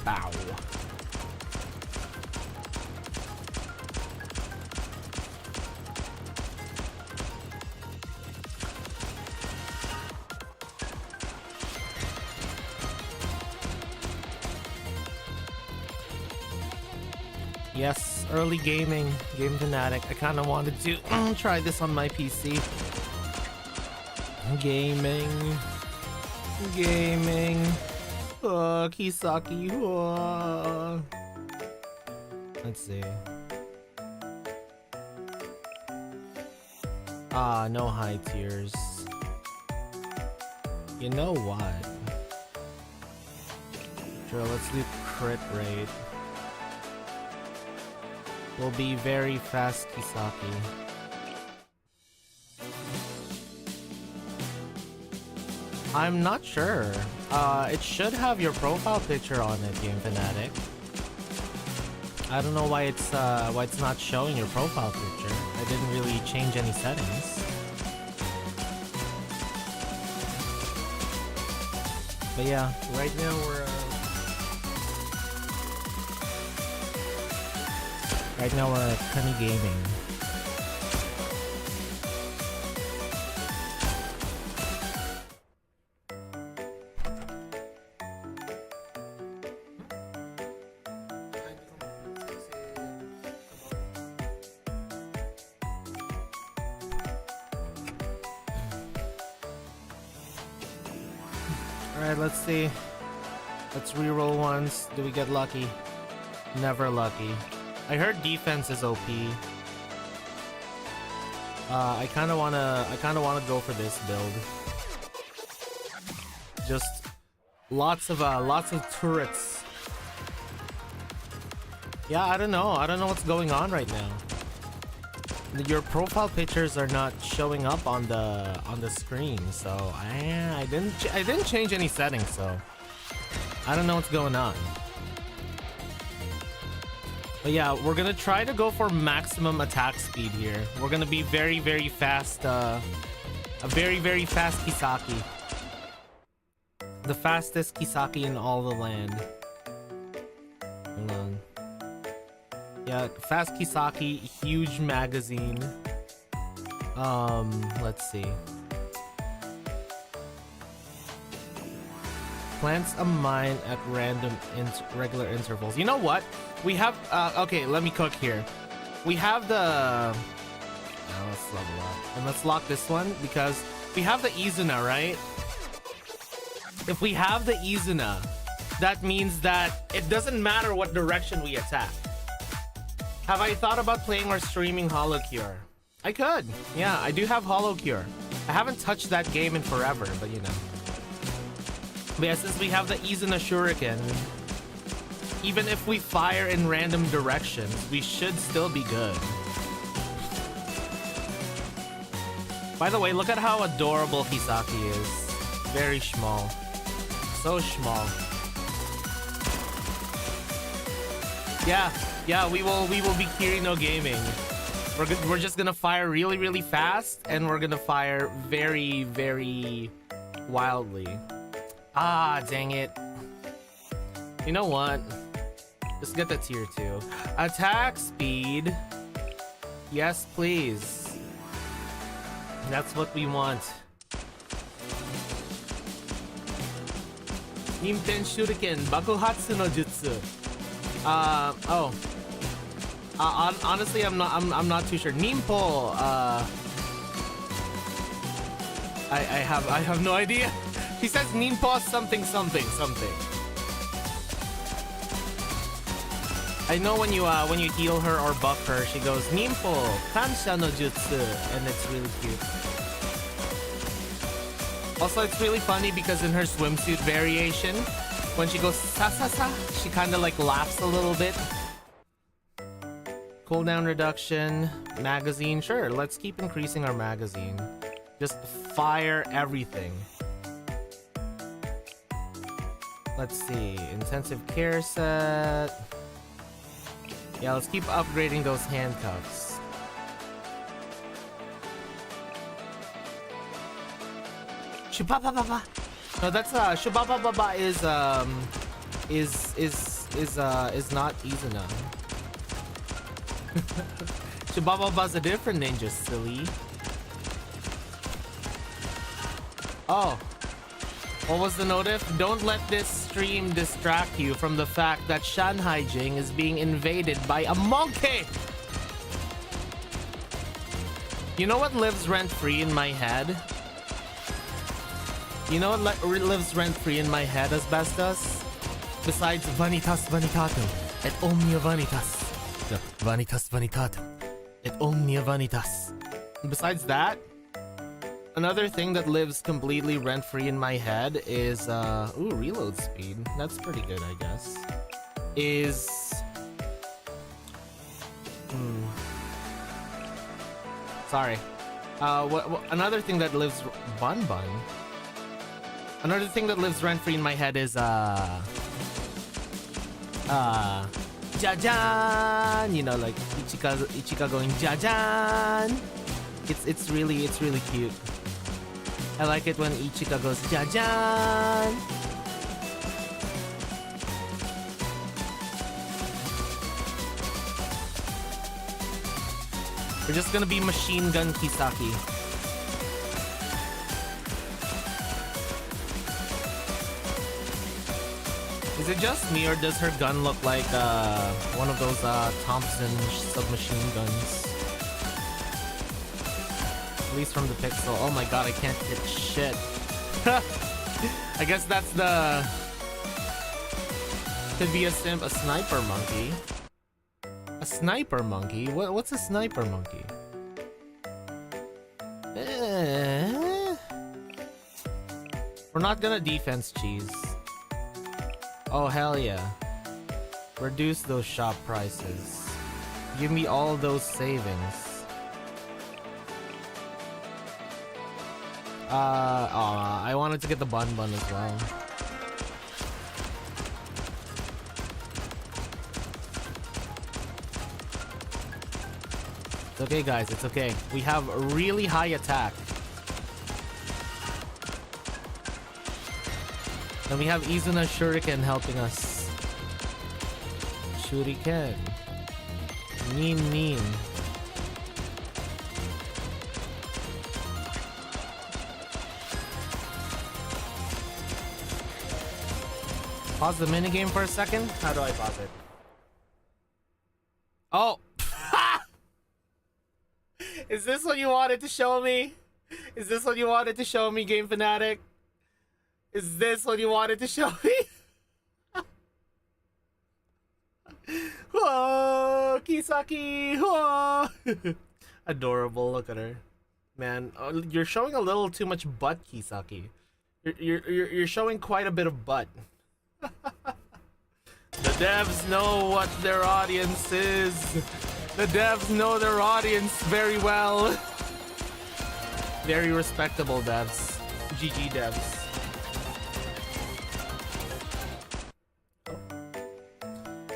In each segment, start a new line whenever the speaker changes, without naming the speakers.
Bow. Yes, early gaming, Game Fanatic. I kind of wanted to try this on my PC. Gaming. Kisaki. Let's see. No high tiers. You know what? Sure, let's do crit rate. Will be very fast Kisaki. I'm not sure. It should have your profile picture on it, Game Fanatic. I don't know why it's not showing your profile picture. I didn't really change any settings. But yeah, right now we're Kunny Gaming. Alright, let's see. Let's reroll once. Do we get lucky? Never lucky. I heard defense is OP. I kinda wanna go for this build. Just lots of turrets. Yeah, I don't know what's going on right now. Your profile pictures are not showing up on the screen, so I didn't change any settings, so I don't know what's going on. But yeah, we're gonna try to go for maximum attack speed here. We're gonna be very, very fast, a very, very fast Kisaki. The fastest Kisaki in all the land. Hold on. Yeah, fast Kisaki, huge magazine. Let's see. Plants a mine at random regular intervals. You know what? We have okay, let me cook here. We have the let's level up. And let's lock this one because we have the Izuna, right? If we have the Izuna, that means that it doesn't matter what direction we attack. Have I thought about playing or streaming Holocure? I could. Yeah, I do have Holocure. I haven't touched that game in forever, but you know. But yeah, since we have the Izuna Shuriken, even if we fire in random directions, we should still be good. By the way, look at how adorable Kisaki is. Very small. So small. Yeah, we will be Kirino Gaming. We're just gonna fire really, really fast, and we're gonna fire very, very wildly. Ah, dang it. You know what? Just get the tier 2. Attack speed. Yes, please. That's what we want. Nimten Shuriken Bakuhatsu no Jutsu. Honestly, I'm not too sure. Nimpo. I have no idea. He says Nimpo something. I know when you heal her or buff her, she goes Nimpo Kansha no Jutsu, and it's really cute. Also, it's really funny because in her swimsuit variation, when she goes sa, she kind of like laughs a little bit. Cooldown reduction, magazine. Sure, let's keep increasing our magazine. Just fire everything. Let's see, intensive care set. Yeah, let's keep upgrading those handcuffs. Shubababa. No, that's Shubababa is is not Izuna. Shibaba's a different ninja, silly. Oh. What was the notif? Don't let this stream distract you from the fact that Shanghai Jing is being invaded by a monkey! You know what lives rent-free in my head? You know what lives rent-free in my head, Asbestos? Besides Vanitas Vanitatum et Omnia Vanitas. No, Vanitas Vanitatum et Omnia Vanitas. Besides that, another thing that lives completely rent-free in my head is, ooh, reload speed. That's pretty good, I guess. Sorry. Another thing that lives... Bun. Another thing that lives rent-free in my head is, Jajan! You know, like, Ichika going, Jajan! It's really cute. I like it when Ichika goes, Jajan! We're just gonna be Machine Gun Kisaki. Is it just me, or does her gun look like one of those Thompson submachine guns? At least from the pixel. Oh my god, I can't hit shit. I guess that's the... Could be a sniper monkey. A sniper monkey? What's a sniper monkey? We're not gonna defense cheese. Oh, hell yeah. Reduce those shop prices. Give me all those savings. I wanted to get the bun as well. It's okay, guys. It's okay. We have a really high attack. And we have Izuna Shuriken helping us. Shuriken. Mean. Pause the minigame for a second? How do I pause it? Oh! Is this what you wanted to show me? Is this what you wanted to show me, Game Fanatic? Is this what you wanted to show me? Whoa, Kisaki! Whoa! Adorable, look at her. Man, you're showing a little too much butt, Kisaki. You're showing quite a bit of butt. The devs know what their audience is. The devs know their audience very well. Very respectable devs. GG devs.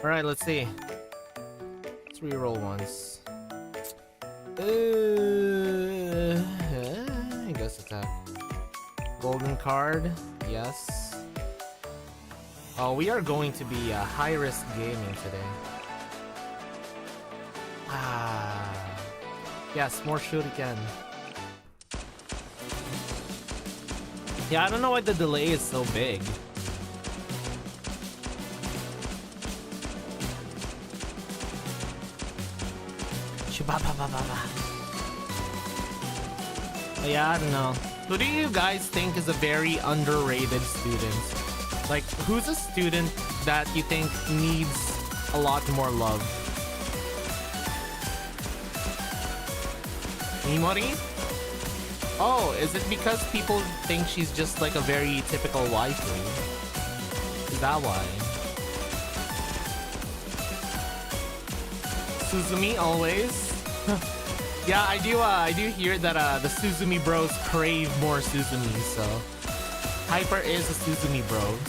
Alright, let's see. Let's reroll once. I guess attack. Golden card, yes. Oh, we are going to be high-risk gaming today. Yes, more shuriken. Yeah, I don't know why the delay is so big. Yeah, I don't know. Who do you guys think is a very underrated student? Like, who's a student that you think needs a lot more love? Mimori? Oh, is it because people think she's just like a very typical waifu? Is that why? Suzumi always? Yeah, I do hear that the Suzumi bros crave more Suzumi, so Hyper is a Suzumi bros.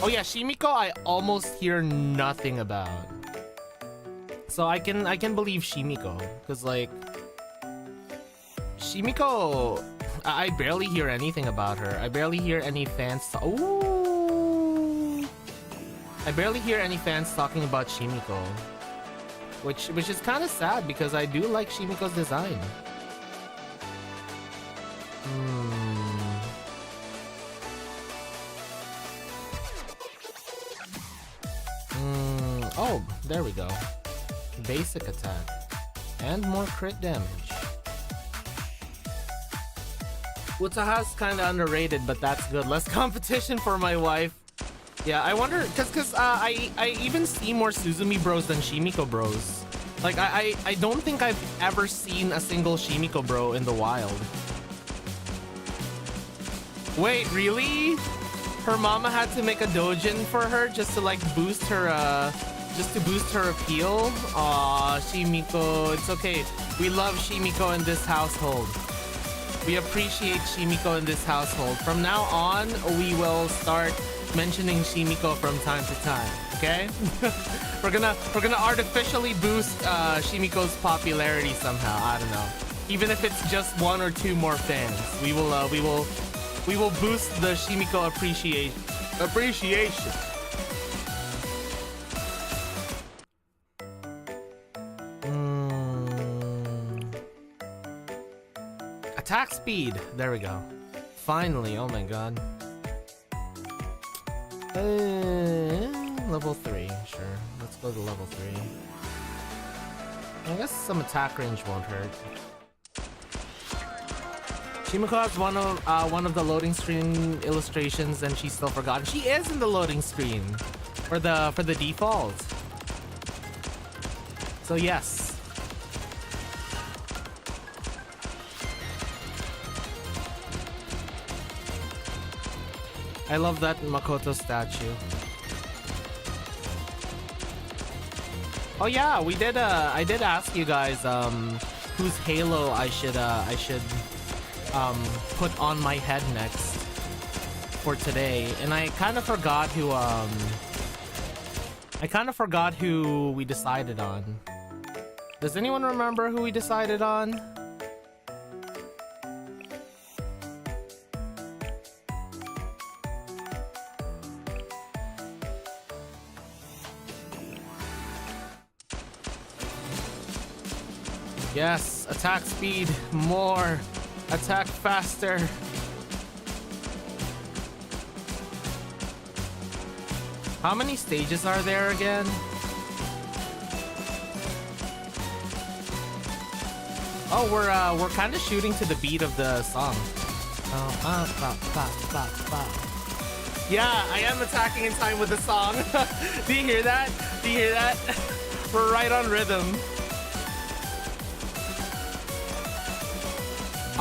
Oh yeah, Shimiko I almost hear nothing about. So I can believe Shimiko, cause like Shimiko, I barely hear anything about her. I barely hear any fans. Ooh, I barely hear any fans talking about Shimiko, which is kind of sad because I do like Shimiko's design. Oh, there we go. Basic attack and more crit damage. Utaha's kind of underrated, but that's good. Less competition for my wife. Yeah, I wonder, cause I even see more Suzumi bros than Shimiko bros. Like I don't think I've ever seen a single Shimiko bro in the wild. Wait, really? Her mama had to make a dojin for her just to like boost her appeal. Aw, Shimiko, it's okay. We love Shimiko in this household. We appreciate Shimiko in this household. From now on, we will start mentioning Shimiko from time to time. Okay? we're gonna artificially boost Shimiko's popularity somehow. I don't know. Even if it's just 1 or 2 more fans, we will boost the Shimiko appreciation. Attack speed. There we go. Finally. Oh my god. Level 3. Sure. Let's go to level 3. I guess some attack range won't hurt. Shimiko has one of the loading screen illustrations, and she's still forgotten. She is in the loading screen for the default. So yes. I love that Makoto statue. Oh yeah, we did. I did ask you guys whose Halo I should put on my head next for today, and I kind of forgot who we decided on. Does anyone remember who we decided on? Yes, attack speed, more, attack faster. How many stages are there again? Oh, we're kind of shooting to the beat of the song. Yeah, I am attacking in time with the song. Do you hear that? Do you hear that? We're right on rhythm.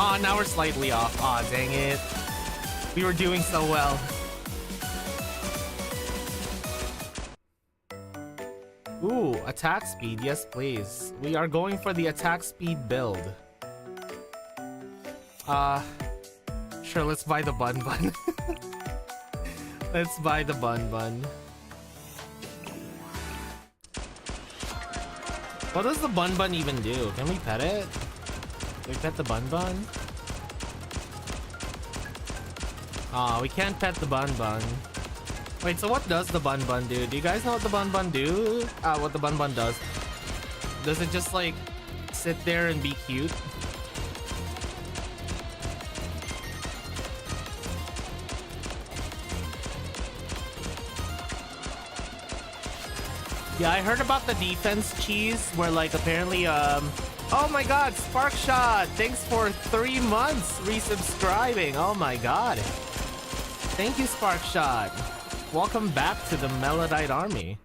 Aw, now we're slightly off. Aw, dang it. We were doing so well. Ooh, attack speed. Yes, please. We are going for the attack speed build. Sure, let's buy the bun bun. Let's buy the bun bun. What does the bun bun even do? Can we pet it? Can we pet the bun bun? Aw, we can't pet the bun bun. Wait, so what does the bun bun do? Do you guys know what the bun bun do? What the bun bun does? Does it just like sit there and be cute? Yeah, I heard about the defense cheese where like apparently oh my god, Sparkshot! Thanks for 3 months resubscribing. Oh my god. Thank you, Sparkshot. Welcome back to the Melodite army.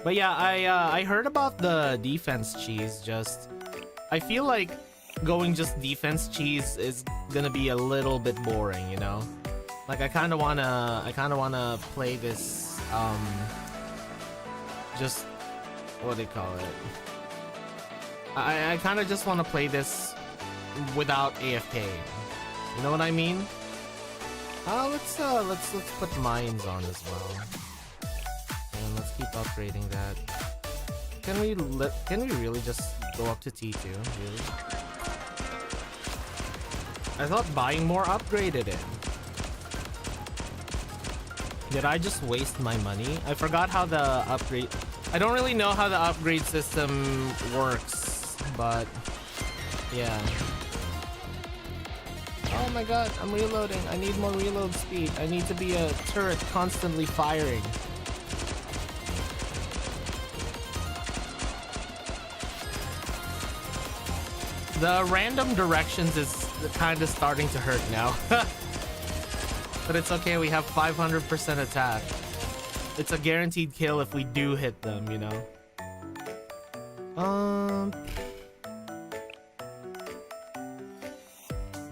But yeah, I heard about the defense cheese. Just I feel like going just defense cheese is gonna be a little bit boring, you know? Like I kinda wanna play this just what do you call it? I kind of just want to play this without AFK. You know what I mean? Let's put mines on as well, and let's keep upgrading that. Can we really just go up to T2? Really? I thought buying more upgraded it. Did I just waste my money? I forgot how the upgrade... I don't really know how the upgrade system works, but yeah. Oh my god, I'm reloading. I need more reload speed. I need to be a turret constantly firing. The random directions is kind of starting to hurt now. But it's okay, we have 500% attack. It's a guaranteed kill if we do hit them, you know?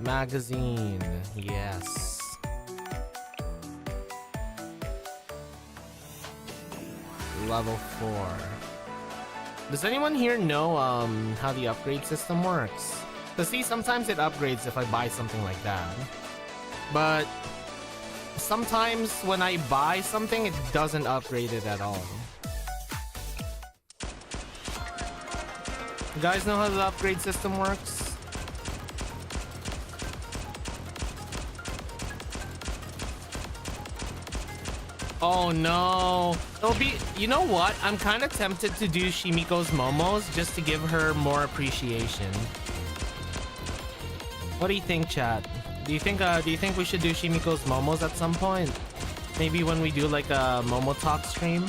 Magazine, yes. Level 4. Does anyone here know how the upgrade system works? Cause see, sometimes it upgrades if I buy something like that. But sometimes when I buy something, it doesn't upgrade it at all. You guys know how the upgrade system works? Oh no. It'll be, you know what? I'm kind of tempted to do Shimiko's momos just to give her more appreciation. What do you think, chat? Do you think we should do Shimiko's momos at some point? Maybe when we do like a Momo Talk stream?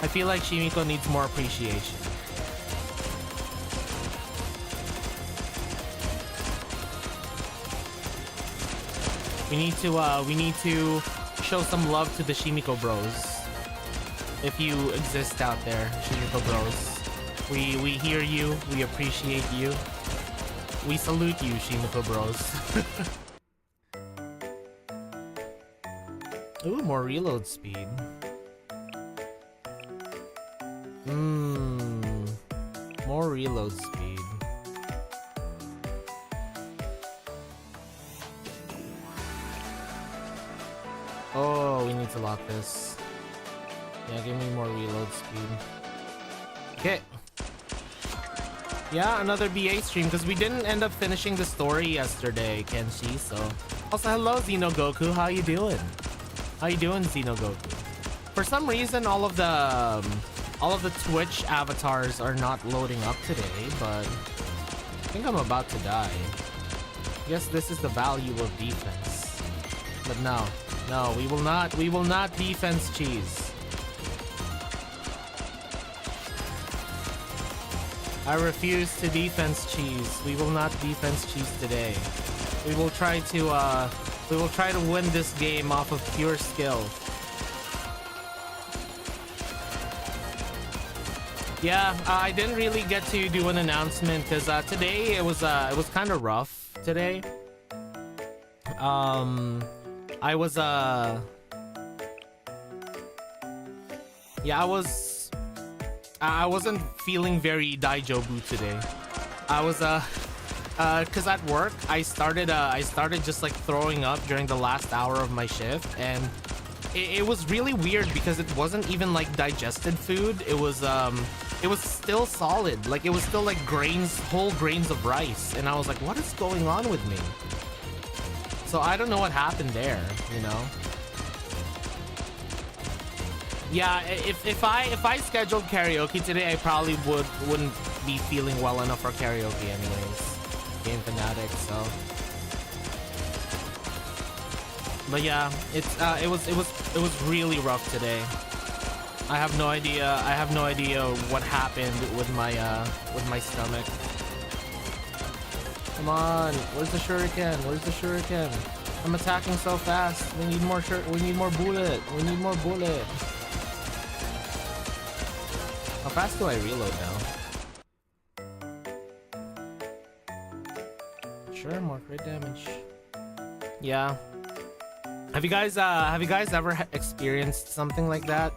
I feel like Shimiko needs more appreciation. We need to show some love to the Shimiko bros. If you exist out there, Shimiko bros. We hear you, we appreciate you. We salute you, Shimiko bros. Ooh, more reload speed. More reload speed. Oh, we need to lock this. Yeah, give me more reload speed. Okay. Yeah, another BA stream, because we didn't end up finishing the story yesterday, Kenshi, so... Also, hello, Xenogoku, how you doing? How you doing, Xenogoku? For some reason, all of the Twitch avatars are not loading up today, but... I think I'm about to die. I guess this is the value of defense. But no. No, we will not defense cheese. I refuse to defense cheese. We will not defense cheese today. We will try to win this game off of pure skill. Yeah, I didn't really get to do an announcement because today it was kind of rough today. I wasn't feeling very daijobu today. I was cause at work I started just like throwing up during the last hour of my shift, and it was really weird because it wasn't even like digested food. It was still solid, like it was still like grains, whole grains of rice, and I was like, what is going on with me? So I don't know what happened there, you know. Yeah, if I scheduled karaoke today, I probably wouldn't be feeling well enough for karaoke anyways. Game fanatic, so. But yeah, it was really rough today. I have no idea what happened with my stomach. Come on, where's the shuriken? Where's the shuriken? I'm attacking so fast. We need more bullet. We need more bullet. How fast do I reload now? Sure, more crit damage. Yeah. Have you guys ever experienced something like that?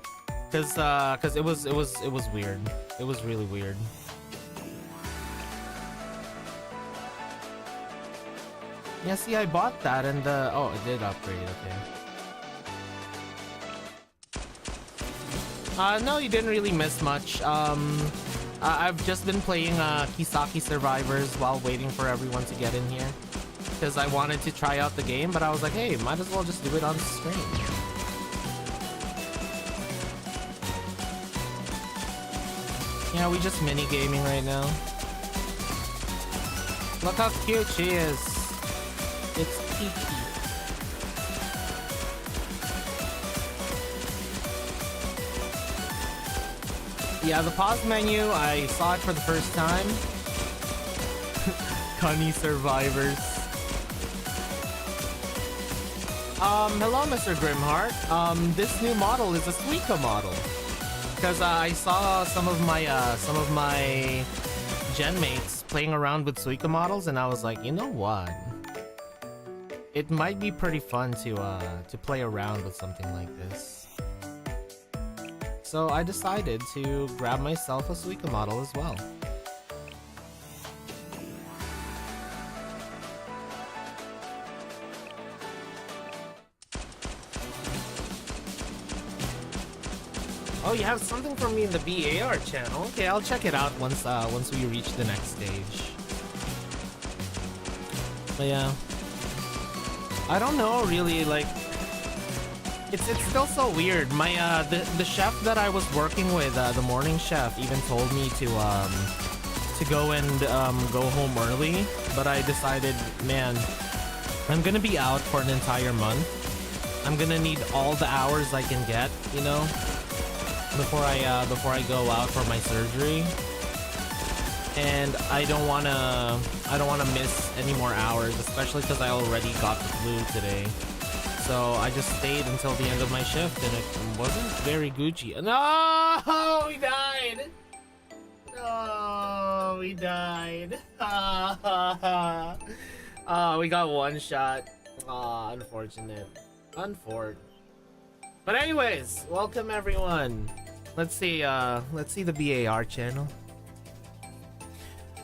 Cause it was weird. It was really weird. Yeah, see, I bought that and oh, it did upgrade. Okay. No, you didn't really miss much. I've just been playing Kisaki Survivors while waiting for everyone to get in here. because I wanted to try out the game, but I was like, hey, might as well just do it on stream. Yeah, we just mini gaming right now. Look how cute she is. It's Kiki. Yeah, the pause menu, I saw it for the first time. Cunny survivors. Hello, Mr. Grimheart. This new model is a Suica model. Because I saw some of my gen mates playing around with Suica models, and I was like, you know what? It might be pretty fun to play around with something like this. So I decided to grab myself a Suica model as well. Oh, you have something for me in the BAR channel. Okay, I'll check it out once we reach the next stage. But yeah, I don't know really, like, it's still so weird. My the chef that I was working with, the morning chef, even told me to go and go home early, but I decided, man, I'm gonna be out for an entire month. I'm gonna need all the hours I can get, you know, before I go out for my surgery. And I don't wanna miss any more hours, especially because I already got the flu today. So I just stayed until the end of my shift, and it wasn't very Gucci. No, we died. No, we died. We got one shot. Unfortunate. Unfortunate. But anyways, welcome everyone. Let's see the BAR channel.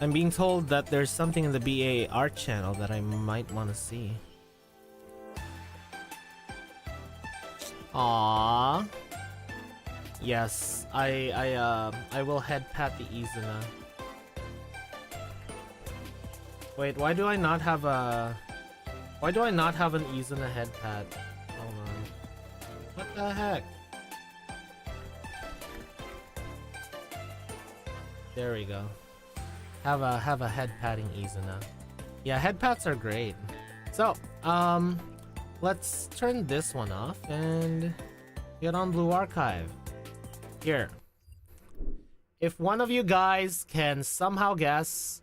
I'm being told that there's something in the BAR channel that I might want to see. Aww. Yes, I will head pat the Izuna. Wait, why do I not have an Izuna head pat? Hold on. What the heck? There we go. Have a head patting Izuna. Yeah, head pats are great. So, let's turn this one off and get on Blue Archive. Here. If one of you guys can somehow guess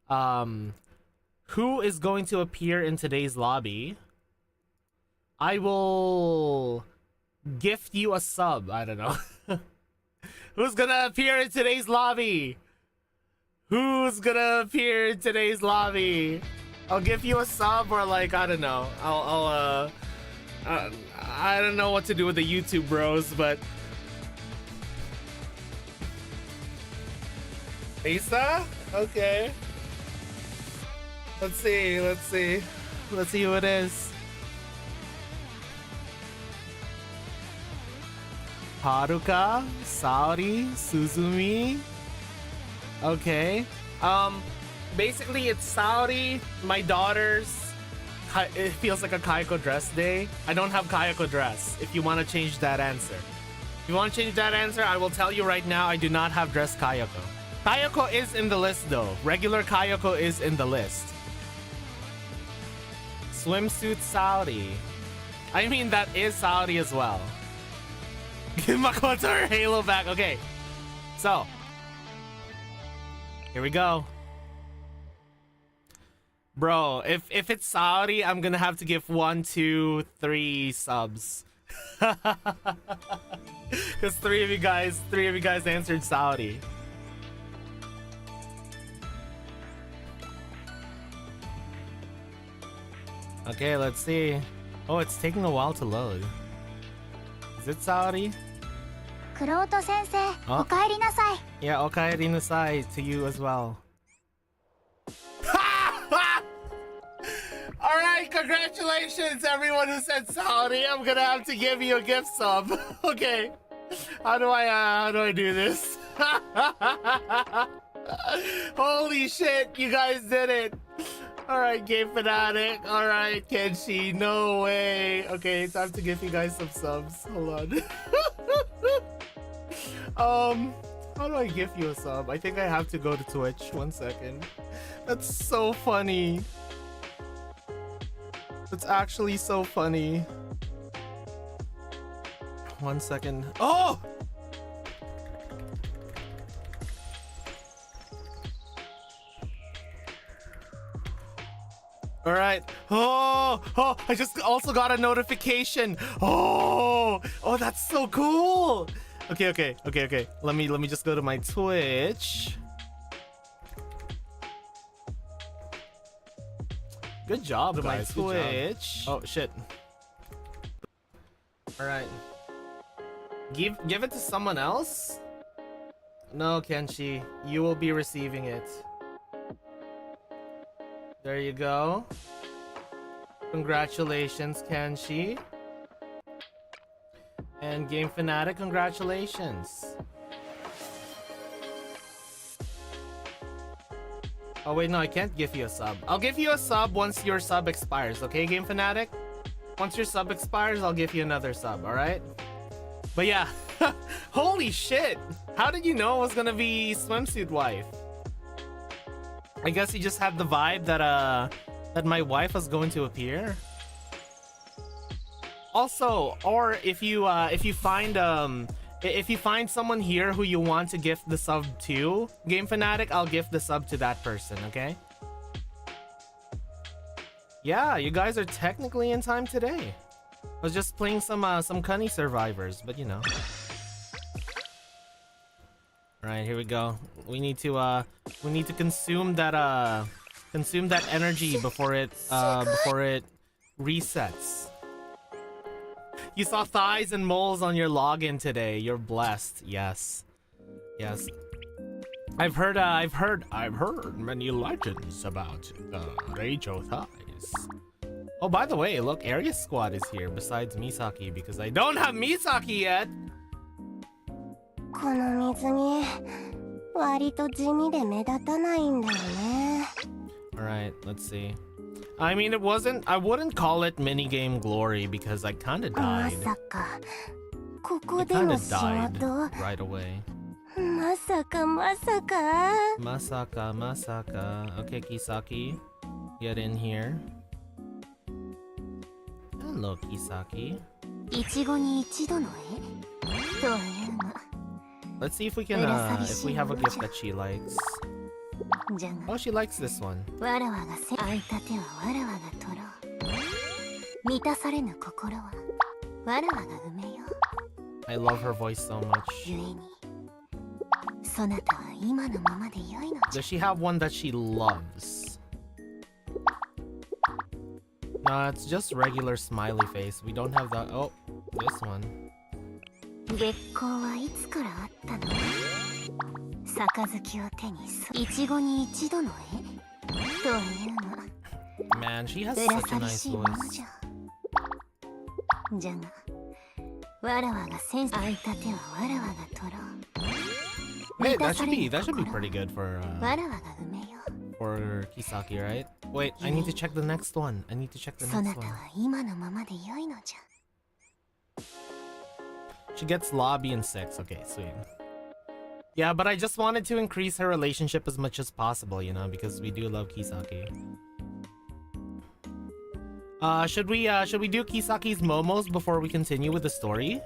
who is going to appear in today's lobby, I will gift you a sub. I don't know. Who's gonna appear in today's lobby? Who's gonna appear in today's lobby? I'll give you a sub, or like, I don't know. I don't know what to do with the YouTube bros, but Lisa? Okay. Let's see who it is. Haruka, Saori, Suzumi. Okay. Basically it's Saori, my daughter's. It feels like a Kayako dress day. I don't have Kayako dress. If you want to change that answer. If you want to change that answer, I will tell you right now, I do not have dress Kayako. Kayako is in the list though. Regular Kayako is in the list. Swimsuit Saori. I mean, that is Saori as well. Give Makoto her halo back. Okay. So. Here we go. Bro, if it's Saori, I'm gonna have to give 1, 2, 3 subs. Because three of you guys answered Saori. Okay, let's see. Oh, it's taking a while to load. Is it Saori?
Kuroto sensei, okaeri nasai.
Yeah, okaeri nasai to you as well. Alright, congratulations everyone who said Saori. I'm gonna have to give you a gift sub. Okay. How do I do this? Holy shit, you guys did it. Alright, Game Fanatic. Alright, Kenshi. No way. Okay, time to give you guys some subs. Hold on. How do I give you a sub? I think I have to go to Twitch. 1 second. That's so funny. That's actually so funny. 1 second. Oh! All right. Oh, I just also got a notification. Oh, that's so cool. Okay. Let me just go to my Twitch. Good job, guys. My Twitch. Oh shit. All right. Give it to someone else? No, Kenshi. You will be receiving it. There you go. Congratulations, Kenshi. And Game Fanatic, congratulations. Oh wait, no, I can't give you a sub. I'll give you a sub once your sub expires, okay, Game Fanatic? Once your sub expires, I'll give you another sub, alright? But yeah, holy shit! How did you know it was gonna be Swimsuit Wife? I guess he just had the vibe that my wife was going to appear. Also, or if you find someone here who you want to gift the sub to, Game Fanatic, I'll gift the sub to that person, okay? Yeah, you guys are technically in time today. I was just playing some Cunny Survivors, but you know. Alright, here we go. We need to consume that energy before it resets. You saw thighs and moles on your login today. You're blessed. Yes. I've heard many legends about Reijo thighs. Oh, by the way, look, Area Squad is here besides Misaki because I don't have Misaki yet.
この水着割と地味で目立たないんだよね。
Alright, let's see. I mean, I wouldn't call it minigame glory because I kinda died. I kinda died right away.
Masaka.
Okay, Kisaki, get in here. Hello, Kisaki.
いちごに一度の絵というの。
Let's see if we can, if we have a gift that she likes. Oh, she likes this one. I love her voice so much. Does she have one that she loves? No, it's just regular smiley face. We don't have that. Oh, this one. Man, she has such a nice voice. Hey, that should be pretty good for Kisaki, right? Wait, I need to check the next one. She gets lobby in 6. Okay, sweet. Yeah, but I just wanted to increase her relationship as much as possible, you know, because we do love Kisaki. Should we do Kisaki's momos before we continue with the story?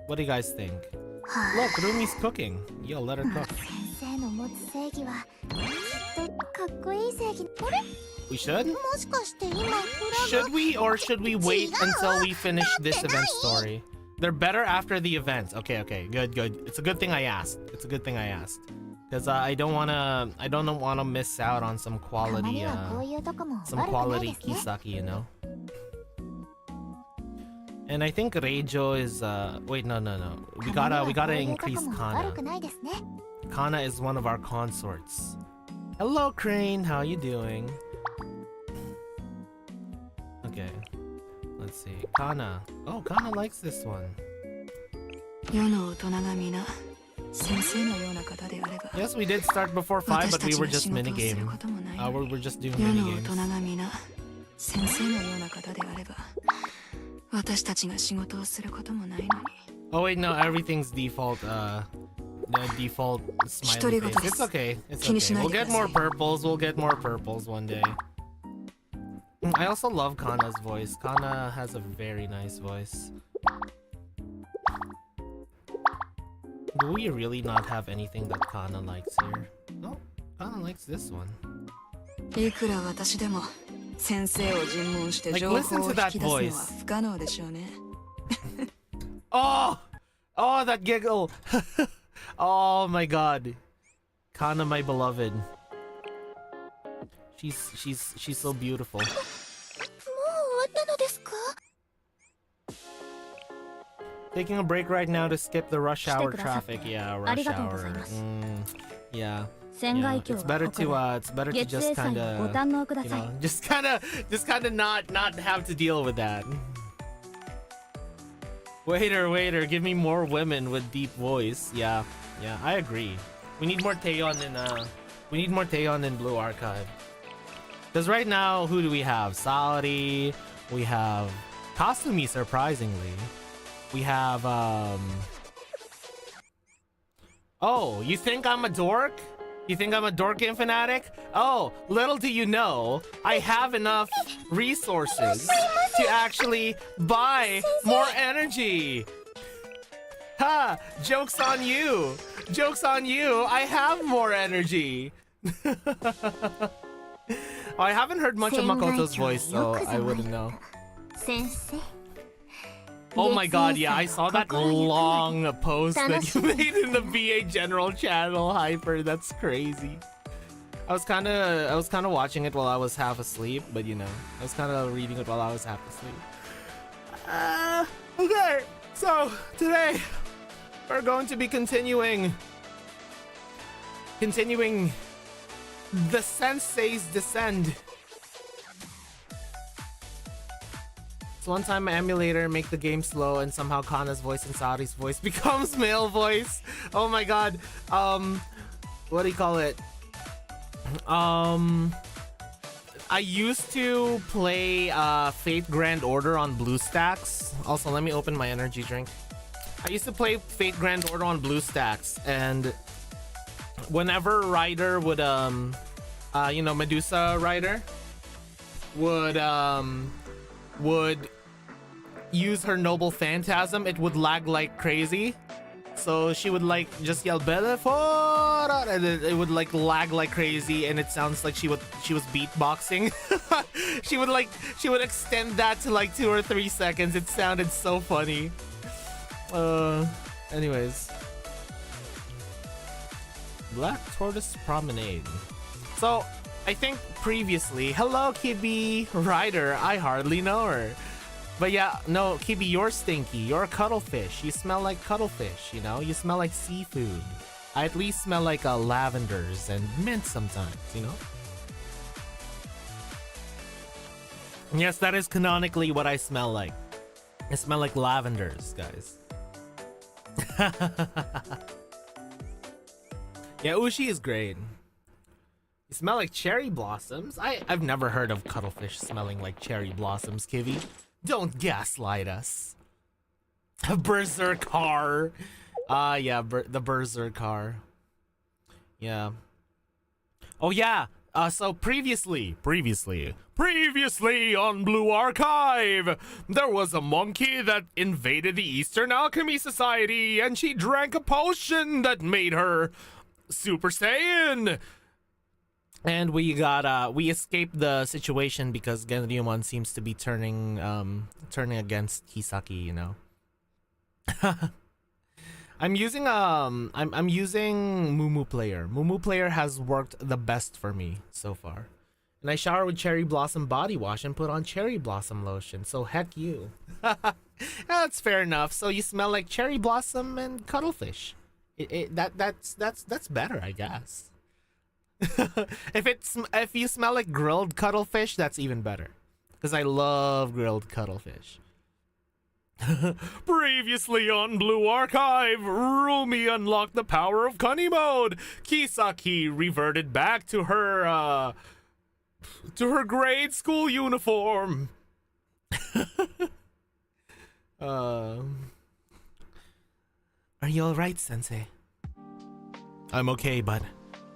What do you guys think? Look, Rumi's cooking. Yo, let her cook. We should? Should we, or should we wait until we finish this event story? They're better after the event. Okay, good. It's a good thing I asked. Because I don't wanna miss out on some quality Kisaki, you know. And I think Reijo is wait, no. We gotta increase Kana. Kana is one of our consorts. Hello, Crane. How you doing? Okay. Let's see. Kana. Oh, Kana likes this one. Yes, we did start before 5, but we were just minigame. we're just doing
世
mini
の大人
games.
が皆先生のような方であれば私たちが仕事をすることもないのに。
Oh wait, no, everything's default. The default smiley face. It's okay. It's okay. We'll get more purples. We'll get more purples one day. I also love Kana's voice. Kana has a very nice voice. Do we really not have anything that Kana likes here? No, Kana likes this one.
いくら私でも先生を尋問して
Like,
情報を
listen
引
to
き
that
出すのは
voice.
不可能でしょうね。
Oh! Oh, that giggle! Oh my god. Kana, my beloved. She's so beautiful.
もう終わったのですか？
Taking a break right now to skip the rush hour traffic. Yeah, rush
ありがとうご
hour.
ざいます。
Yeah.
船外
Yeah.
橋
It's
は
better
ここ
to
で
it's better to
月
just
影祭
kind
をご
of
堪能くだ
you
さい。
know just kind of not have to deal with that. Waiter, give me more women with deep voice. Yeah, I agree. We need more Taeyeon in Blue Archive. Because right now, who do we have? Saori, we have Kasumi, surprisingly. We have oh, you think I'm a dork? You think I'm a dorking fanatic? Oh, little do you know, I have enough resources to actually buy more energy. Ha! Joke's on you! Joke's on you! I have more energy! Oh, I haven't heard much of Makoto's voice, so I wouldn't know.
先生。
Oh my god, yeah, I saw that long post that you made in the VA General channel, Hyper. That's crazy. I was kind of watching it while I was half asleep, but you know, I was kind of reading it while I was half asleep. Okay, so today we're going to be continuing the Sensei's Descend. So one time my emulator make the game slow and somehow Kana's voice and Saori's voice becomes male voice. Oh my god. What do you call it? I used to play Fate Grand Order on BlueStacks. Also, let me open my energy drink. I used to play Fate Grand Order on BlueStacks, and whenever Ryder would you know, Medusa Ryder would use her noble phantasm, it would lag like crazy. So she would like just yell Belefort, and it would like lag like crazy, and it sounds like she was beatboxing. she would extend that to like 2 or 3 seconds. It sounded so funny. Anyways, Black Tortoise Promenade. So I think previously, hello Kibi Ryder, I hardly know her. But yeah, no, Kibi, you're stinky. You're a cuttlefish. You smell like cuttlefish, you know? You smell like seafood. I at least smell like lavenders and mint sometimes, you know? Yes, that is canonically what I smell like. I smell like lavenders, guys. Yeah, Ushi is great. You smell like cherry blossoms? I've never heard of cuttlefish smelling like cherry blossoms, Kivi. Don't gaslight us. Berserker. Yeah, the Berserker. Yeah. Oh yeah. So previously on Blue Archive, there was a monkey that invaded the Eastern Alchemy Society, and she drank a potion that made her Super Saiyan. And we escaped the situation because Genryumon seems to be turning against Kisaki, you know. I'm using Mumu Player. Mumu Player has worked the best for me so far. And I shower with Cherry Blossom body wash and put on Cherry Blossom lotion. So heck you. That's fair enough. So you smell like Cherry Blossom and cuttlefish. That's better, I guess. If you smell like grilled cuttlefish, that's even better, because I love grilled cuttlefish. Previously on Blue Archive, Rumi unlocked the power of Kani mode. Kisaki reverted back to her to her grade school uniform. Are you alright, Sensei? I'm okay, but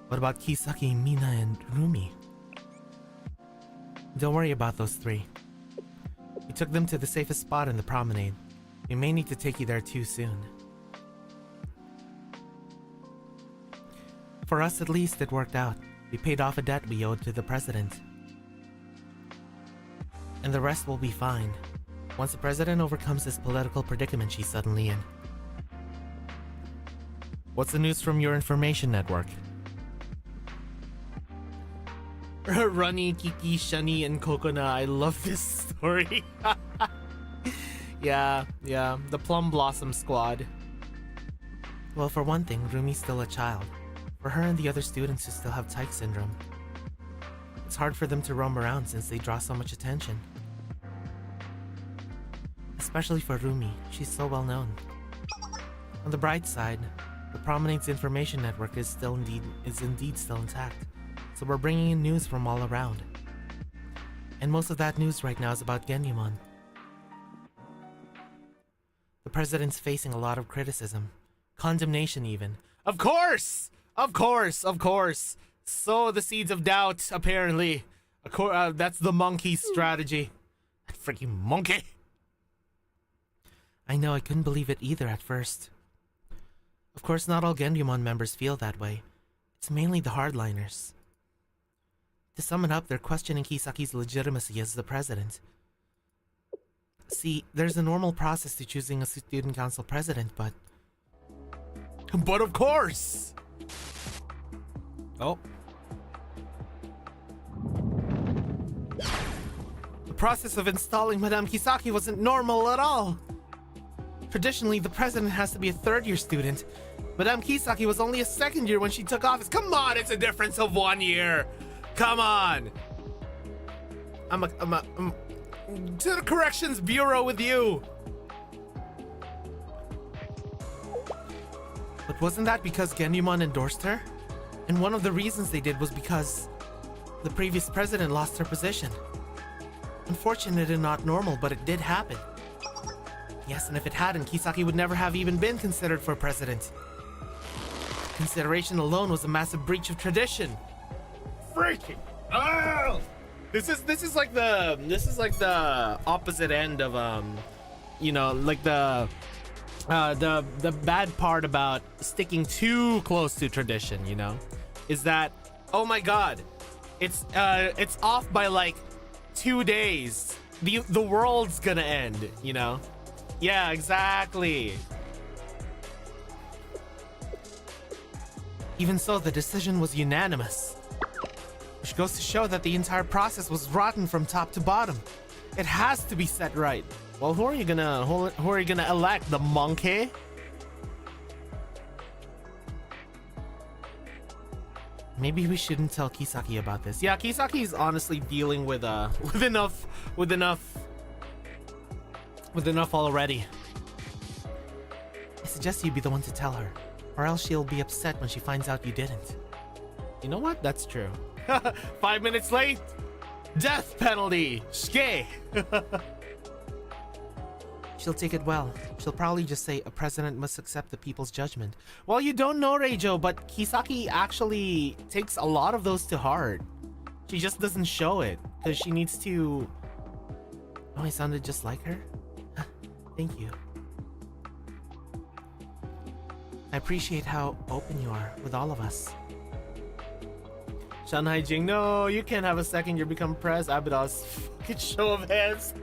what about Kisaki, Mina, and Rumi? Don't worry about those three. We took them to the safest spot in the promenade. We may need to take you there too soon. For us at least, it worked out. We paid off a debt we owed to the president. And the rest will be fine. Once the president overcomes this political predicament she's suddenly in. What's the news from your information network? Runny, Kiki, Shani, and Kokona. I love this story. Yeah, the Plum Blossom Squad. Well, for one thing, Rumi's still a child. For her and the other students who still have Tyke syndrome, it's hard for them to roam around since they draw so much attention. Especially for Rumi, she's so well known. On the bright side, the Promenade's information network is indeed still intact, so we're bringing in news from all around. And most of that news right now is about Genyumon. The president's facing a lot of criticism, condemnation even. Of course! Sow the seeds of doubt, apparently. That's the monkey strategy. That freaking monkey! I know, I couldn't believe it either at first. Of course, not all Genyumon members feel that way. It's mainly the hardliners. To sum it up, they're questioning Kisaki's legitimacy as the president. See, there's a normal process to choosing a student council president, but of course! Oh. The process of installing Madame Kisaki wasn't normal at all. Traditionally, the president has to be a third-year student. Madame Kisaki was only a second year when she took office. Come on, it's a difference of 1 year. Come on. I'm to the corrections bureau with you. But wasn't that because Genyumon endorsed her? And one of the reasons they did was because the previous president lost her position. Unfortunate and not normal, but it did happen. Yes, and if it hadn't, Kisaki would never have even been considered for president. Consideration alone was a massive breach of tradition. Freaking! Oh! This is like the opposite end of like the bad part about sticking too close to tradition, is that, oh my god, it's off by like 2 days. The world's gonna end, Yeah, exactly. Even so, the decision was unanimous, which goes to show that the entire process was rotten from top to bottom. It has to be set right. Well, who are you gonna elect? The monkey? Maybe we shouldn't tell Kisaki about this. Yeah, Kisaki's honestly dealing with enough already. I suggest you be the one to tell her, or else she'll be upset when she finds out you didn't. You know what? That's true. 5 minutes late, death penalty. Shke. She'll take it well. She'll probably just say a president must accept the people's judgment. Well, you don't know, Reijo, but Kisaki actually takes a lot of those to heart. She just doesn't show it because she needs to. Oh, I sounded just like her? Thank you. I appreciate how open you are with all of us. Shanhai Jing, no, you can't have a second year become press. Abidos, fucking show of hands.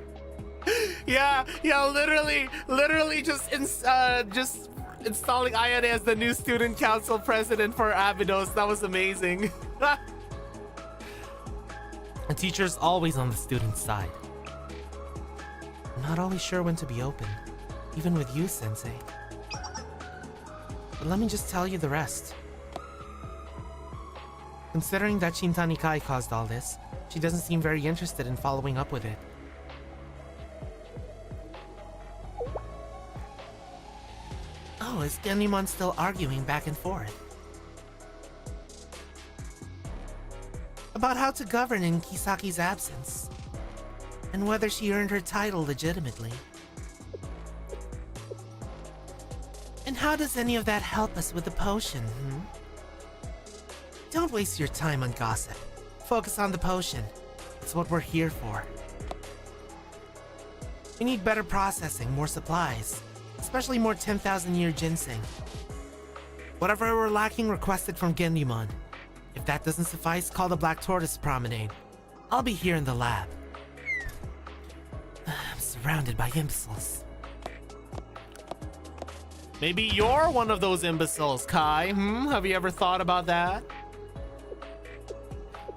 yeah, literally just installing Ayane as the new student council president for Abydos. That was amazing. A teacher's always on the student's side. I'm not always sure when to be open, even with you, Sensei. But let me just tell you the rest. Considering that Shintani Kai caused all this, she doesn't seem very interested in following up with it. Oh, is Genyumon still arguing back and forth? about how to govern in Kisaki's absence, and whether she earned her title legitimately. And how does any of that help us with the potion, Don't waste your time on gossip. Focus on the potion. It's what we're here for. We need better processing, more supplies, especially more 10,000-year ginseng. Whatever we're lacking, request it from Gendumon. If that doesn't suffice, call the Black Tortoise Promenade. I'll be here in the lab. I'm surrounded by imbeciles. Maybe you're one of those imbeciles, Kai. Have you ever thought about that?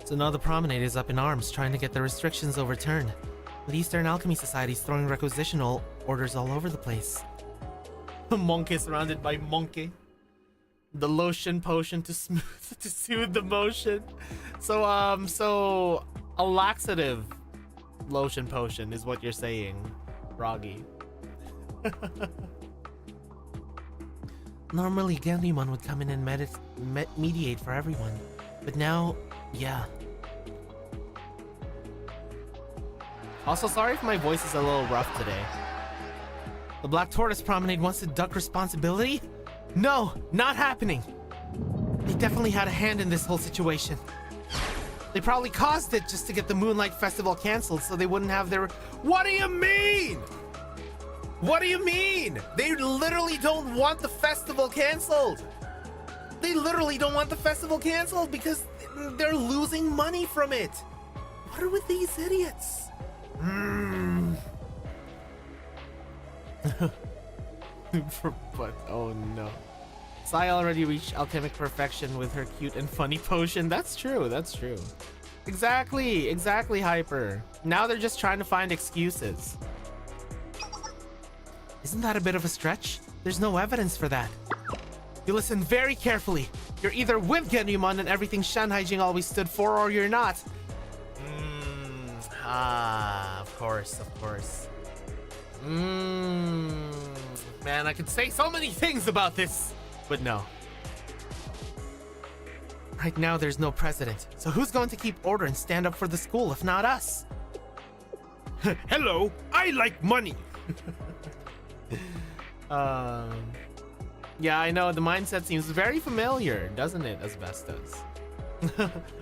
So now the Promenade is up in arms, trying to get the restrictions overturned. The Eastern Alchemy Society's throwing requisitional orders all over the place. Monkey surrounded by monkey. The lotion potion to soothe the motion. So a laxative lotion potion is what you're saying, Froggy. Normally, Gendumon would come in and mediate for everyone, but now, yeah. Also, sorry if my voice is a little rough today. The Black Tortoise Promenade wants to duck responsibility? No, not happening. They definitely had a hand in this whole situation. They probably caused it just to get the Moonlight Festival canceled so they wouldn't have their... What do you mean? What do you mean? They literally don't want the festival canceled. They literally don't want the festival canceled because they're losing money from it. What are with these idiots? But oh no. Sai already reached alchemic perfection with her cute and funny potion. That's true, that's true. Exactly, Hyper. Now they're just trying to find excuses. Isn't that a bit of a stretch? There's no evidence for that. You listen very carefully. You're either with Gendumon and everything Shanhaijing always stood for, or you're not. Of course. Man, I could say so many things about this, but no. Right now, there's no president. So who's going to keep order and stand up for the school if not us?
Hello, I like money.
Yeah, I know, the mindset seems very familiar, doesn't it, Asbestos?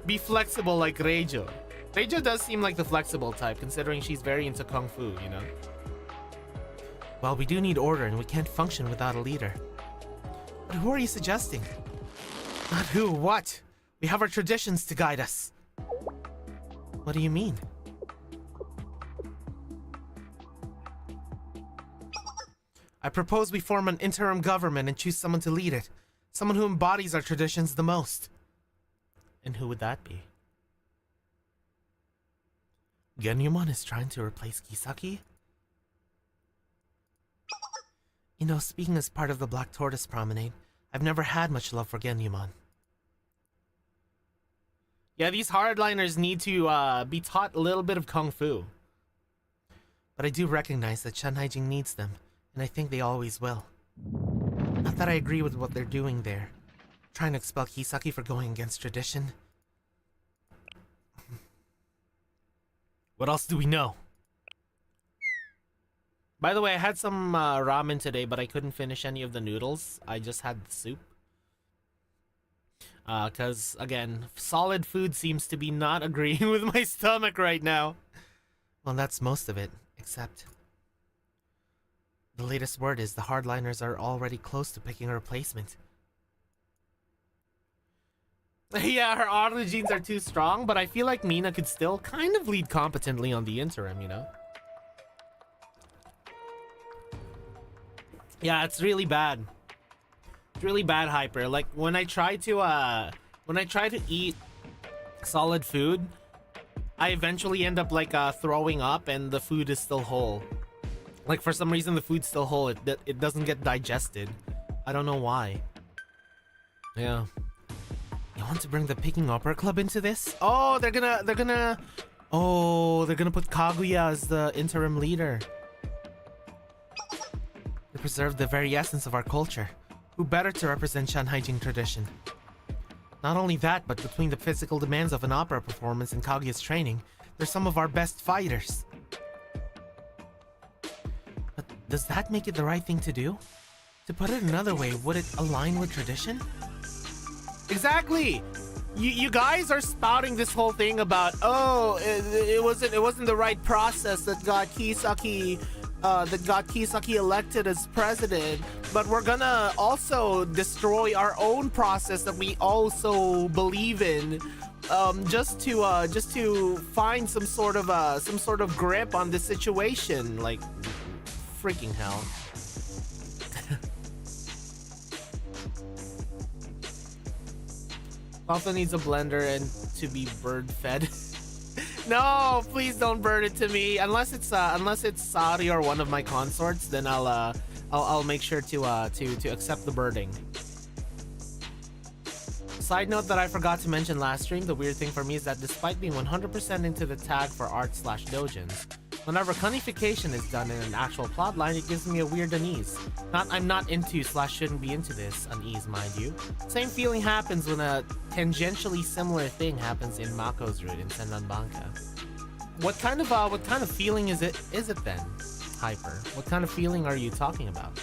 Be flexible like Reijo. Reijo does seem like the flexible type, considering she's very into Kung Fu, you know? Well, we do need order, and we can't function without a leader. But who are you suggesting? Not who, what? We have our traditions to guide us. What do you mean? I propose we form an interim government and choose someone to lead it. Someone who embodies our traditions the most. And who would that be? Gendumon is trying to replace Kisaki? You know, speaking as part of the Black Tortoise Promenade, I've never had much love for Gendumon. Yeah, these hardliners need to be taught a little bit of Kung Fu. But I do recognize that Shanhaijing needs them, and I think they always will. Not that I agree with what they're doing there. Trying to expel Kisaki for going against tradition. What else do we know? By the way, I had some ramen today, but I couldn't finish any of the noodles. I just had the soup. Because, again, solid food seems to be not agreeing with my stomach right now. Well, that's most of it, except... the latest word is the hardliners are already close to picking a replacement. Yeah, her auto genes are too strong, but I feel like Mina could still kind of lead competently on the interim, you know? Yeah, it's really bad. It's really bad, Hyper. Like, when I try to eat solid food, I eventually end up, like, throwing up and the food is still whole. Like, for some reason, the food's still whole. It doesn't get digested. I don't know why. Yeah. You want to bring the Peking Opera Club into this? Oh, they're gonna put Kaguya as the interim leader. They preserve the very essence of our culture. Who better to represent Shanhaijing tradition? Not only that, but between the physical demands of an opera performance and Kaguya's training, they're some of our best fighters. But does that make it the right thing to do? To put it another way, would it align with tradition? Exactly! You guys are spouting this whole thing about, oh, it wasn't the right process that got Kisaki elected as president, but we're gonna also destroy our own process that we also believe in, just to find some sort of grip on the situation. Like, freaking hell. Also needs a blender and to be bird fed. No, please don't bird it to me. Unless it's Sari or one of my consorts, then I'll make sure to accept the birding. Side note that I forgot to mention last stream, the weird thing for me is that despite being 100% into the tag for art/dojins, whenever conification is done in an actual plotline, it gives me a weird unease. I'm not into/shouldn't be into this unease, mind you. Same feeling happens when a tangentially similar thing happens in Mako's route in Senran Banka. What kind of feeling is it then, Hyper? What kind of feeling are you talking about?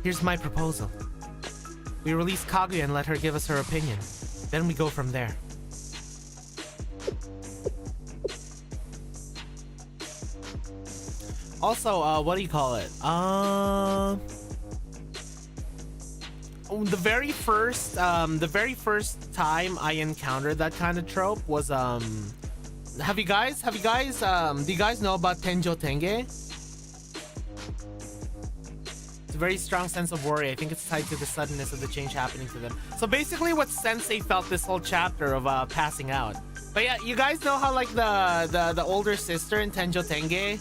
Here's my proposal. We release Kaguya and let her give us her opinion. Then we go from there. Also, what do you call it? The very first time I encountered that kind of trope was do you guys know about Tenjo Tenge? It's a very strong sense of worry. I think it's tied to the suddenness of the change happening to them. So basically what Sensei felt this whole chapter of passing out. But yeah, you guys know how like the older sister in Tenjo Tenge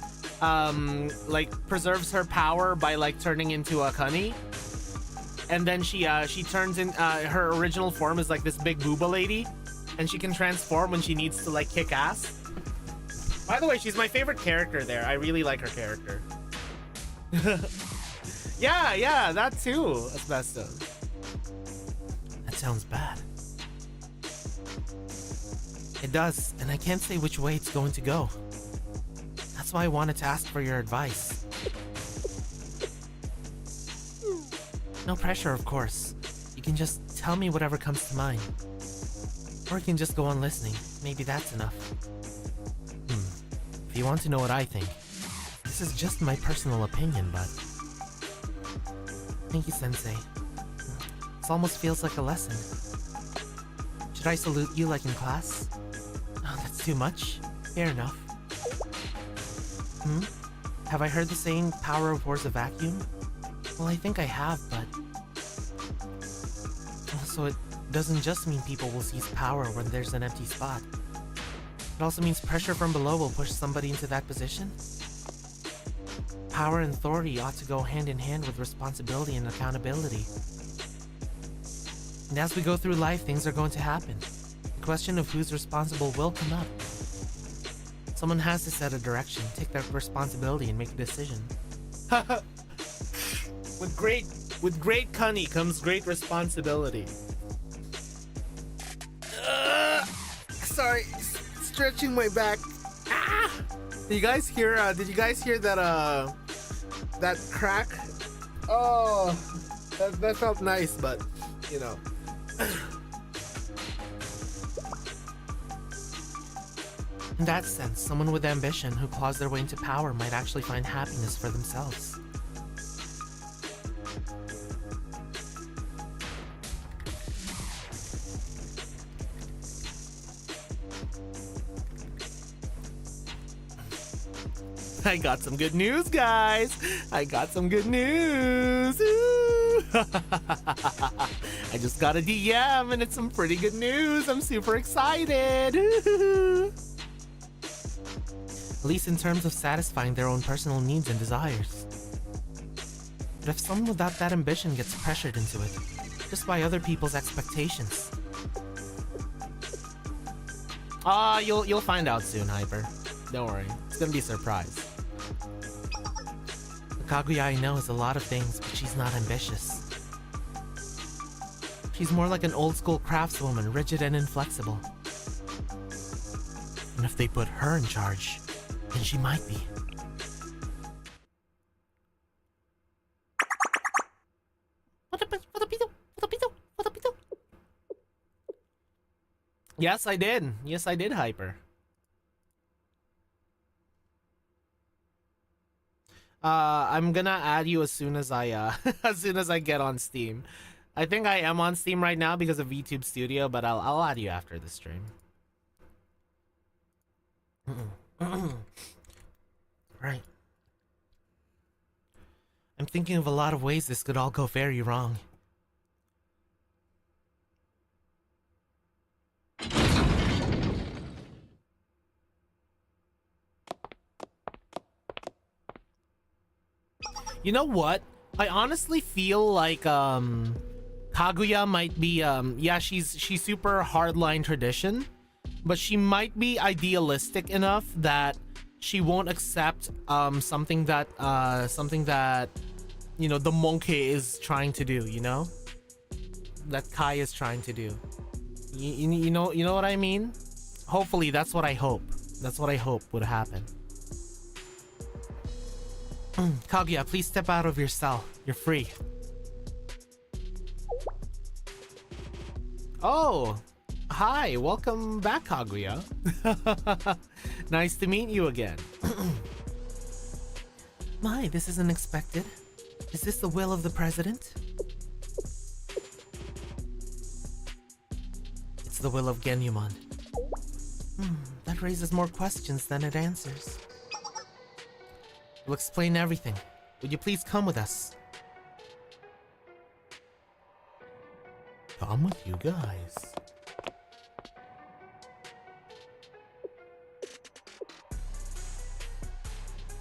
like preserves her power by like turning into a Kani, and then she turns in her original form is like this big booba lady, and she can transform when she needs to like kick ass. By the way, she's my favorite character there. I really like her character. yeah, that too, Asbestos. That sounds bad. It does, and I can't say which way it's going to go. That's why I wanted to ask for your advice. No pressure, of course. You can just tell me whatever comes to mind. Or you can just go on listening. Maybe that's enough. If you want to know what I think, this is just my personal opinion, but... Thank you, Sensei. This almost feels like a lesson. Should I salute you like in class? Oh, that's too much. Fair enough. Have I heard the saying, power abhors a vacuum? Well, I think I have, but... Also, it doesn't just mean people will seize power when there's an empty spot. It also means pressure from below will push somebody into that position. Power and authority ought to go hand in hand with responsibility and accountability. And as we go through life, things are going to happen. The question of who's responsible will come up. Someone has to set a direction, take that responsibility, and make a decision. With great cunning comes great responsibility. Sorry, stretching my back. Did you guys hear that that crack? Oh, that felt nice, but you know. In that sense, someone with ambition who claws their way into power might actually find happiness for themselves. I got some good news, guys! I got some good news! Ooh. I just got a DM and it's some pretty good news. I'm super excited! At least in terms of satisfying their own personal needs and desires. But if someone without that ambition gets pressured into it, just by other people's expectations... You'll find out soon, Hyper. Don't worry, it's gonna be a surprise. The Kaguya I know is a lot of things, but she's not ambitious. She's more like an old-school craftswoman, rigid and inflexible. And if they put her in charge, then she might be. Yes, I did. Yes, I did, Hyper. I'm gonna add you as soon as I as soon as I get on Steam. I think I am on Steam right now because of VTube Studio, but I'll add you after the stream. Right. I'm thinking of a lot of ways this could all go very wrong. You know what? I honestly feel like Kaguya might be yeah, she's super hardline tradition, but she might be idealistic enough that she won't accept something that you know the monkey is trying to do, you know? That Kai is trying to do. You know what I mean? Hopefully that's what I hope. That's what I hope would happen. Kaguya, please step out of your cell. You're free. Oh, hi. Welcome back, Kaguya. Nice to meet you again. My, this is unexpected. Is this the will of the president? It's the will of Genyumon. That raises more questions than it answers. We'll explain everything. Would you please come with us? Come with you guys.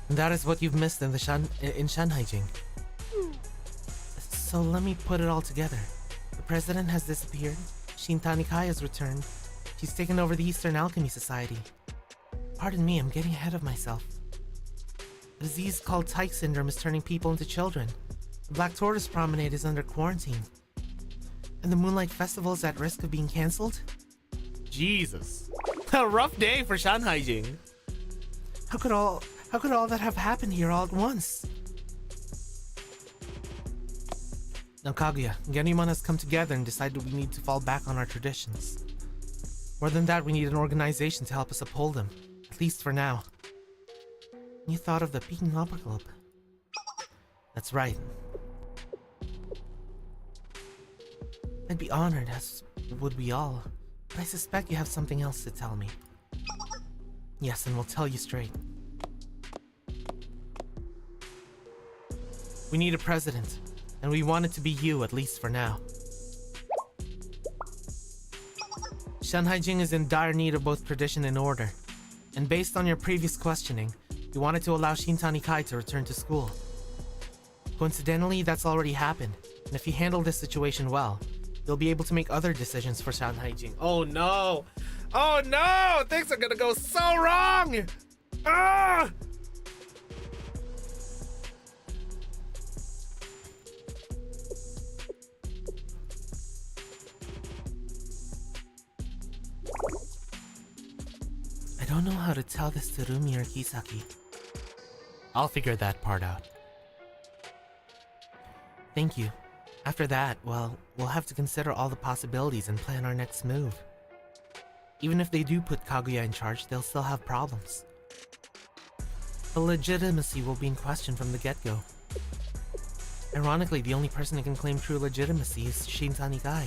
And that is what you've missed in the Shanhaijing. So let me put it all together. The president has disappeared. Shintani Kai has returned. She's taken over the Eastern Alchemy Society. Pardon me, I'm getting ahead of myself. A disease called Tyke Syndrome is turning people into children. The Black Tortoise Promenade is under quarantine. And the Moonlight Festival is at risk of being cancelled? Jesus. A rough day for Shanhaijing. How could all that have happened here all at once? Now Kaguya, Genyumon has come together and decided we need to fall back on our traditions. More than that, we need an organization to help us uphold them. At least for now. You thought of the Peking Opera Club. That's right. I'd be honored, as would we all. But I suspect you have something else to tell me. Yes, and we'll tell you straight. We need a president, and we want it to be you, at least for now. Shanhaijing is in dire need of both tradition and order. And based on your previous questioning, you wanted to allow Shintani Kai to return to school. Coincidentally, that's already happened, and if you handle this situation well, you'll be able to make other decisions for Shanhaijing. Oh no! Oh no! Things are gonna go so wrong! Ah! I don't know how to tell this to Rumi or Kisaki. I'll figure that part out. Thank you. After that, well, we'll have to consider all the possibilities and plan our next move. Even if they do put Kaguya in charge, they'll still have problems. The legitimacy will be in question from the get-go. Ironically, the only person who can claim true legitimacy is Shintani Kai.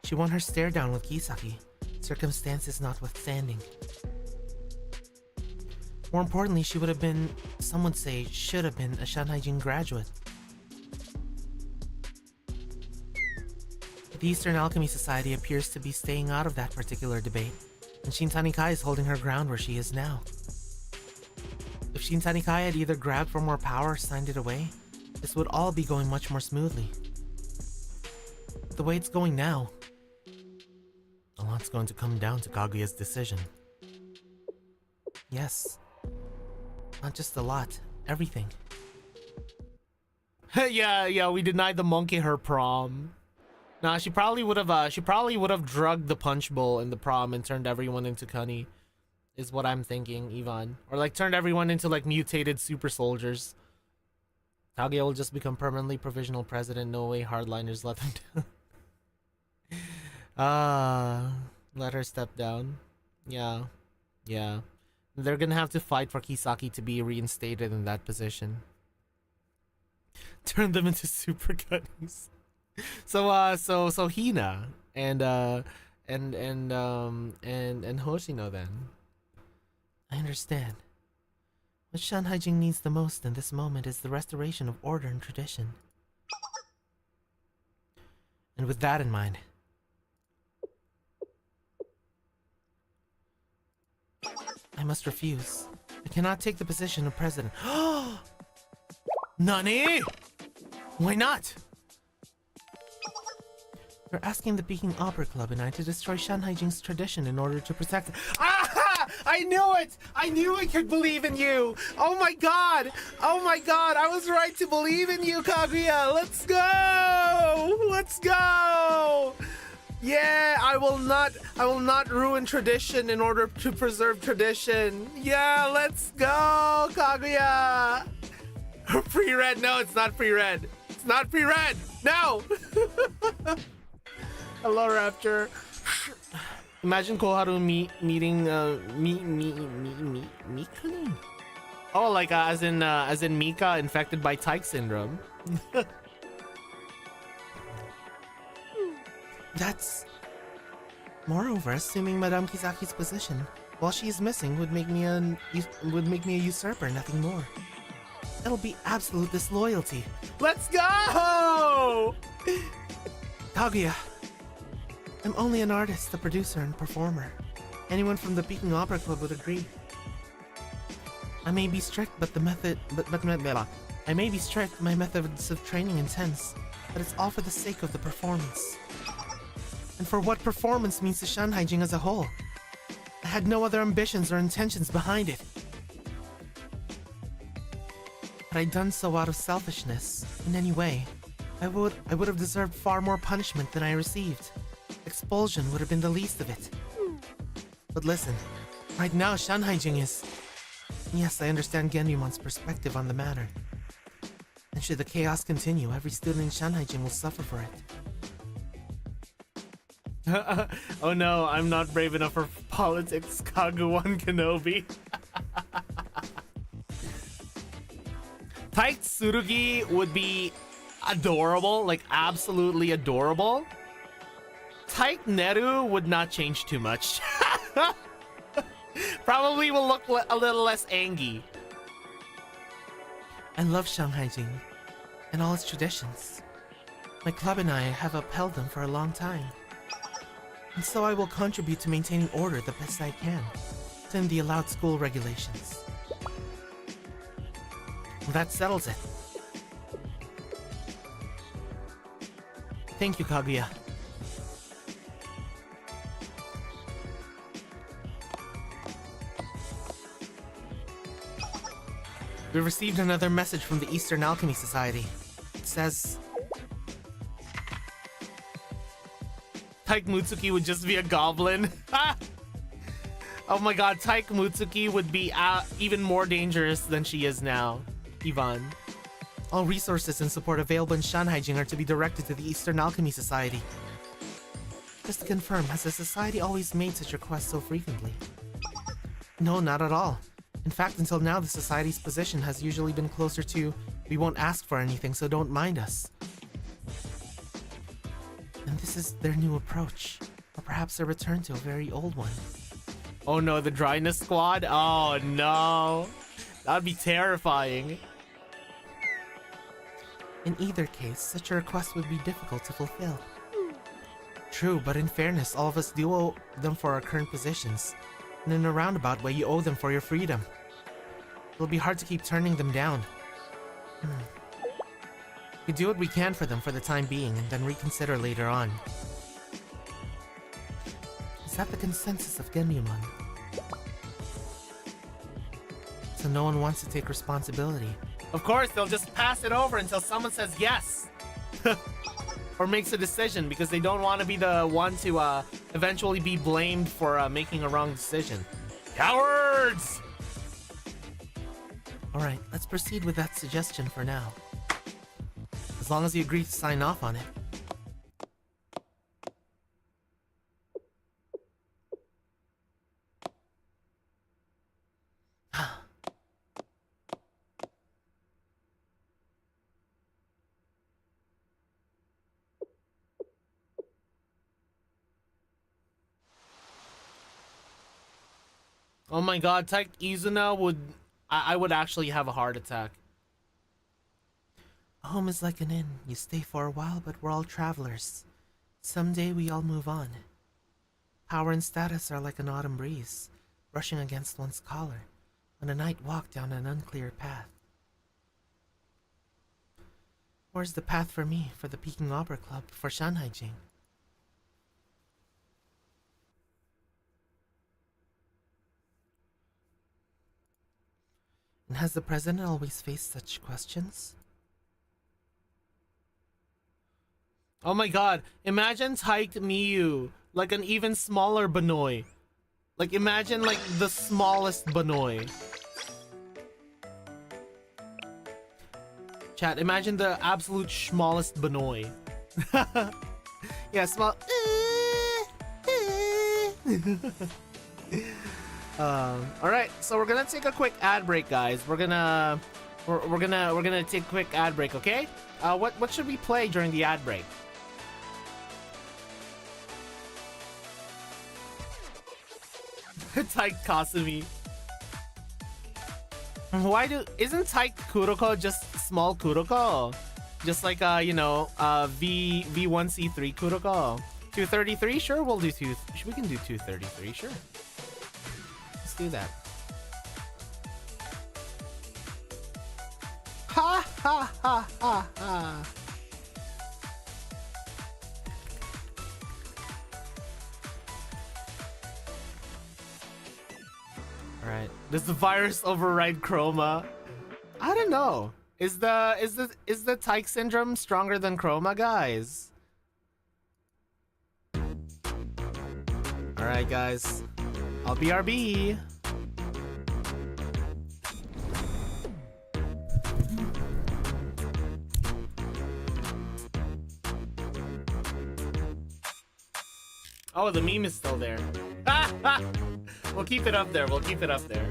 She won her stare down with Kisaki, circumstances notwithstanding. More importantly, she would have been, some would say, should have been a Shanhaijing graduate. The Eastern Alchemy Society appears to be staying out of that particular debate, and Shintani Kai is holding her ground where she is now. If Shintani Kai had either grabbed for more power or signed it away, this would all be going much more smoothly. But the way it's going now, a lot's going to come down to Kaguya's decision. Yes. Not just a lot. Everything. yeah, we denied the monkey her prom. Nah, she probably would have drugged the punch bowl in the prom and turned everyone into Cunny. Is what I'm thinking, Ivan. Or like turned everyone into like mutated super soldiers. Kaguya will just become permanently provisional president. No way hardliners let them down. Let her step down. Yeah. They're gonna have to fight for Kisaki to be reinstated in that position. Turn them into super Cunnies. So Hina and Hoshino then. I understand. What Shanhaijing needs the most in this moment is the restoration of order and tradition. And with that in mind, I must refuse. I cannot take the position of president. Nani? Why not? You're asking the Peking Opera Club and I to destroy Shanhaijing's tradition in order to protect it. Aha! I knew it! I knew I could believe in you! Oh my god! Oh my god! I was right to believe in you, Kaguya! Let's go! Let's go! Yeah, I will not ruin tradition in order to preserve tradition. Yeah, let's go, Kaguya! Pre-red, no, it's not pre-red. It's not pre-red! No! Hello, Rapture. Imagine Koharu meeting Mika? Oh, like as in Mika infected by Tyke syndrome. That's... Moreover, assuming Madame Kisaki's position while she is missing would make me a usurper, nothing more. It'll be absolute disloyalty. Let's go! Kaguya. I'm only an artist, a producer, and performer. Anyone from the Peking Opera Club would agree. I may be strict, but I may be strict, my methods of training intense, but it's all for the sake of the performance. And for what performance means to Shanhaijing as a whole. I had no other ambitions or intentions behind it. Had I done so out of selfishness, in any way, I would have deserved far more punishment than I received. Expulsion would have been the least of it. But listen, right now Shanhaijing is... Yes, I understand Genyumon's perspective on the matter. And should the chaos continue, every student in Shanhaijing will suffer for it. Oh no, I'm not brave enough for politics, Kaguwan Kenobi. Tyke Tsurugi would be adorable, like absolutely adorable. Tyke Neru would not change too much. Probably will look a little less angry. I love Shanhaijing and all its traditions. My club and I have upheld them for a long time. And so I will contribute to maintaining order the best I can within the allowed school regulations. Well, that settles it. Thank you, Kaguya. We received another message from the Eastern Alchemy Society. It says... Tyke Mutsuki would just be a goblin. Oh my god, Tyke Mutsuki would be even more dangerous than she is now. Ivan. All resources and support available in Shanhaijing are to be directed to the Eastern Alchemy Society. Just to confirm, has the society always made such requests so frequently? No, not at all. In fact, until now, the society's position has usually been closer to, we won't ask for anything, so don't mind us. And this is their new approach. Or perhaps a return to a very old one. Oh no, the Dryness Squad? Oh no. That'd be terrifying. In either case, such a request would be difficult to fulfill. True, but in fairness, all of us do owe them for our current positions. And in a roundabout way, you owe them for your freedom. It'll be hard to keep turning them down. We do what we can for them for the time being, and then reconsider later on. Is that the consensus of Genyumon? So no one wants to take responsibility. Of course, they'll just pass it over until someone says yes. Or makes a decision because they don't want to be the one to eventually be blamed for making a wrong decision. Cowards! Alright, let's proceed with that suggestion for now. As long as you agree to sign off on it. Oh my god, typed Izuna would... I would actually have a heart attack. A home is like an inn. You stay for a while, but we're all travelers. Someday we all move on. Power and status are like an autumn breeze, brushing against one's collar, on a night walk down an unclear path. Where's the path for me, for the Peking Opera Club, for Shanghai Jing? And has the president always faced such questions? Oh my god, imagine typed Miyu, like an even smaller Benoy. Like imagine like the smallest Benoy. Chat, imagine the absolute smallest Benoy. Yeah, small. All right, so we're gonna take a quick ad break, guys. We're gonna take a quick ad break, okay? What should we play during the ad break? Tyke Kasumi. Isn't Tyke Kuroko just small Kuroko? Just like you know, V1C3 Kuroko. 233, sure, we'll do we can do 233, sure. Let's do that. Ha ha ha ha ha. Alright. Does the virus override Chroma? I don't know. Is the Tyke syndrome stronger than Chroma, guys? Alright, guys. I'll BRB. Oh, the meme is still there. We'll keep it up there. We'll keep it up there.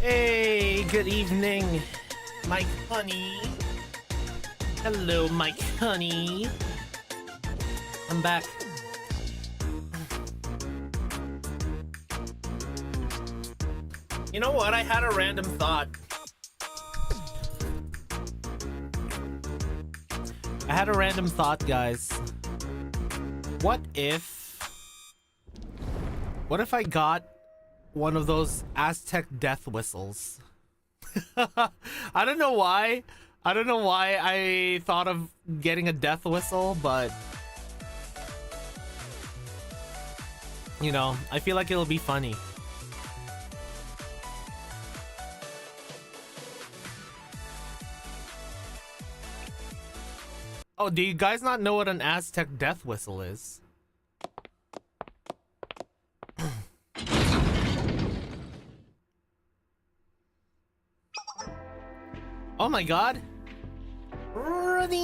Hey, good evening, Mike Honey. Hello, Mike Honey. I'm back. You know what? I had a random thought. Guys. What if I got one of those Aztec death whistles? I don't know why I thought of getting a death whistle, but you know, I feel like it'll be funny. Oh, do you guys not know what an Aztec death whistle is? Oh my god. Rudy!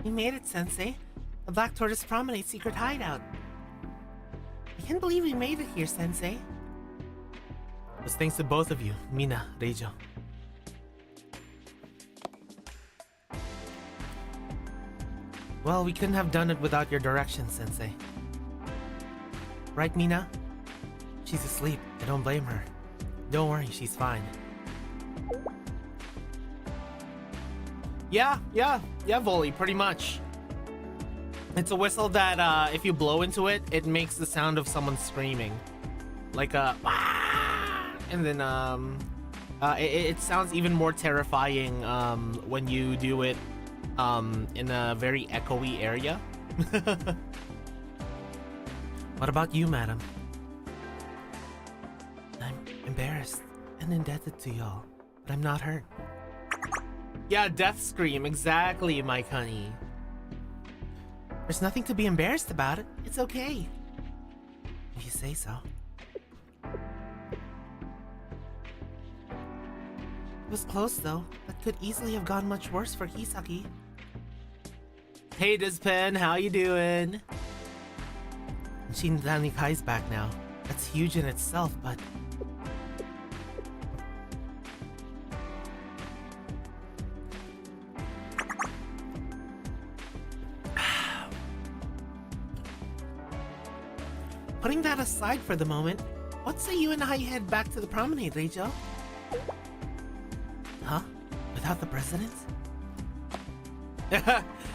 You made it, Sensei. The Black Tortoise Promenade secret hideout. I can't believe we made it here, Sensei. It was thanks to both of you, Mina, Reijo. Well, we couldn't have done it without your direction, Sensei. Right, Mina? She's asleep. I don't blame her. Don't worry, she's fine. Yeah, Volley, pretty much. It's a whistle that, if you blow into it, it makes the sound of someone screaming. Like a... And then, it sounds even more terrifying, when you do it in a very echoey area. What about you, madam? I'm embarrassed and indebted to y'all, but I'm not hurt. Yeah, death scream, exactly, Mike Honey. There's nothing to be embarrassed about it. It's okay. If you say so. It was close though. That could easily have gone much worse for Kisaki. Hey Dizpen, how you doing? And Shinigami Kai's back now. That's huge in itself, but... Putting that aside for the moment, what say you and I head back to the promenade, Reijo? Huh? Without the president?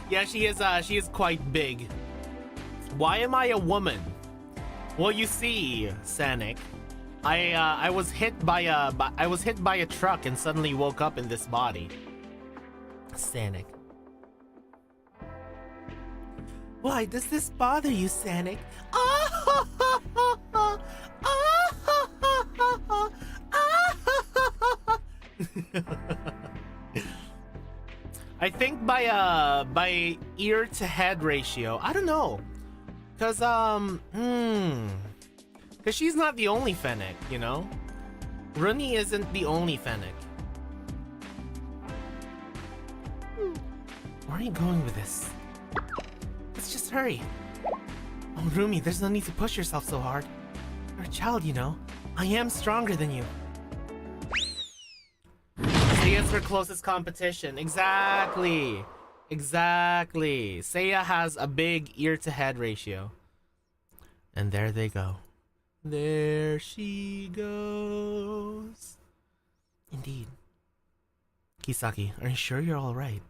Yeah, she is quite big. Why am I a woman? Well, you see, Sanic, I was hit by a truck and suddenly woke up in this body. Sanic. Why does this bother you, Sanic? I think by ear to head ratio. I don't know. Cause cause she's not the only Fennec, you know? Runi isn't the only Fennec. Where are you going with this? Let's just hurry. Oh, Rumi, there's no need to push yourself so hard. You're a child, you know. I am stronger than you. Seiya's her closest competition. Exactly. Exactly. Seiya has a big ear-to-head ratio. And there they go. There she goes. Indeed. Kisaki, are you sure you're all right?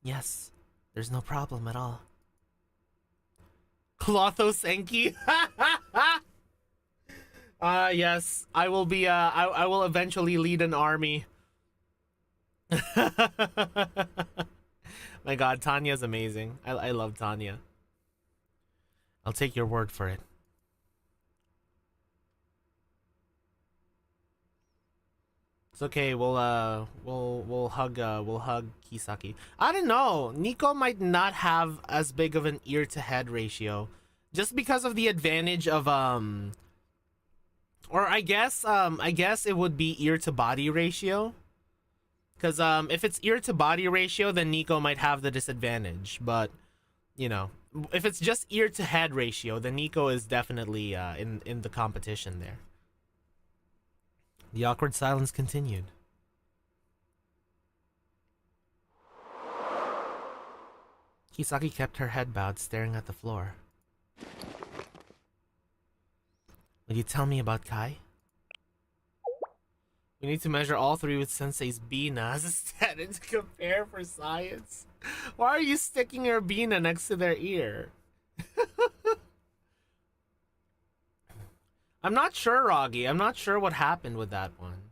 Yes. There's no problem at all. Clothos Enki? Yes. I will be, I will eventually lead an army. My god, Tanya's amazing. I love Tanya. I'll take your word for it. It's okay. We'll hug Kisaki. I don't know. Nico might not have as big of an ear to head ratio, just because of the advantage of or I guess it would be ear to body ratio. Because if it's ear to body ratio, then Nico might have the disadvantage. But you know, if it's just ear to head ratio, then Nico is definitely in the competition there. The awkward silence continued. Kisaki kept her head bowed, staring at the floor. Will you tell me about Kai? We need to measure all three with Sensei's Bina as a standard to compare for science. Why are you sticking your Bina next to their ear? I'm not sure, Roggy. I'm not sure what happened with that one.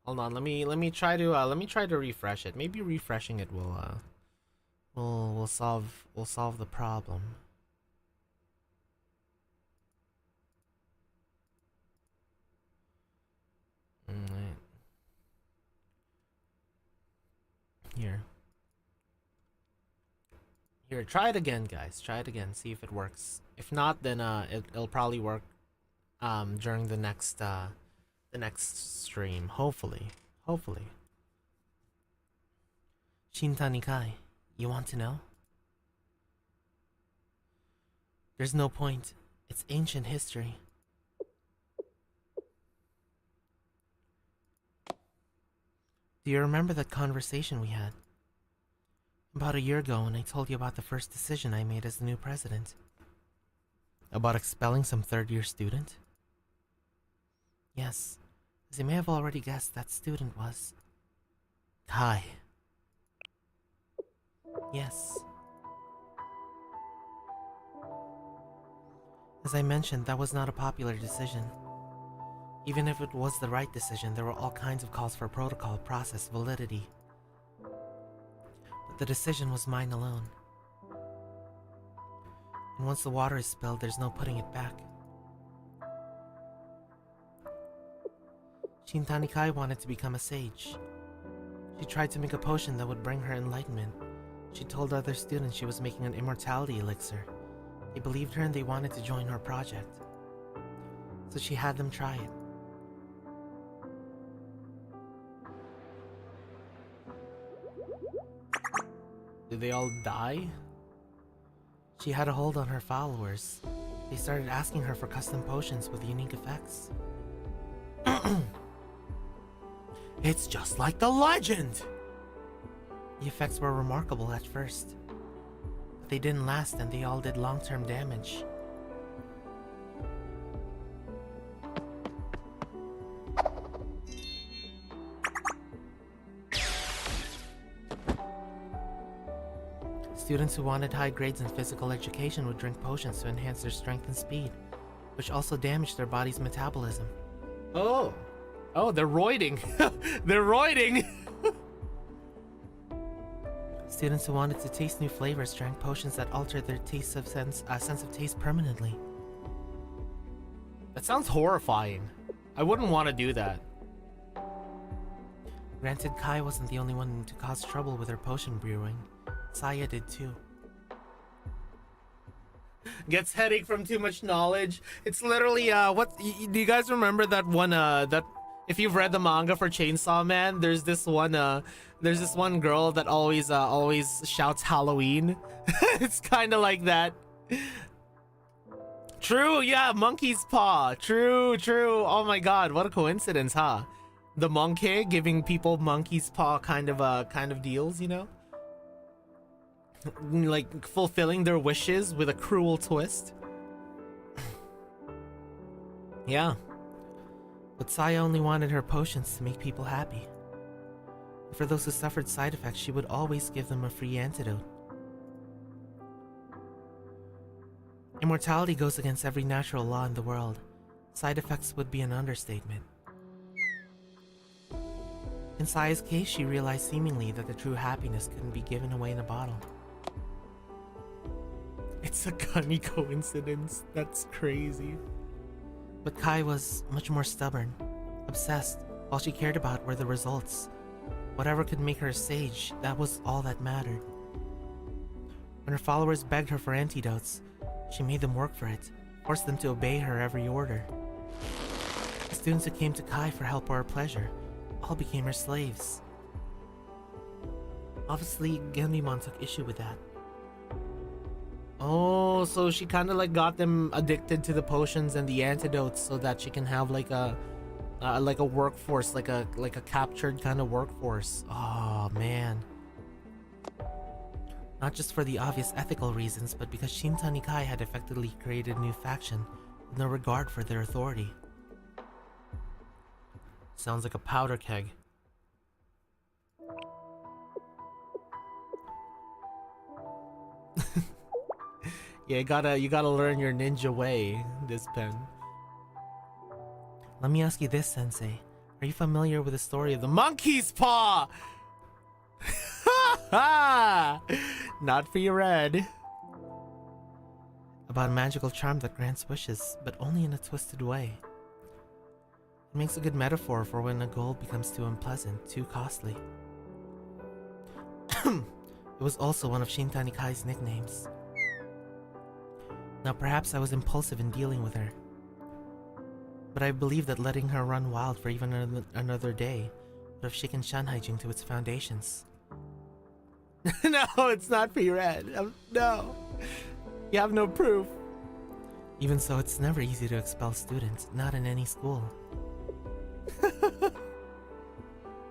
Hold on, let me try to refresh it. Maybe refreshing it will solve the problem. Right. Here, try it again, guys. Try it again. See if it works. If not, then it'll probably work during the next stream. Hopefully. Shintani Kai, you want to know? There's no point. It's ancient history. Do you remember that conversation we had? About a year ago when I told you about the first decision I made as the new president. About expelling some third-year student? Yes, as you may have already guessed, that student was... Kai. Yes. As I mentioned, that was not a popular decision. Even if it was the right decision, there were all kinds of calls for protocol, process, validity. But the decision was mine alone. And once the water is spilled, there's no putting it back. Shintani Kai wanted to become a sage. She tried to make a potion that would bring her enlightenment. She told other students she was making an immortality elixir. They believed her and they wanted to join her project. So she had them try it. Did they all die? She had a hold on her followers. They started asking her for custom potions with unique effects. It's just like the legend! The effects were remarkable at first, but they didn't last and they all did long-term damage. Students who wanted high grades in physical education would drink potions to enhance their strength and speed, which also damaged their body's metabolism. Oh, they're roiding. They're roiding. Students who wanted to taste new flavors drank potions that altered their sense of taste permanently. That sounds horrifying. I wouldn't want to do that. Granted, Kai wasn't the only one to cause trouble with her potion brewing. Saya did too. Gets headache from too much knowledge. It's literally do you guys remember that one that if you've read the manga for Chainsaw Man, there's this one girl that always shouts Halloween. It's kind of like that. True, yeah, monkey's paw. True. Oh my god, what a coincidence, huh? The monkey giving people monkey's paw kind of deals, you know? Like fulfilling their wishes with a cruel twist. Yeah. But Saya only wanted her potions to make people happy. And for those who suffered side effects, she would always give them a free antidote. Immortality goes against every natural law in the world. Side effects would be an understatement. In Saya's case, she realized seemingly that the true happiness couldn't be given away in a bottle. It's a funny coincidence. That's crazy. But Kai was much more stubborn, obsessed. All she cared about were the results. Whatever could make her a sage, that was all that mattered. When her followers begged her for antidotes, she made them work for it, forced them to obey her every order. The students who came to Kai for help or pleasure all became her slaves. Obviously, Genrymon took issue with that. Oh, so she kind of like got them addicted to the potions and the antidotes so that she can have like a workforce, like a captured kind of workforce. Oh man. Not just for the obvious ethical reasons, but because Shinta Nikai had effectively created a new faction with no regard for their authority. Sounds like a powder keg. Yeah, you gotta learn your ninja way, this pen. Let me ask you this, Sensei. Are you familiar with the story of the monkey's paw? Not for your red. About a magical charm that grants wishes, but only in a twisted way. It makes a good metaphor for when a goal becomes too unpleasant, too costly. It was also one of Shinta Nikai's nicknames. Now perhaps I was impulsive in dealing with her, but I believe that letting her run wild for even another day would have shaken Shanhaijing to its foundations. No, it's not for your head. No. You have no proof. Even so, it's never easy to expel students, not in any school.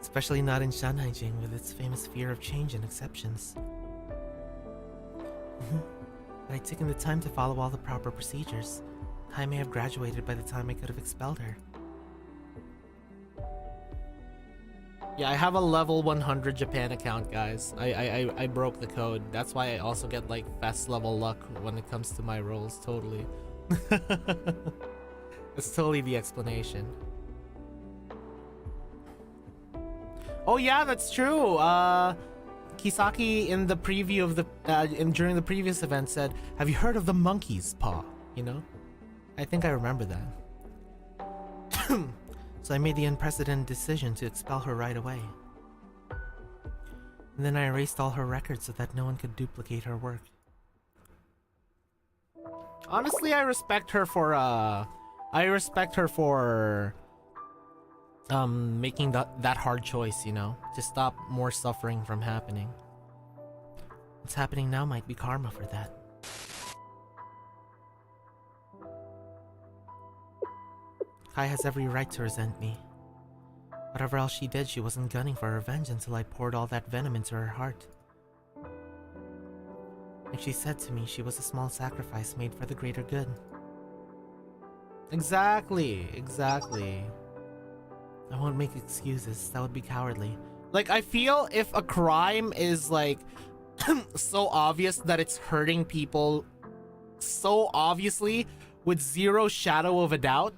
Especially not in Shanhaijing with its famous fear of change and exceptions. But I'd taken the time to follow all the proper procedures. I may have graduated by the time I could have expelled her. Yeah, I have a level 100 Japan account, guys. I broke the code. That's why I also get like fast level luck when it comes to my rolls, totally. That's totally the explanation. Oh yeah, that's true. Kisaki in the preview of the during the previous event said, "Have you heard of the monkey's paw?" You know, I think I remember that. So I made the unprecedented decision to expel her right away. And then I erased all her records so that no one could duplicate her work. Honestly, I respect her for making that hard choice, you know, to stop more suffering from happening. What's happening now might be karma for that. Kai has every right to resent me. Whatever else she did, she wasn't gunning for revenge until I poured all that venom into her heart. Like she said to me, she was a small sacrifice made for the greater good. Exactly. I won't make excuses, that would be cowardly. Like, I feel if a crime is like so obvious that it's hurting people so obviously with zero shadow of a doubt,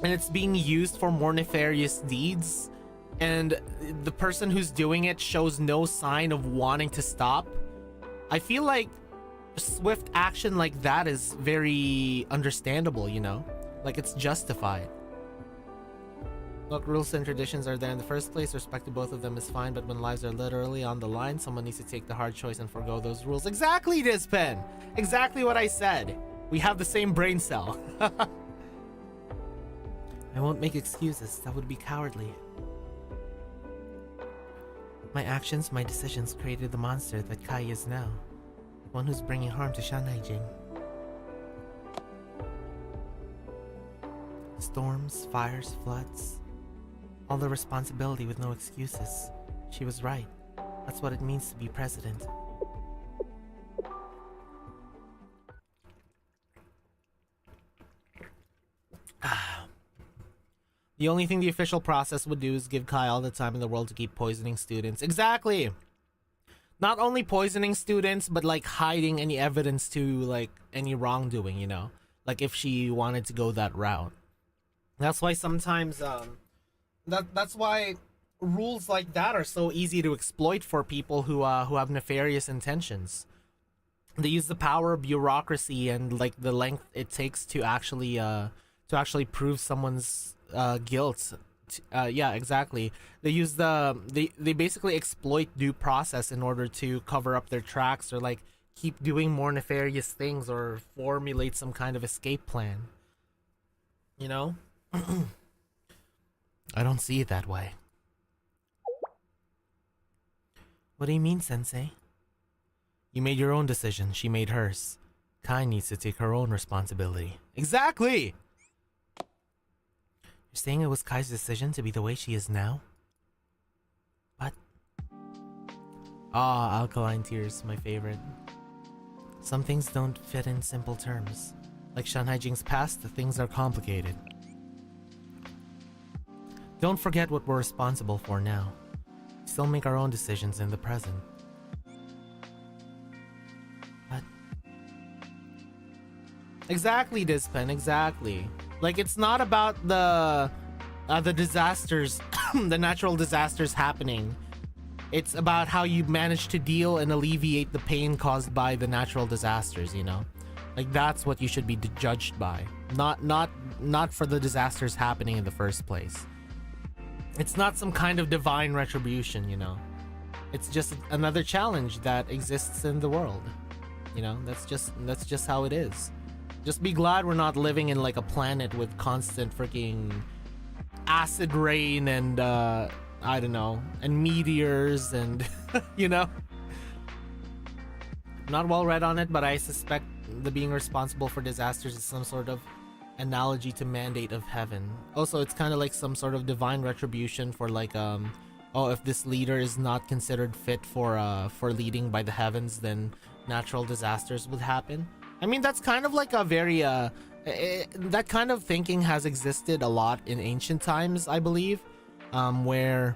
and it's being used for more nefarious deeds, and the person who's doing it shows no sign of wanting to stop, I feel like swift action like that is very understandable, you know? Like, it's justified. Look, rules and traditions are there in the first place. Respecting both of them is fine, but when lives are literally on the line, someone needs to take the hard choice and forgo those rules. Exactly, Dispen! Exactly what I said. We have the same brain cell. I won't make excuses. That would be cowardly. My actions, my decisions created the monster that Kai is now. One who's bringing harm to Shanhaijing. Storms, fires, floods. All the responsibility with no excuses. She was right. That's what it means to be president. The only thing the official process would do is give Kai all the time in the world to keep poisoning students. Exactly! Not only poisoning students, but like hiding any evidence to like any wrongdoing, you know? Like if she wanted to go that route. That's why sometimes, that's why rules like that are so easy to exploit for people who have nefarious intentions. They use the power of bureaucracy and like the length it takes to actually prove someone's guilt. Yeah, exactly. They basically exploit due process in order to cover up their tracks or like keep doing more nefarious things or formulate some kind of escape plan. You know? I don't see it that way. What do you mean, Sensei? You made your own decision. She made hers. Kai needs to take her own responsibility. Exactly! You're saying it was Kai's decision to be the way she is now? What? Ah, alkaline tears, my favorite. Some things don't fit in simple terms. Like Shan Haijing's past, the things are complicated. Don't forget what we're responsible for now. We still make our own decisions in the present. What? Exactly, Dispen, exactly. Like, it's not about the disasters, the natural disasters happening. It's about how you manage to deal and alleviate the pain caused by the natural disasters, you know? Like, that's what you should be judged by. Not for the disasters happening in the first place. It's not some kind of divine retribution, you know? It's just another challenge that exists in the world. You know, that's just how it is. Just be glad we're not living in like a planet with constant freaking acid rain and I don't know, and meteors and you know. Not well read on it, but I suspect the being responsible for disasters is some sort of analogy to mandate of heaven. Also, it's kind of like some sort of divine retribution for like oh, if this leader is not considered fit for leading by the heavens, then natural disasters would happen. I mean, that's kind of like a very that kind of thinking has existed a lot in ancient times, I believe, where,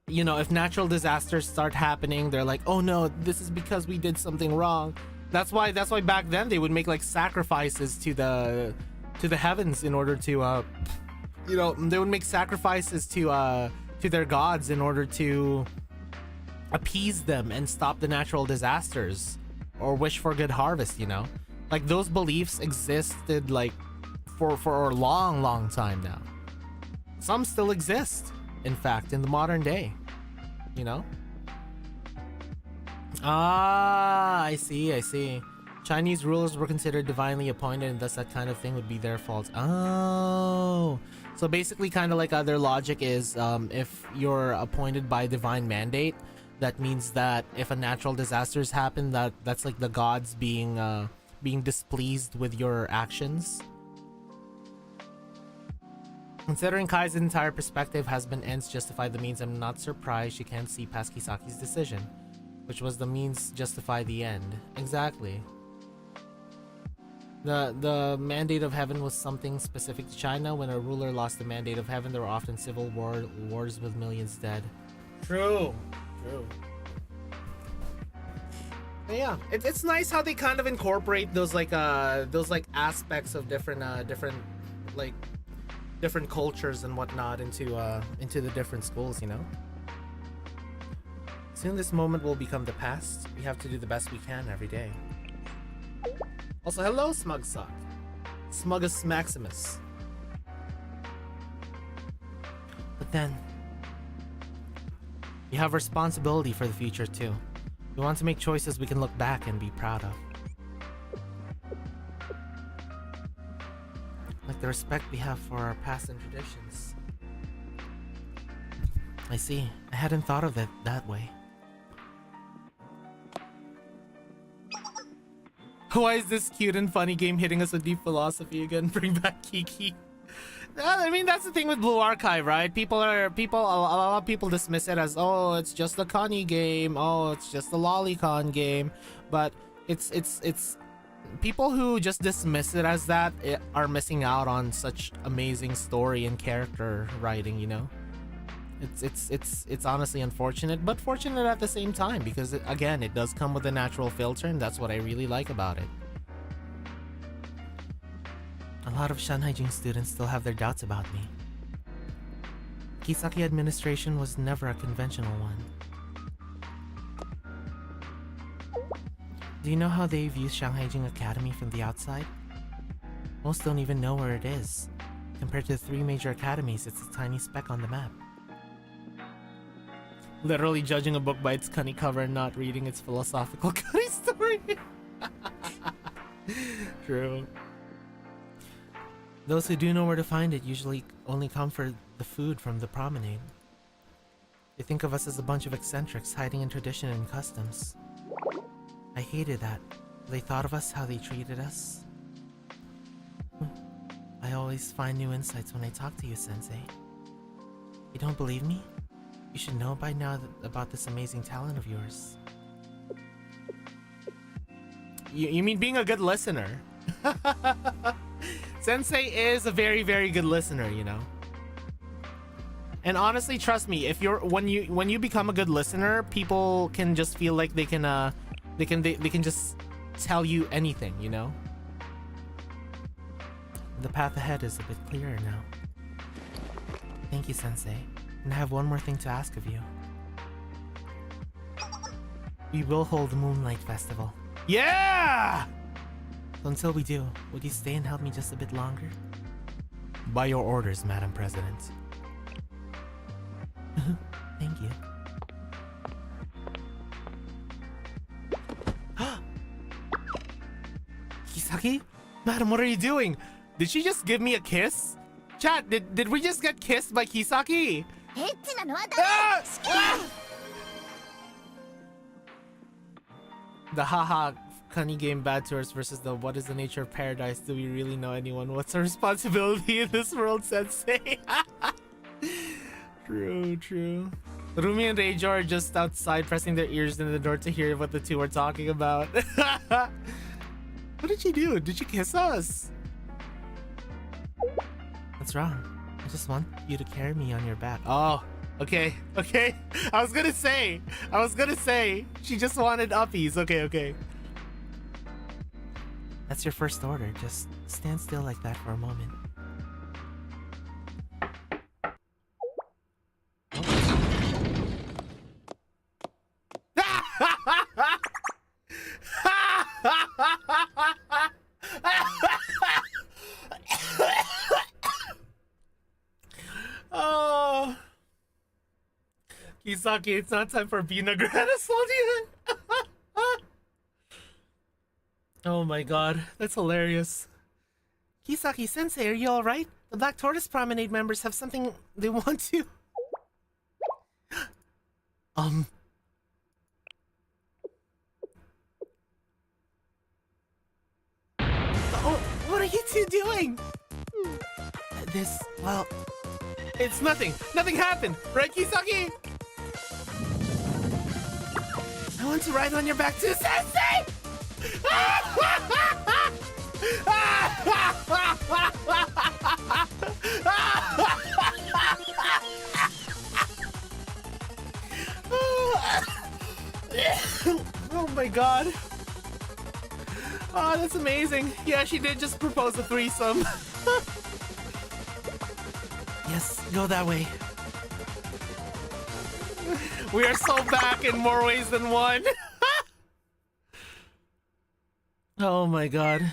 you know, if natural disasters start happening, they're like, oh no, this is because we did something wrong. That's why back then they would make like sacrifices to the heavens in order to you know, they would make sacrifices to their gods in order to appease them and stop the natural disasters or wish for good harvest, you know? Like, those beliefs existed like for a long time now. Some still exist, in fact, in the modern day, you know? Ah, I see. Chinese rulers were considered divinely appointed, and thus that kind of thing would be their fault. Oh, so basically kind of like their logic is, if you're appointed by divine mandate, that means that if a natural disasters happen, that's like the gods being displeased with your actions. Considering Kai's entire perspective has been ends justify the means, I'm not surprised she can't see past Kisaki's decision, which was the means justify the end. Exactly. The mandate of heaven was something specific to China. When a ruler lost the mandate of heaven, there were often civil wars with millions dead. True. But yeah, it's nice how they kind of incorporate those like aspects of different cultures and whatnot into the different schools, you know. Soon this moment will become the past. We have to do the best we can every day. Also, hello, Smugsock. Smugus Maximus. But then, we have responsibility for the future too. We want to make choices we can look back and be proud of. Like the respect we have for our past and traditions. I see. I hadn't thought of it that way. Why is this cute and funny game hitting us with deep philosophy again? Bring back Kiki. I mean, that's the thing with Blue Archive, right? A lot of people dismiss it as, oh, it's just a Connie game. Oh, it's just a Lolicon game. But it's people who just dismiss it as that are missing out on such amazing story and character writing, you know? It's honestly unfortunate, but fortunate at the same time, because again, it does come with a natural filter, and that's what I really like about it. A lot of Shan Haijing students still have their doubts about me. Kisaki administration was never a conventional one. Do you know how they view Shanhaijing Academy from the outside? Most don't even know where it is. Compared to the 3 major academies, it's a tiny speck on the map. Literally judging a book by its cunny cover and not reading its philosophical cunny story. True. Those who do know where to find it usually only come for the food from the promenade. They think of us as a bunch of eccentrics hiding in tradition and customs. I hated that. They thought of us how they treated us. I always find new insights when I talk to you, Sensei. You don't believe me? You should know by now about this amazing talent of yours. You mean being a good listener? Sensei is a very, very good listener, you know. And honestly, trust me, if you're when you become a good listener, people can just feel like they can just tell you anything, you know. The path ahead is a bit clearer now. Thank you, Sensei. And I have one more thing to ask of you. We will hold the Moonlight Festival. Yeah! So until we do, would you stay and help me just a bit longer? By your orders, Madam President. Thank you. Kisaki? Madam, what are you doing? Did she just give me a kiss? Chat, did we just get kissed by Kisaki?
エッチなのは
Ah! Ah! The haha Kani game bad tours versus the what is the nature of paradise? Do we really know anyone? What's our responsibility in this world, Sensei? True, true. Rumi and Reijo are just outside pressing their ears in the door to hear what the two are talking about. What did you do? Did you kiss us? What's wrong? I just want you to carry me on your back. Oh, okay, okay. I was gonna say, she just wanted uppies. Okay, okay. That's your first order. Just stand still like that for a moment. Oh, Kisaki, it's not time for Vinaigrette assault yet. Oh my god, that's hilarious. Kisaki Sensei, are you alright? The Black Tortoise Promenade members have something they want to. Oh, what are you two doing? Well, it's nothing. Nothing happened, right, Kisaki? I want to ride on your back too, Sensei! Oh my god. Oh, that's amazing. Yeah, she did just propose a threesome. Yes, go that way. We are so back in more ways than one. Oh my god.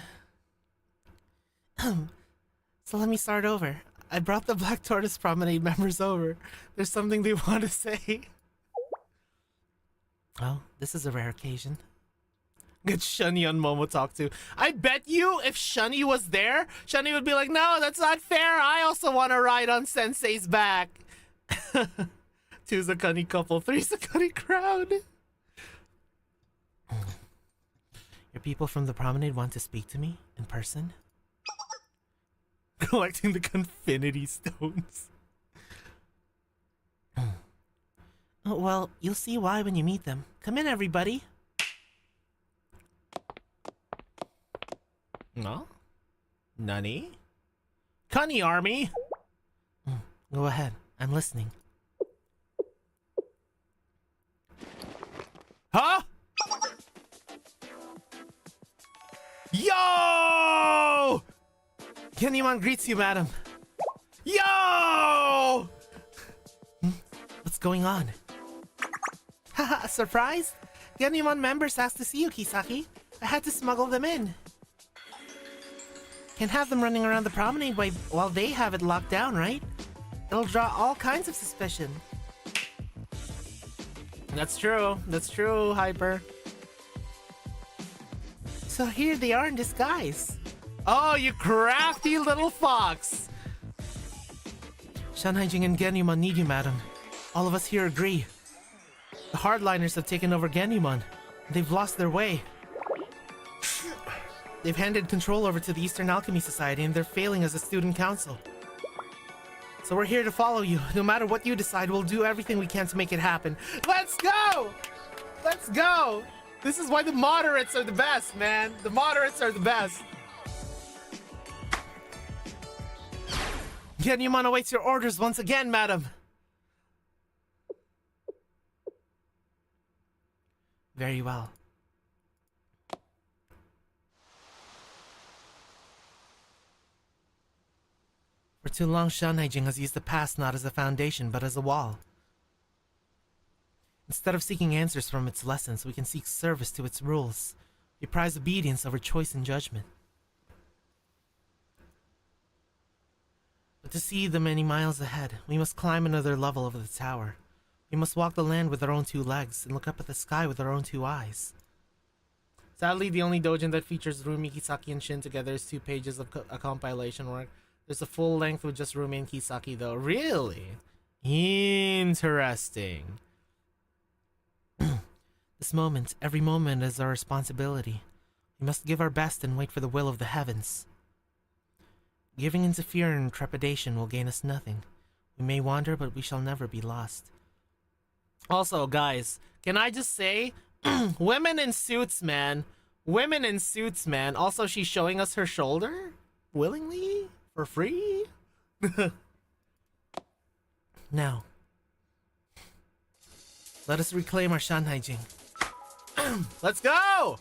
So let me start over. I brought the Black Tortoise Promenade members over. There's something they want to say. Oh, this is a rare occasion. Get Shunny on Momo talk to. I bet you if Shunny was there, Shunny would be like, no, that's not fair. I also want to ride on Sensei's back. Two's a Kani couple, three's a Kani crowd. Your people from the promenade want to speak to me in person? Collecting the Confinity Stones. Oh, well, you'll see why when you meet them. Come in, everybody. No? Nani? Kani army? Go ahead. I'm listening. Huh? Yo! Gennymon greets you, madam. Yo! What's going on? Haha, a surprise? Gennymon members asked to see you, Kisaki. I had to smuggle them in. Can't have them running around the promenade while they have it locked down, right? It'll draw all kinds of suspicion. That's true, Hyper. So here they are in disguise. Oh, you crafty little fox! Shanhaijing and Gennymon need you, madam. All of us here agree. The hardliners have taken over Gennymon. They've lost their way. They've handed control over to the Eastern Alchemy Society and they're failing as a student council. So we're here to follow you. No matter what you decide, we'll do everything we can to make it happen. Let's go! Let's go! This is why the moderates are the best, man. The moderates are the best. Genumon awaits your orders once again, madam. Very well. For too long, Shanhaijing has used the past not as a foundation, but as a wall. Instead of seeking answers from its lessons, we can seek service to its rules. We prize obedience over choice and judgment. But to see the many miles ahead, we must climb another level of the tower. We must walk the land with our own two legs and look up at the sky with our own two eyes. Sadly, the only doujin that features Rumi, Kisaki, and Shin together is 2 pages of a compilation work. There's a full length with just Rumi and Kisaki though. Really? Interesting. This moment, every moment is our responsibility. We must give our best and wait for the will of the heavens. Giving into fear and trepidation will gain us nothing. We may wander, but we shall never be lost. Also, guys, can I just say, women in suits, man. Women in suits, man. Also, she's showing us her shoulder? Willingly? For free? Now, let us reclaim our Shanhaijing. Let's go!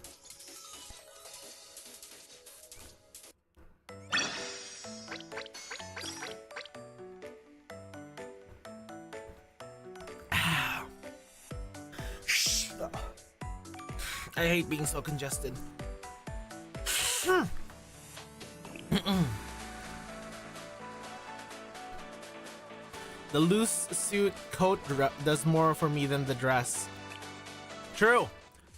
I hate being so congested. The loose suit coat does more for me than the dress. True.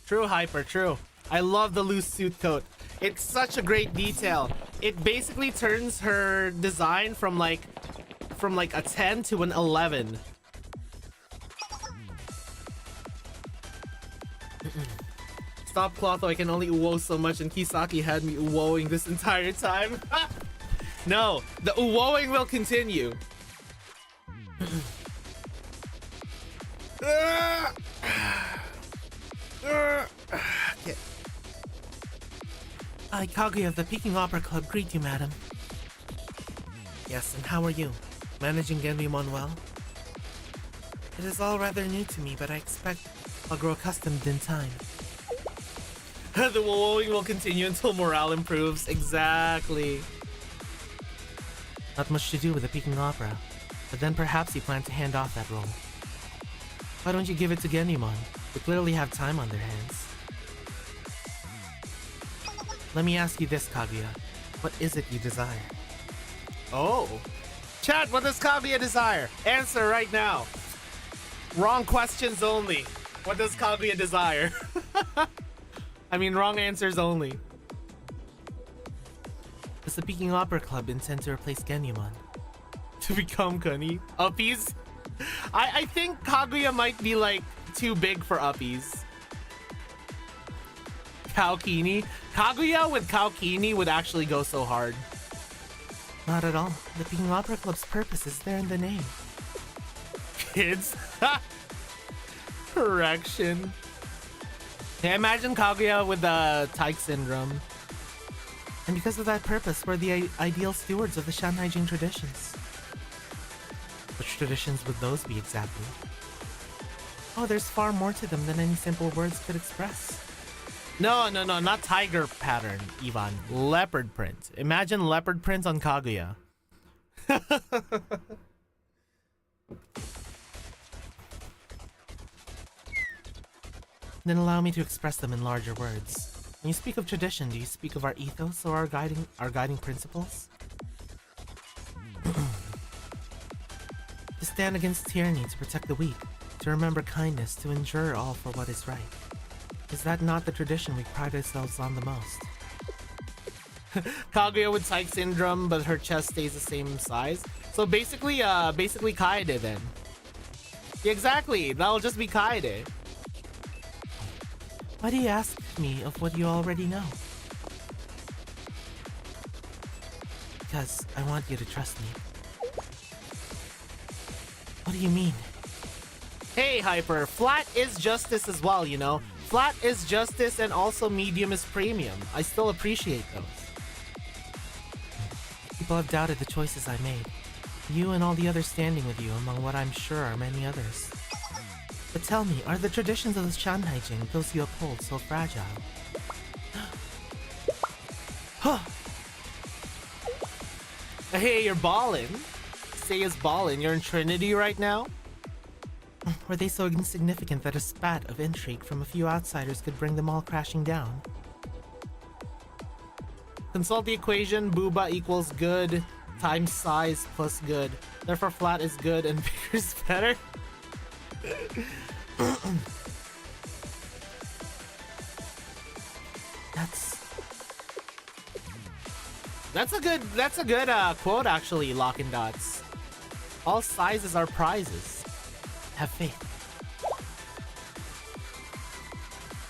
True, Hyper, true. I love the loose suit coat. It's such a great detail. It basically turns her design from like a 10 to an 11. Stop, Clotho. I can only uwo so much, and Kisaki had me uwoing this entire time. No, the uwoing will continue. Okay. I, Kaguya of the Peking Opera Club, greet you, madam. Yes, and how are you? Managing Genrymon well? It is all rather new to me, but I expect I'll grow accustomed in time. The wowing will continue until morale improves. Exactly. Not much to do with the Peking Opera, but then perhaps you plan to hand off that role. Why don't you give it to Genrymon? They clearly have time on their hands. Let me ask you this, Kaguya. What is it you desire? Oh. Chat, what does Kaguya desire? Answer right now. Wrong questions only. What does Kaguya desire? I mean, wrong answers only. Does the Peking Opera Club intend to replace Genrymon? To become Kuni? Uppies? I think Kaguya might be like too big for uppies. Kaokini? Kaguya with Kaokini would actually go so hard. Not at all. The Peking Opera Club's purpose is there in the name. Kids? Correction. Yeah, imagine Kaguya with the Tyke syndrome. And because of that purpose, we're the ideal stewards of the Shanhaijing traditions. Which traditions would those be exactly? Oh, there's far more to them than any simple words could express. No, not tiger pattern, Ivan. Leopard print. Imagine leopard print on Kaguya. Then allow me to express them in larger words. When you speak of tradition, do you speak of our ethos or our guiding principles? To stand against tyranny, to protect the weak, to remember kindness, to endure all for what is right. Is that not the tradition we pride ourselves on the most? Kaguya with Tyke syndrome, but her chest stays the same size. So basically Kaede then. Yeah, exactly, that'll just be Kaede. Why do you ask me of what you already know? Because I want you to trust me. What do you mean? Hey, Hyper, flat is justice as well, you know? Flat is justice and also medium is premium. I still appreciate those. People have doubted the choices I made. You and all the others standing with you among what I'm sure are many others. But tell me, are the traditions of the Shanhaijing, those you uphold, so fragile? Huh. Hey, you're ballin'. Say is ballin'. You're in Trinity right now? Were they so insignificant that a spat of intrigue from a few outsiders could bring them all crashing down? Consult the equation. Booba equals good times size plus good. Therefore, flat is good and bigger is better. That's a good quote actually, Lock and Dots. All sizes are prizes. Have faith.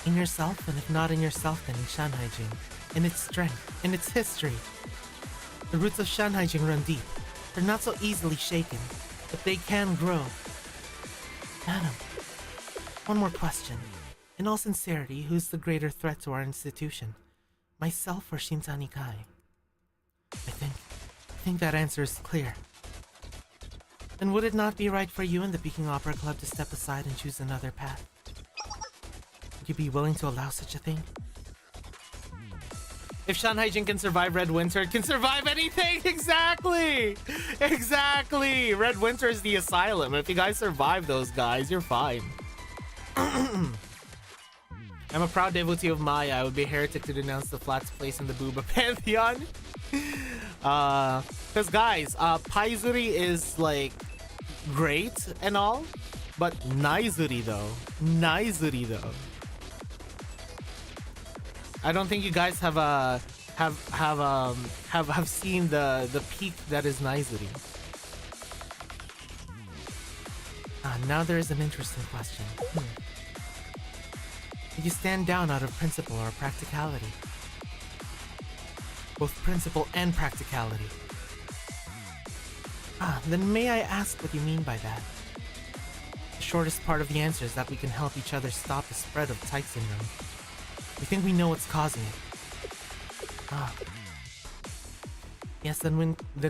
In yourself, and if not in yourself, then in Shanhaijing. In its strength, in its history. The roots of Shanhaijing run deep. They're not so easily shaken, but they can grow. Madam, one more question. In all sincerity, who's the greater threat to our institution? Myself or Shintani Kai? I think that answer is clear. Then would it not be right for you and the Peking Opera Club to step aside and choose another path? Would you be willing to allow such a thing? If Shanhaijing can survive Red Winter, it can survive anything! Exactly! Exactly! Red Winter is the asylum. If you guys survive those guys, you're fine. I'm a proud devotee of Maya. I would be a heretic to denounce the Flat's place in the Booba Pantheon. Because guys, Paizuri is like great and all, but Naizuri though. I don't think you guys have seen the peak that is Naizuri. Now there is an interesting question. Did you stand down out of principle or practicality? Both principle and practicality. Then may I ask what you mean by that? The shortest part of the answer is that we can help each other stop the spread of Tyke syndrome. We think we know what's causing it. Yes, then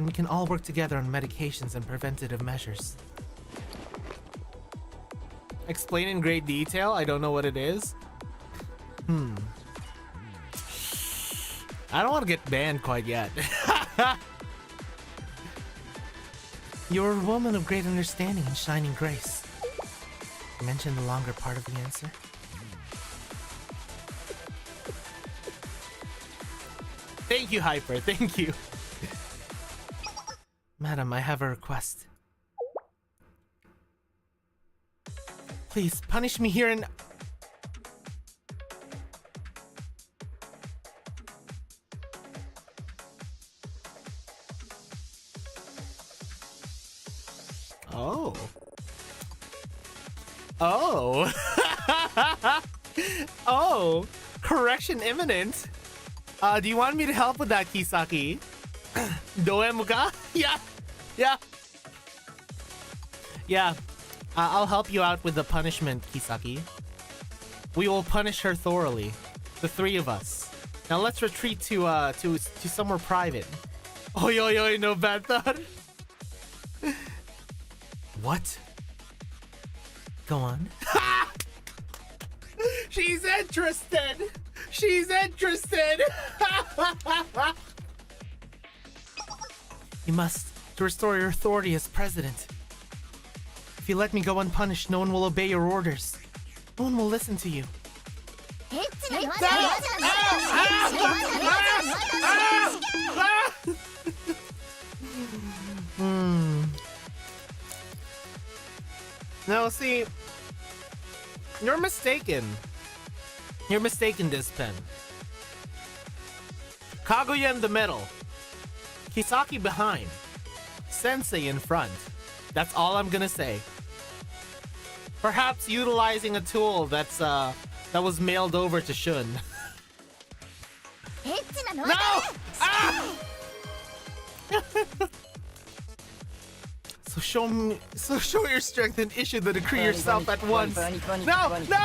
we can all work together on medications and preventative measures. Explain in great detail? I don't know what it is. I don't want to get banned quite yet. You're a woman of great understanding and shining grace. You mentioned the longer part of the answer. Thank you, Hyper. Thank you. Madam, I have a request. Please, punish me here and... Oh. Oh. Oh. Correction imminent. Do you want me to help with that, Kisaki? Doemu ka? Yeah. I'll help you out with the punishment, Kisaki. We will punish her thoroughly. The three of us. Now let's retreat to somewhere private. Oi, no bad thought. What? Go on. She's interested! She's interested! You must, to restore your authority as president. If you let me go unpunished, no one will obey your orders. No one will listen to you. No, see, you're mistaken. You're mistaken, Dispen. Kaguya in the middle. Kisaki behind. Sensei in front. That's all I'm gonna say. Perhaps utilizing a tool that's that was mailed over to Shun.
エッチなの
No! Ah! So show your strength and issue the decree yourself at once. No! No!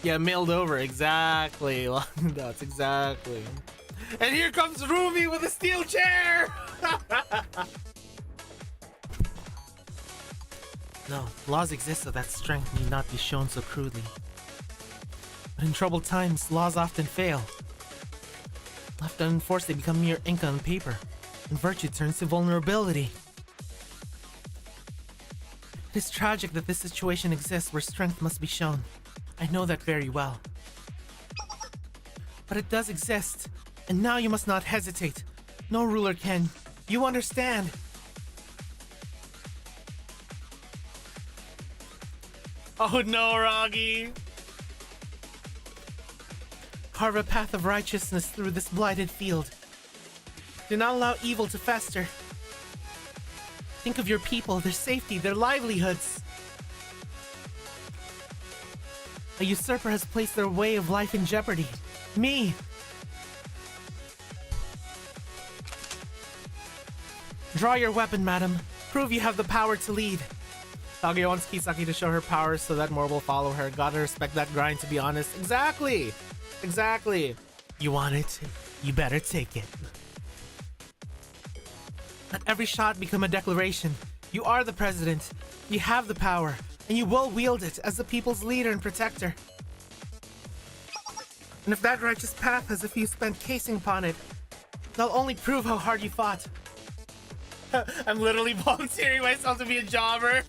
Yeah, mailed over. Exactly. That's exactly. And here comes Rumi with a steel chair! No, laws exist so that strength need not be shown so crudely. But in troubled times, laws often fail. Left unenforced, they become mere ink on paper, and virtue turns to vulnerability. It is tragic that this situation exists where strength must be shown. I know that very well. But it does exist, and now you must not hesitate. No ruler can. You understand? Oh no, Ragi! Carve a path of righteousness through this blighted field. Do not allow evil to fester. Think of your people, their safety, their livelihoods. A usurper has placed their way of life in jeopardy. Me! Draw your weapon, madam. Prove you have the power to lead. Kaguya wants Kisaki to show her powers so that more will follow her. Gotta respect that grind, to be honest. Exactly! Exactly. You want it? You better take it. Let every shot become a declaration. You are the president. You have the power. And you will wield it as the people's leader and protector. And if that righteous path has a few spent casing upon it, they'll only prove how hard you fought. I'm literally volunteering myself to be a jobber.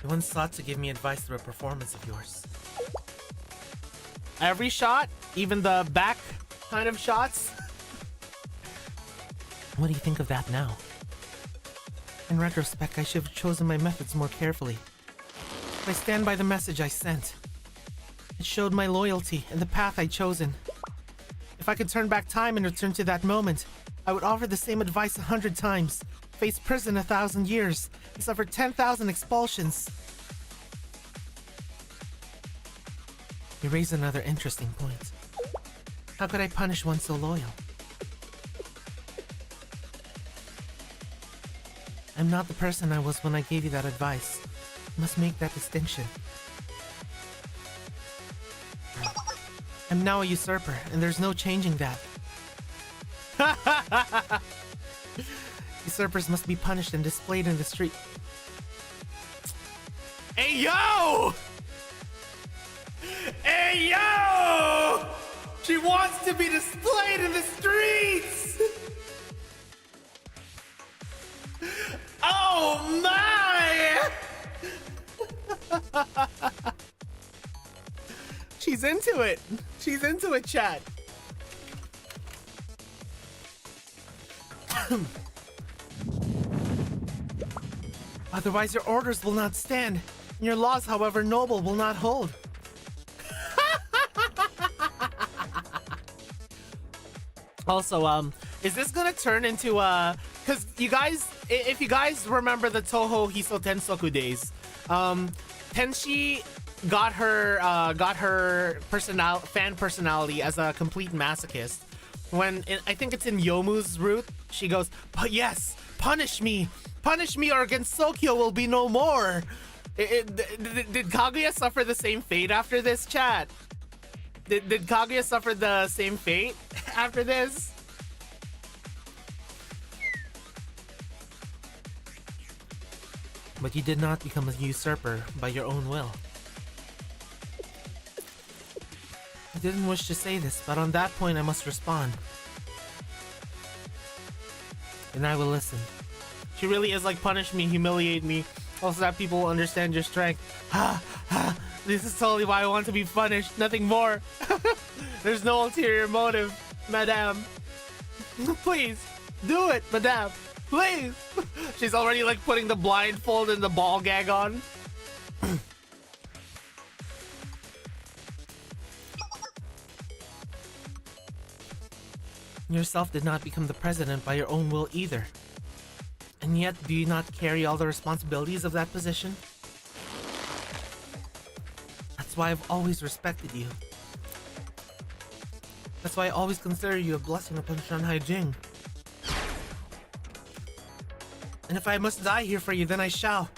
You once sought to give me advice through a performance of yours. Every shot, even the back kind of shots. What do you think of that now? In retrospect, I should have chosen my methods more carefully. But I stand by the message I sent. It showed my loyalty and the path I'd chosen. If I could turn back time and return to that moment, I would offer the same advice 100 times, face prison 1,000 years, and suffer 10,000 expulsions. You raise another interesting point. How could I punish one so loyal? I'm not the person I was when I gave you that advice. You must make that distinction. I'm now a usurper, and there's no changing that. Usurpers must be punished and displayed in the street. Hey yo! Hey yo! She wants to be displayed in the streets! Oh my! She's into it. She's into it, chat. Otherwise, your orders will not stand, and your laws, however noble, will not hold. Also, is this gonna turn into cause you guys, if you guys remember the Toho Hiso Tensoku days, Tenshi got her fan personality as a complete masochist. When I think it's in Yomu's route, she goes, "But yes, punish me, or Gensokyo will be no more." Did Kaguya suffer the same fate after this, chat? Did Kaguya suffer the same fate after this? But you did not become a usurper by your own will. I didn't wish to say this, but on that point I must respond. And I will listen. She really is like, punish me, humiliate me, also that people will understand your strength. This is totally why I want to be punished, nothing more. There's no ulterior motive, madame. Please, do it, madame. Please. She's already like putting the blindfold and the ball gag on. Yourself did not become the president by your own will either. And yet, do you not carry all the responsibilities of that position? That's why I've always respected you. That's why I always consider you a blessing upon Shanhai Jing. And if I must die here for you, then I shall,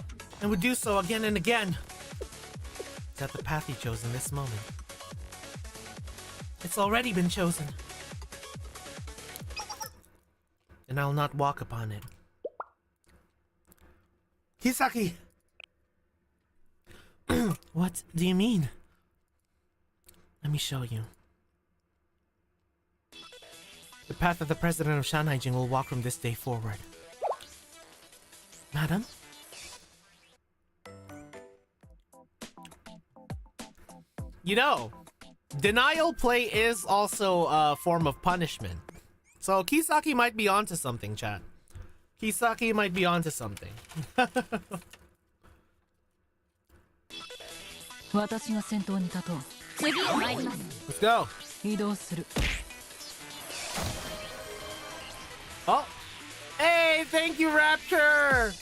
and would do so again and again. Is that the path you chose in this moment? It's already been chosen. And I'll not walk upon it. Kisaki! What do you mean? Let me show you. The path of the president of Shanhaijing will walk from this day forward. Madam? You know, denial play is also a form of punishment. So Kisaki might be onto something, chat. Kisaki might be onto something.
私が先頭に立とう。
次へ参ります。
Let's go.
移動する。
Oh! Hey, thank you, Rapture!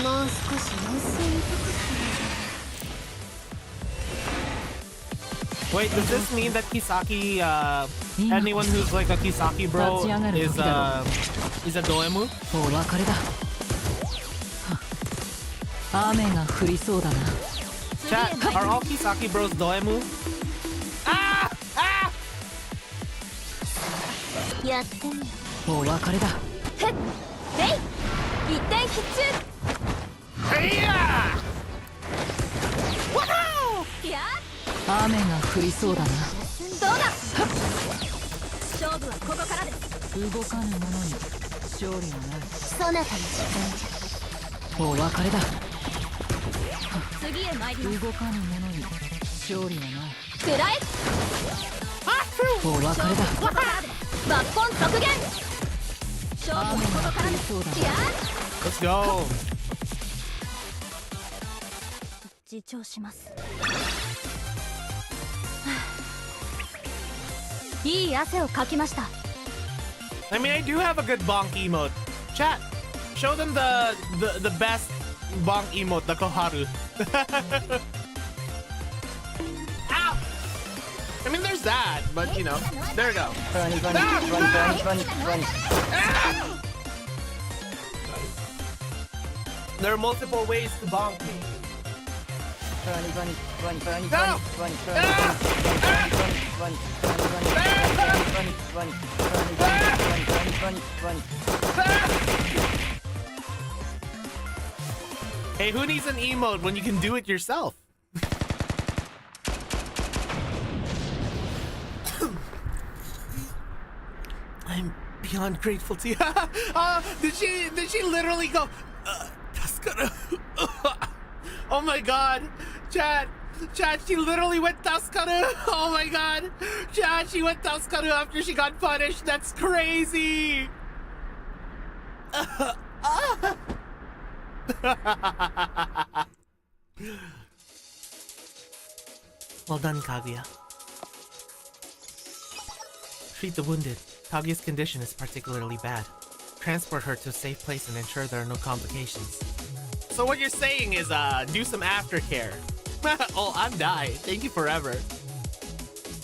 もう少し様子を見たかった。
Wait, does this mean that Kisaki, anyone who's like a Kisaki bro is a Doemu?
お別れだ。雨が降りそうだな。
Chat, are all Kisaki bros Doemu? Ah! Ah!
やってみよう。
お別れだ。
ふっ、でい、一点必中。
Hey-ya! Woohoo!
やっ、
雨が降りそうだな。
どうだ。勝負はここからです。
動かぬ者に勝利はない。
そなたの時間じゃ。
お別れだ。
次へ参ります。
動かぬ者に勝利はない。
くらえ。
お別れだ。
ここからです。抜本直撃。勝負はここからです。やっ。
Let's go!
自重します。いい汗をかきました。
I mean, I do have a good bonk emote. Chat, show them the best bonk emote, the Koharu. Ow! I mean, there's that, but you know, there we go. There are multiple ways to bonk me. Hey, who needs an emote when you can do it yourself? I'm beyond grateful to you. Did she literally go? Tasukuru. Oh my god, Chat, she literally went Tasukuru. Oh my god, Chat, she went Tasukuru after she got punished. That's crazy. Well done, Kaguya. Treat the wounded. Kaguya's condition is particularly bad. Transport her to a safe place and ensure there are no complications. So what you're saying is, do some aftercare. Oh, I'm dying. Thank you forever.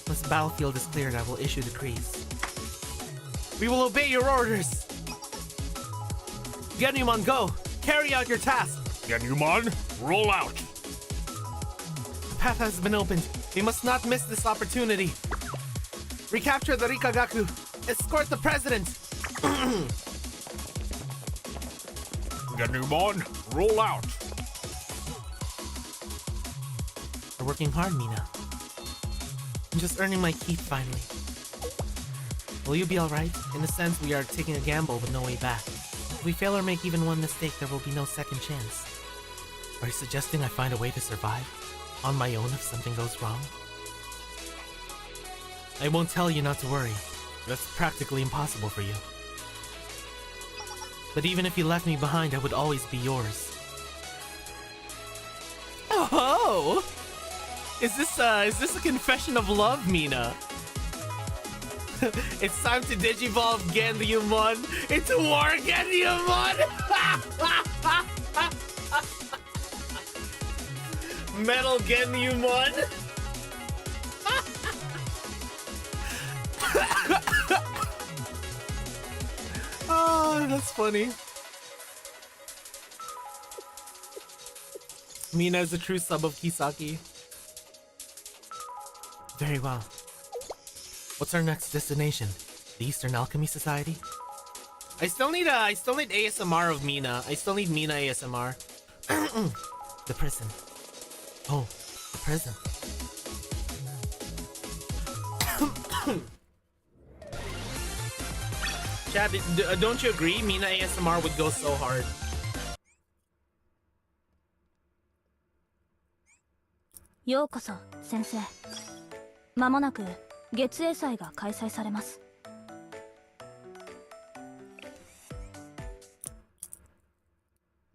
Once the battlefield is cleared, I will issue decrees. We will obey your orders. Genryman, go! Carry out your task!
Genryman, roll out.
The path has been opened. We must not miss this opportunity. Recapture the Rikagaku. Escort the president.
Genryman, roll out.
We're working hard, Mina. I'm just earning my keep finally. Will you be alright? In a sense, we are taking a gamble with no way back. If we fail or make even one mistake, there will be no second chance. Are you suggesting I find a way to survive? On my own if something goes wrong? I won't tell you not to worry. That's practically impossible for you. But even if you left me behind, I would always be yours. Oh! Is this a confession of love, Mina? It's time to digivolve Genryumon into War Genryumon! Metal Genryumon! Oh, that's funny. Mina is a true sub of Kisaki. Very well. What's our next destination? The Eastern Alchemy Society? I still need ASMR of Mina. I still need Mina ASMR. The prison. Oh, the prison. Chad, don't you agree? Mina ASMR would go so hard.
ようこそ先生。まもなく月英祭が開催されます。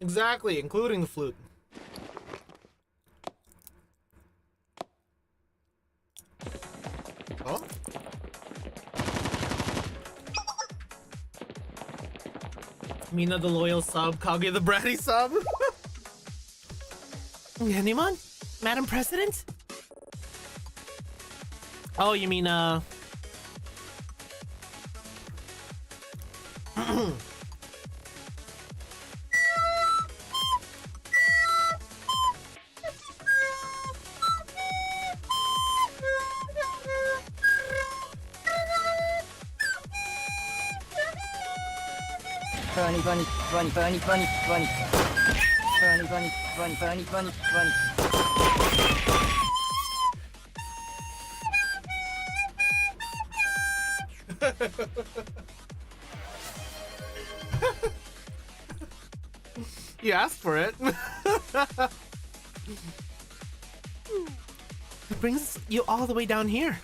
Exactly, including the flute. Oh? Mina the loyal sub, Kage the bratty sub. Anyone? Madam President? Oh, you mean,
Bunny, bunny, bunny, bunny, bunny, bunny. Bunny, bunny, bunny, bunny, bunny, bunny.
You asked for it. It brings you all the way down here.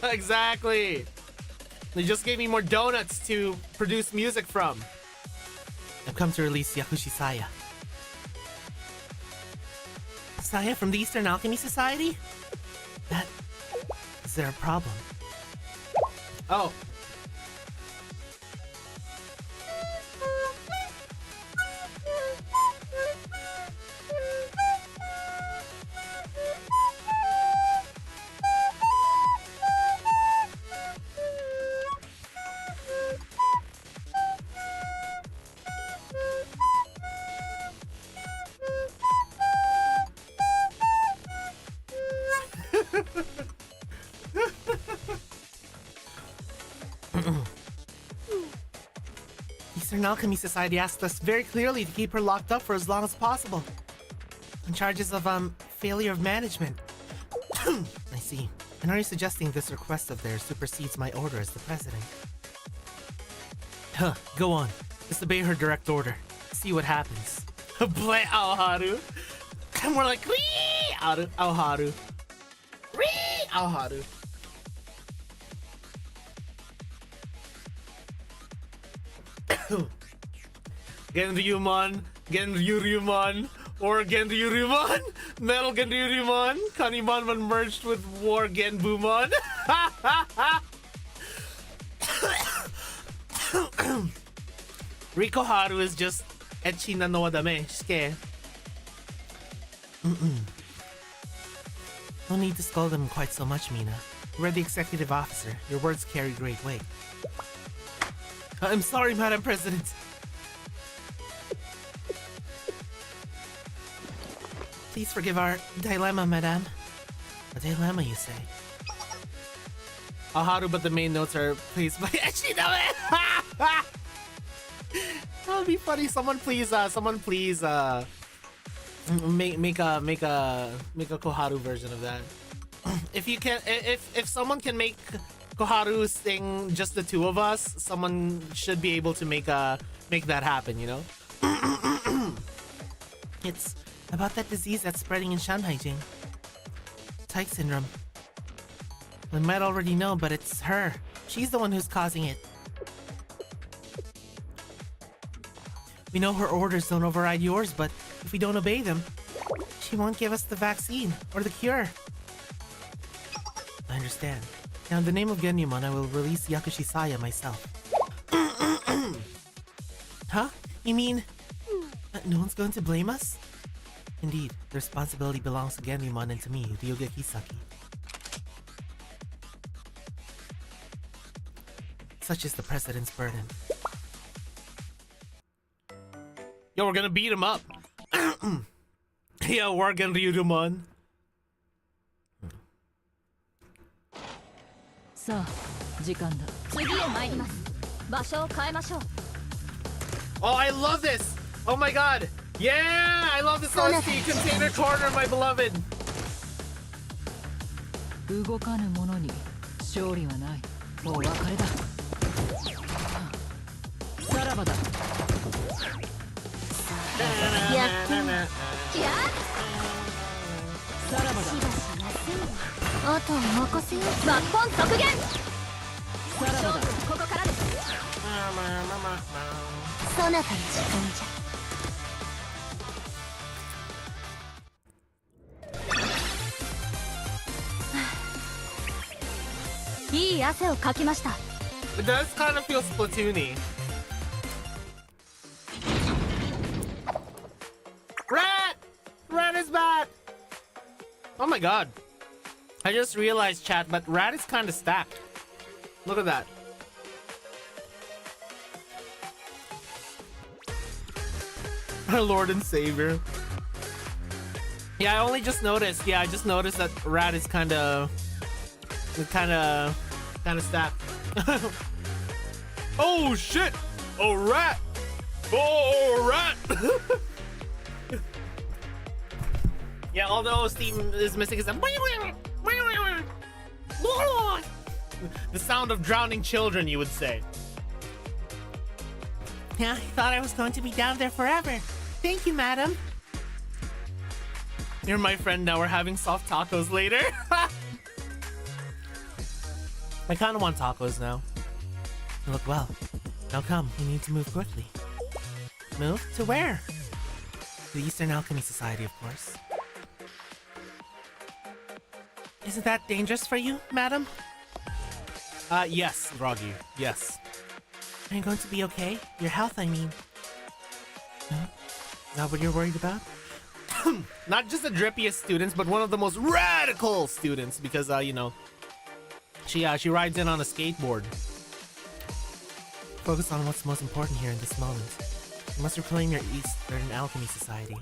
Exactly. They just gave me more donuts to produce music from. I've come to release Yakushi Saya. Saya from the Eastern Alchemy Society? Is there a problem? Oh. Eastern Alchemy Society asked us very clearly to keep her locked up for as long as possible. On charges of, failure of management. I see. And are you suggesting this request of theirs supersedes my order as the president? Huh, go on. Disobey her direct order. See what happens. Play Aoharu. More like, Wee! Aoharu. Wee! Aoharu. Genryumon, Genryumon, or Genryumon, Metal Genryumon, Kanimon merged with War Genbumon. Rikoharu is just Echina no Wadame, shike. No need to scold them quite so much, Mina. We're the executive officer. Your words carry great weight. I'm sorry, Madam President. Please forgive our dilemma, Madame. A dilemma, you say? Aharu, but the main notes are please by Echiname. That would be funny. Someone please make a Koharu version of that. If you can, if someone can make Koharu sing just the two of us, someone should be able to make that happen, you know? It's about that disease that's spreading in Shanghai, Jing. Tyke syndrome. We might already know, but it's her. She's the one who's causing it. We know her orders don't override yours, but if we don't obey them, she won't give us the vaccine or the cure. I understand. Now, in the name of Genyumon, I will release Yakushi Saya myself. Huh? You mean... no one's going to blame us? Indeed, the responsibility belongs to Genyumon and to me, Ryuga Kisaki. Such is the President's burden. Yo, we're gonna beat him up. Yeah, we're gonna Ryugumon.
さあ時間だ
次へ参ります場所を変えましょう
Oh, I love this! Oh my god! Yeah! I love this OST! Container Corner, my beloved!
動かぬ者に勝利はないお別れださらばだ
やってみや
さらばだ
あとは任せよう抜本削減
さらばだ
ここからですそなたの時間じゃいい汗をかきました
It does kind of feel Splatoon-y. Rat! Rat is back! Oh my god. I just realized, chat, but Rat is kind of stacked. Look at that. Our Lord and Savior. Yeah, I only just noticed. Yeah, I just noticed that Rat is kind of stacked. Oh shit! A rat! Oh, a rat! Yeah, although Steam is missing is the sound of drowning children, you would say. Yeah, I thought I was going to be down there forever. Thank you, madam. You're my friend now. We're having soft tacos later. I kind of want tacos now. You look well. Now come, we need to move quickly. Move? To where? To the Eastern Alchemy Society, of course. Isn't that dangerous for you, madam? Yes, Groggy. Yes. Are you going to be okay? Your health, I mean. Huh? Is that what you're worried about? Not just the drippiest students, but one of the most radical students, because, you know, she rides in on a skateboard. Focus on what's most important here in this moment. You must reclaim your Eastern Alchemy Society.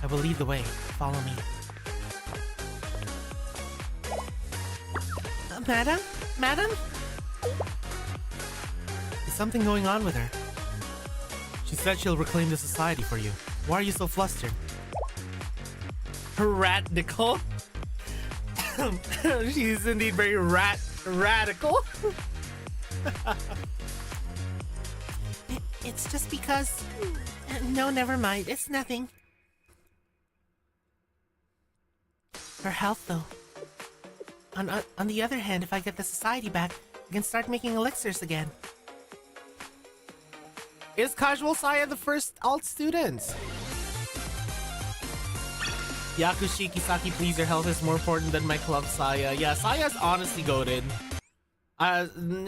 I will lead the way. Follow me. Madam? Madam? Is something going on with her? She said she'll reclaim the society for you. Why are you so flustered? Radical? She's indeed very radical. It's just because... No, never mind. It's nothing. Her health, though. On the other hand, if I get the society back, I can start making elixirs again. Is Casual Saya the first alt student? Yakushi Kisaki, please, your health is more important than my club, Saya. Yeah, Saya's honestly goated.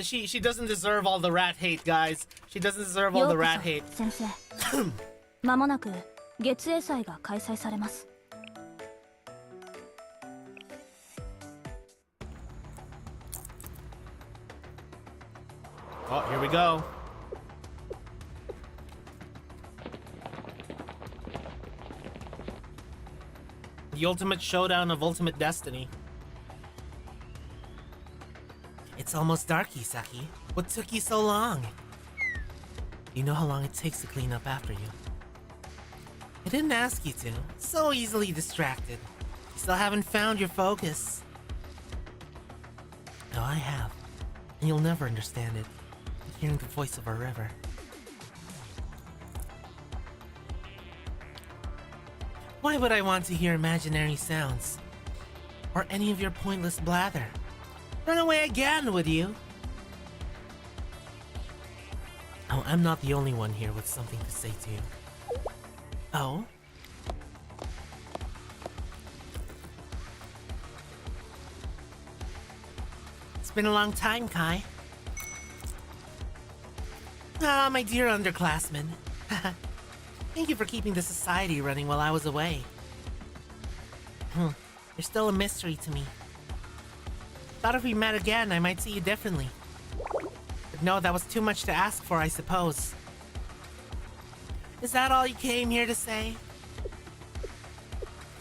She doesn't deserve all the rat hate, guys. She doesn't deserve all the rat hate.
先生間もなく月英祭が開催されます
Oh, here we go. The ultimate showdown of Ultimate Destiny. It's almost dark, Kisaki. What took you so long? You know how long it takes to clean up after you. I didn't ask you to. So easily distracted. You still haven't found your focus. No, I have. And you'll never understand it. Hearing the voice of a river. Why would I want to hear imaginary sounds? Or any of your pointless blather? Run away again, would you? Oh, I'm not the only one here with something to say to you. Oh? It's been a long time, Kai. Ah, my dear underclassmen. Thank you for keeping the society running while I was away. You're still a mystery to me. Thought if we met again, I might see you differently. But no, that was too much to ask for, I suppose. Is that all you came here to say?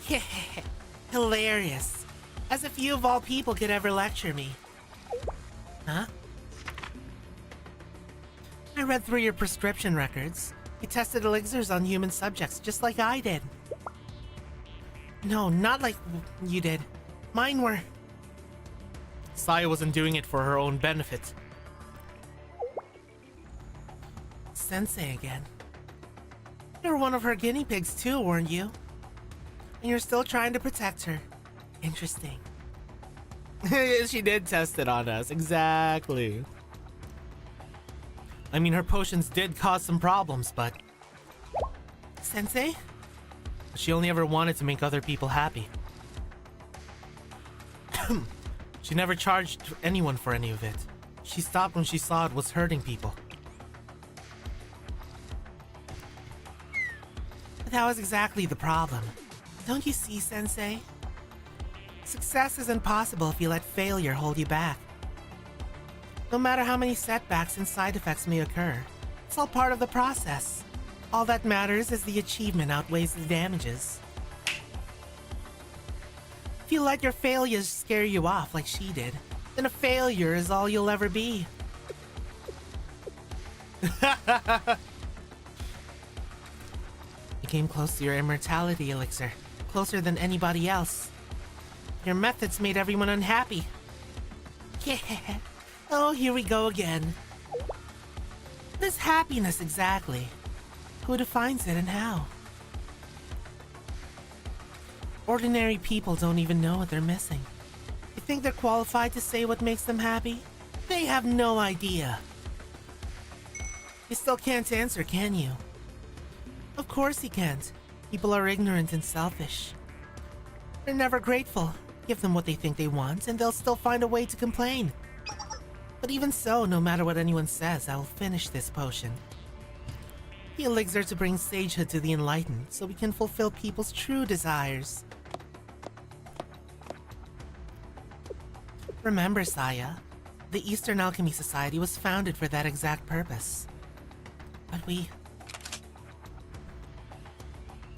Yeah, hilarious. As if you of all people could ever lecture me. Huh? I read through your prescription records. You tested elixirs on human subjects, just like I did. No, not like you did. Mine were... Saya wasn't doing it for her own benefit. Sensei again. You were one of her guinea pigs too, weren't you? And you're still trying to protect her. Interesting. She did test it on us, exactly. I mean, her potions did cause some problems, but... Sensei? She only ever wanted to make other people happy. She never charged anyone for any of it. She stopped when she saw it was hurting people. But that was exactly the problem. Don't you see, Sensei? Success isn't possible if you let failure hold you back. No matter how many setbacks and side effects may occur, it's all part of the process. All that matters is the achievement outweighs the damages. If you let your failures scare you off like she did, then a failure is all you'll ever be. You came close to your immortality elixir, closer than anybody else. Your methods made everyone unhappy. Yeah. Oh, here we go again. What is happiness exactly? Who defines it and how? Ordinary people don't even know what they're missing. You think they're qualified to say what makes them happy? They have no idea. You still can't answer, can you? Of course you can't. People are ignorant and selfish. They're never grateful. Give them what they think they want, and they'll still find a way to complain. But even so, no matter what anyone says, I will finish this potion. The elixir to bring sagehood to the enlightened, so we can fulfill people's true desires. Remember, Saya, the Eastern Alchemy Society was founded for that exact purpose. But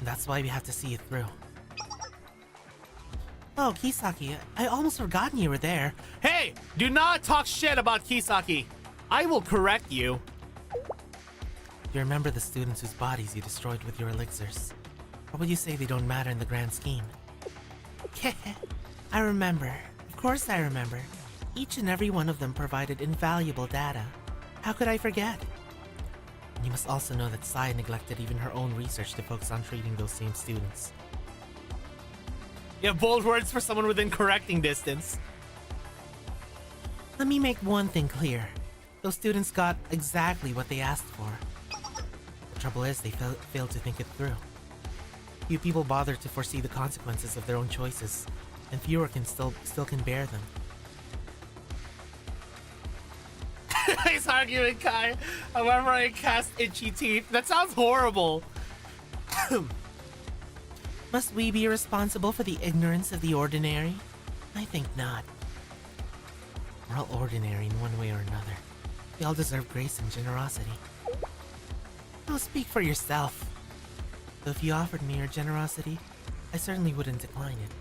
that's why we have to see it through. Oh, Kisaki, I almost forgotten you were there.
Hey! Do not talk shit about Kisaki! I will correct you.
You remember the students whose bodies you destroyed with your elixirs? Or would you say they don't matter in the grand scheme? I remember. Of course I remember. Each and every one of them provided invaluable data. How could I forget? And you must also know that Sai neglected even her own research to focus on treating those same students.
You have bold words for someone within correcting distance.
Let me make one thing clear. Those students got exactly what they asked for. The trouble is, they failed to think it through. Few people bother to foresee the consequences of their own choices, and fewer can still can bear them.
He's arguing, Kai. However, I cast itchy teeth. That sounds horrible.
Must we be responsible for the ignorance of the ordinary? I think not. We're all ordinary in one way or another. We all deserve grace and generosity. Now speak for yourself. Though if you offered me your generosity, I certainly wouldn't decline it.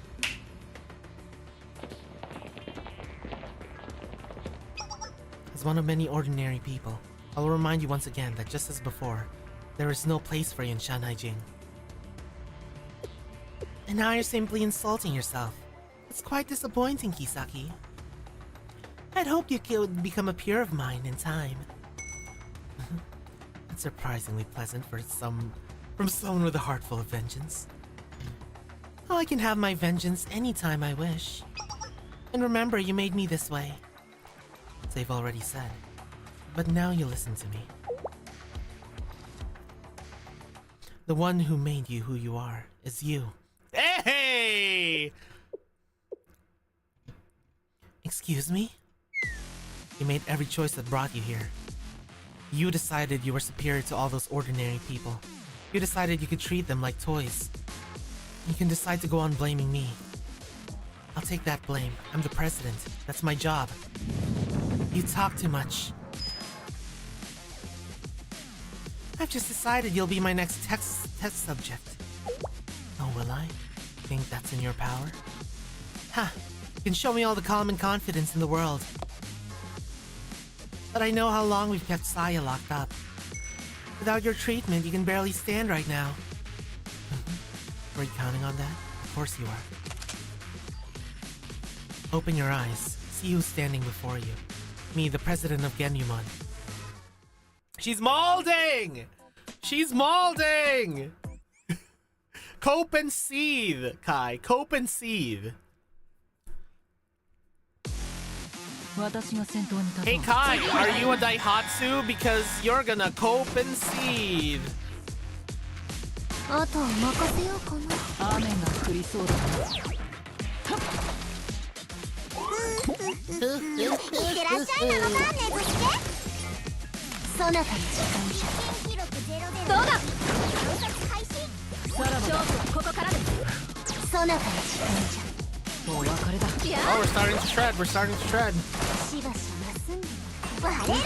As one of many ordinary people, I will remind you once again that just as before, there is no place for you in Shanhaijing. And now you're simply insulting yourself. It's quite disappointing, Kisaki. I'd hoped you could become a peer of mine in time. That's surprisingly pleasant from someone with a heart full of vengeance. Oh, I can have my vengeance anytime I wish. And remember, you made me this way. As I've already said. But now you listen to me. The one who made you who you are is you.
Hey!
Excuse me? You made every choice that brought you here. You decided you were superior to all those ordinary people. You decided you could treat them like toys. You can decide to go on blaming me. I'll take that blame. I'm the president. That's my job. You talk too much. I've just decided you'll be my next test subject. Oh, will I? Think that's in your power? Ha! You can show me all the calm and confidence in the world. But I know how long we've kept Saya locked up. Without your treatment, you can barely stand right now. Were you counting on that? Of course you are. Open your eyes. See who's standing before you. Me, the president of Genryumon.
She's molding! She's molding! Cope and seethe, Kai. Cope and seethe. Hey Kai, are you a Daihatsu? Because you're gonna cope and seethe.
あとは任せようかな。
雨が降りそうだな。
いってらっしゃいなのか、ねずすけ。そなたの時間じゃ。どうだ。観察開始。
さらばだ。
勝負はここからです。
そなたの時間じゃ。
もう別れだ。
Oh, we're starting to shred. We're starting to shred.
しばし休んで。我ら。
必ず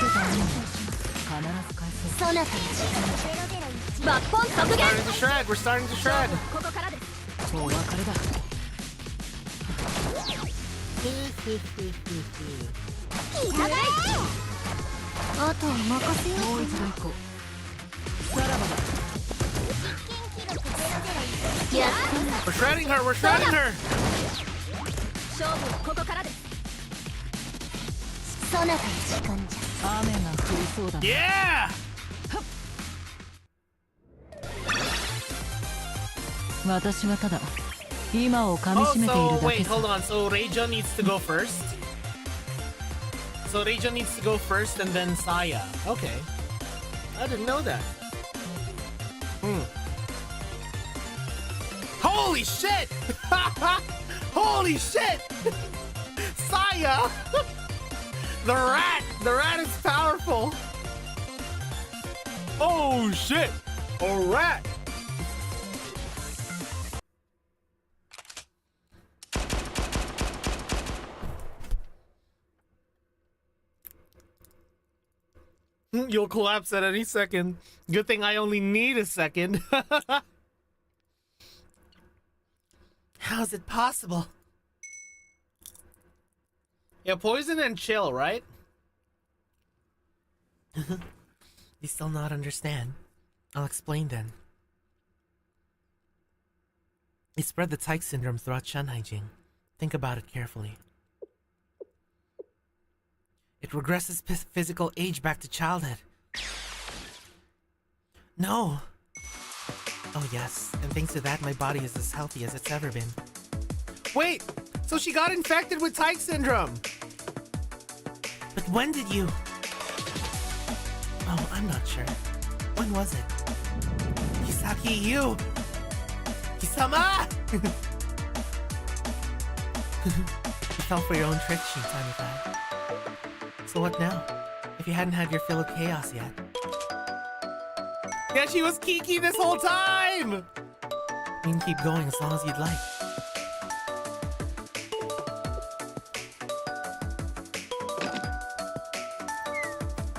返そう。
そなたの時間じゃ。
抜本削
We're
減。
starting to shred. We're starting to shred.
ここからです。
もう別れだ。
やがれ。あとは任せよう。
もう一度行こう。さらばだ。
やっ
We're shredding her. We're shredding her.
勝負はここからです。
そなたの時間じゃ。
雨が降りそうだな。
Yeah.
私はただ今を噛み
Oh,
締めてい
so
るだ
wait,
けさ。
hold on. So Reija needs to go first. So Reija needs to go first and then Saya. Okay. I didn't know that. Holy shit! Holy shit! Saya! The rat! The rat is powerful! Oh shit! A rat! You'll collapse at any second. Good thing I only need a second. How's it possible? Yeah, poison and chill, right? You still not understand? I'll explain then. They spread the Tyke syndrome throughout Shanhaijing. Think about it carefully. It regresses physical age back to childhood. No! Oh yes, and thanks to that my body is as healthy as it's ever been. Wait! So she got infected with Tyke syndrome! But when did you... Oh, I'm not sure. When was it? Kisaki, you! Kisama! You fell for your own trick, Shin-Tami-kai. So what now? If you hadn't had your fill of chaos yet. Yeah, she was Kiki this whole time! You can keep going as long as you'd like.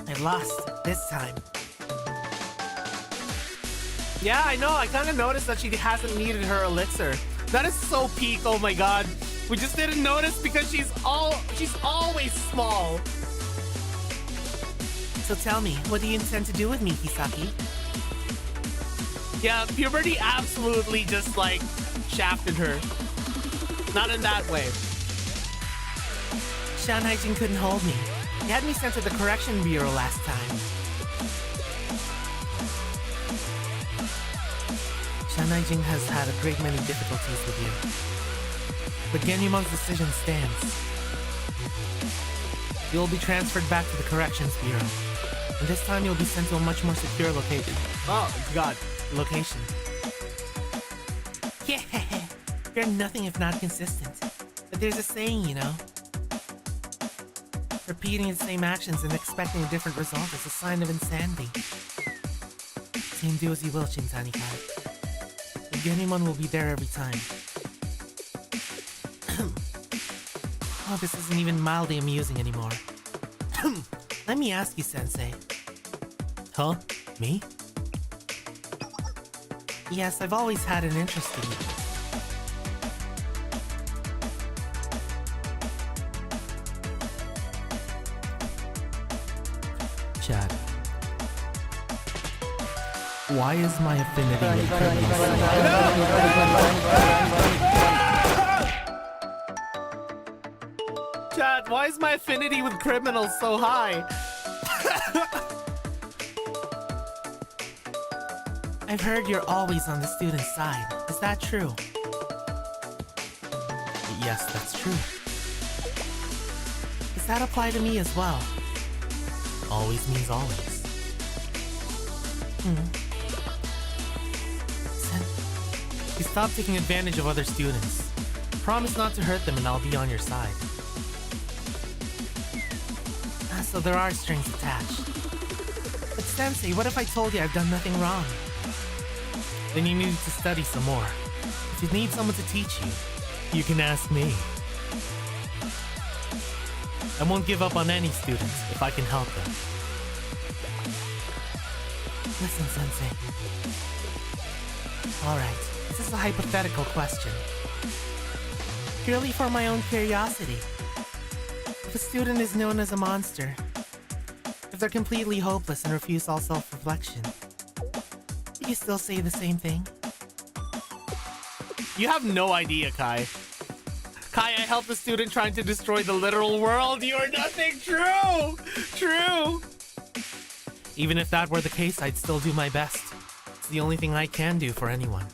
I lost this time. Yeah, I know. I kind of noticed that she hasn't needed her elixir. That is so peak. Oh my god. We just didn't notice because she's always small. So tell me, what do you intend to do with me, Kisaki? Yeah, puberty absolutely just like shafted her. Not in that way. Shanhaijing couldn't hold me. He had me sent to the correction bureau last time. Shanhaijing has had a great many difficulties with you. But Genryumon's decision stands. You will be transferred back to the corrections bureau. And this time you'll be sent to a much more secure location. Oh, god. Location. Yeah, you're nothing if not consistent. But there's a saying, you know. Repeating the same actions and expecting a different result is a sign of insanity. Team, do as you will, Shinzani-kai. The Genimon will be there every time. Oh, this isn't even mildly amusing anymore. Let me ask you, Sensei. Huh? Me? Yes, I've always had an interest in you. Chad. Why is my affinity with Chad, why is my affinity with criminals so high? I've heard you're always on the student's side. Is that true? Yes, that's true. Does that apply to me as well? Always means always. You stop taking advantage of other students. Promise not to hurt them and I'll be on your side. So there are strings attached. But Sensei, what if I told you I've done nothing wrong? Then you need to study some more. If you need someone to teach you, you can ask me. I won't give up on any students if I can help them. Listen, Sensei. Alright, this is a hypothetical question. Purely for my own curiosity. If a student is known as a monster, if they're completely hopeless and refuse all self-reflection, do you still say the same thing? You have no idea, Kai. Kai, I helped a student trying to destroy the literal world. You are nothing. True! True! Even if that were the case, I'd still do my best. It's the only thing I can do for anyone.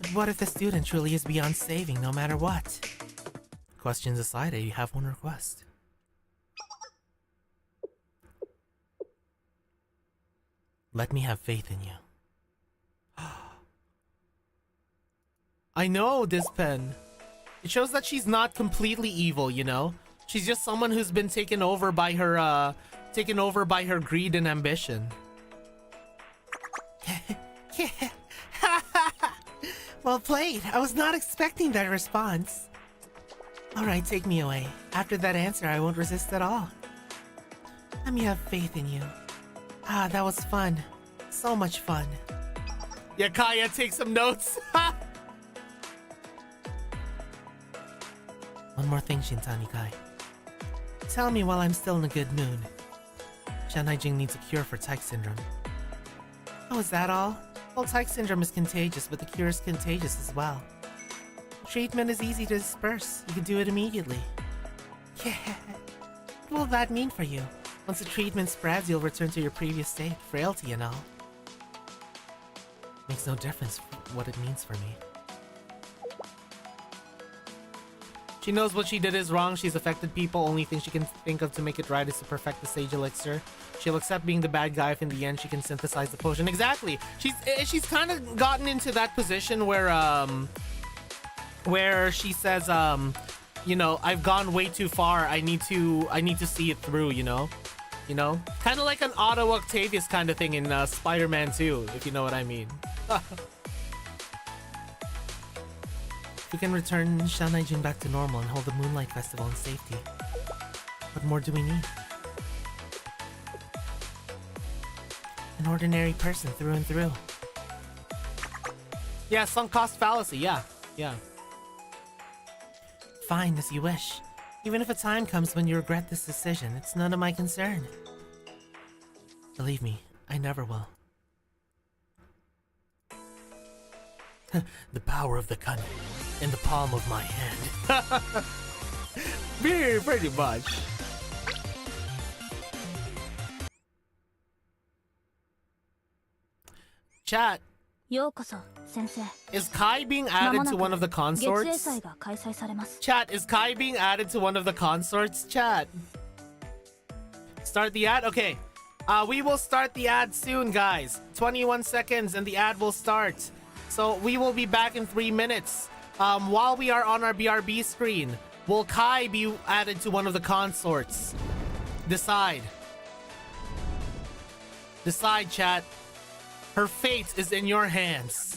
But what if the student truly is beyond saving no matter what? Questions aside, I have one request. Let me have faith in you. I know this pen. It shows that she's not completely evil, you know? She's just someone who's been taken over by her greed and ambition. Well played. I was not expecting that response. Alright, take me away. After that answer, I won't resist at all. Let me have faith in you. Ah, that was fun. So much fun. Yeah, Kaya, take some notes. One more thing, Shinzani-kai. Tell me while I'm still in a good mood. Shanai-jin needs a cure for Tyke syndrome. Oh, is that all? Well, Tyke syndrome is contagious, but the cure is contagious as well. The treatment is easy to disperse. You can do it immediately. Yeah. What will that mean for you? Once the treatment spreads, you'll return to your previous state, frailty and all. Makes no difference what it means for me. She knows what she did is wrong. She's affected people. Only thing she can think of to make it right is to perfect the Sage Elixir. She'll accept being the bad guy if in the end she can synthesize the potion. Exactly. She's kind of gotten into that position where she says, you know, I've gone way too far. I need to see it through, you know? You know? Kind of like an Otto Octavius kind of thing in Spider-Man 2, if you know what I mean. We can return Shanai-jin back to normal and hold the Moonlight Festival in safety. What more do we need? An ordinary person through and through. Yeah, sunk cost fallacy, yeah. Fine, as you wish. Even if a time comes when you regret this decision, it's none of my concern. Believe me, I never will. The power of the cunning in the palm of my hand. Very, pretty much. Chat.
ようこそ先生
Is Kai being added to one of the
月英
consorts?
祭が開催されます
Chat, is Kai being added to one of the consorts? Chat. Start the ad? Okay. We will start the ad soon, guys. 21 seconds and the ad will start. So we will be back in 3 minutes. While we are on our BRB screen,
Will Kai be added to one of the consorts? Decide. Decide, chat. Her fate is in your hands.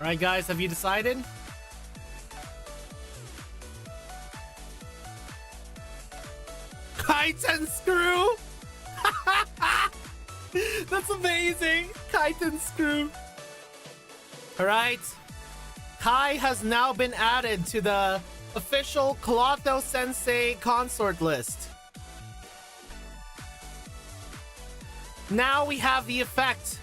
Alright guys, have you decided? Kite and screw! That's amazing! Kite and screw. Alright. Kai has now been added to the official Clotho Sensei consort list. Now we have the effect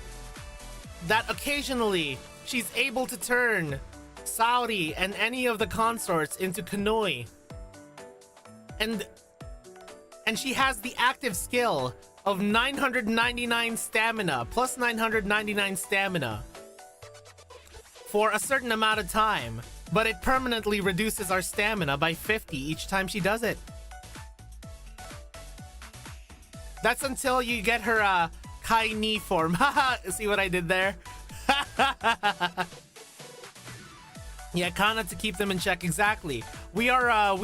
that occasionally she's able to turn Saori and any of the consorts into Kanoi. And she has the active skill of 999 stamina, plus 999 stamina for a certain amount of time, but it permanently reduces our stamina by 50 each time she does it. That's until you get her Kai Ni form. Haha, see what I did there? Yeah, Kana to keep them in check. Exactly. We are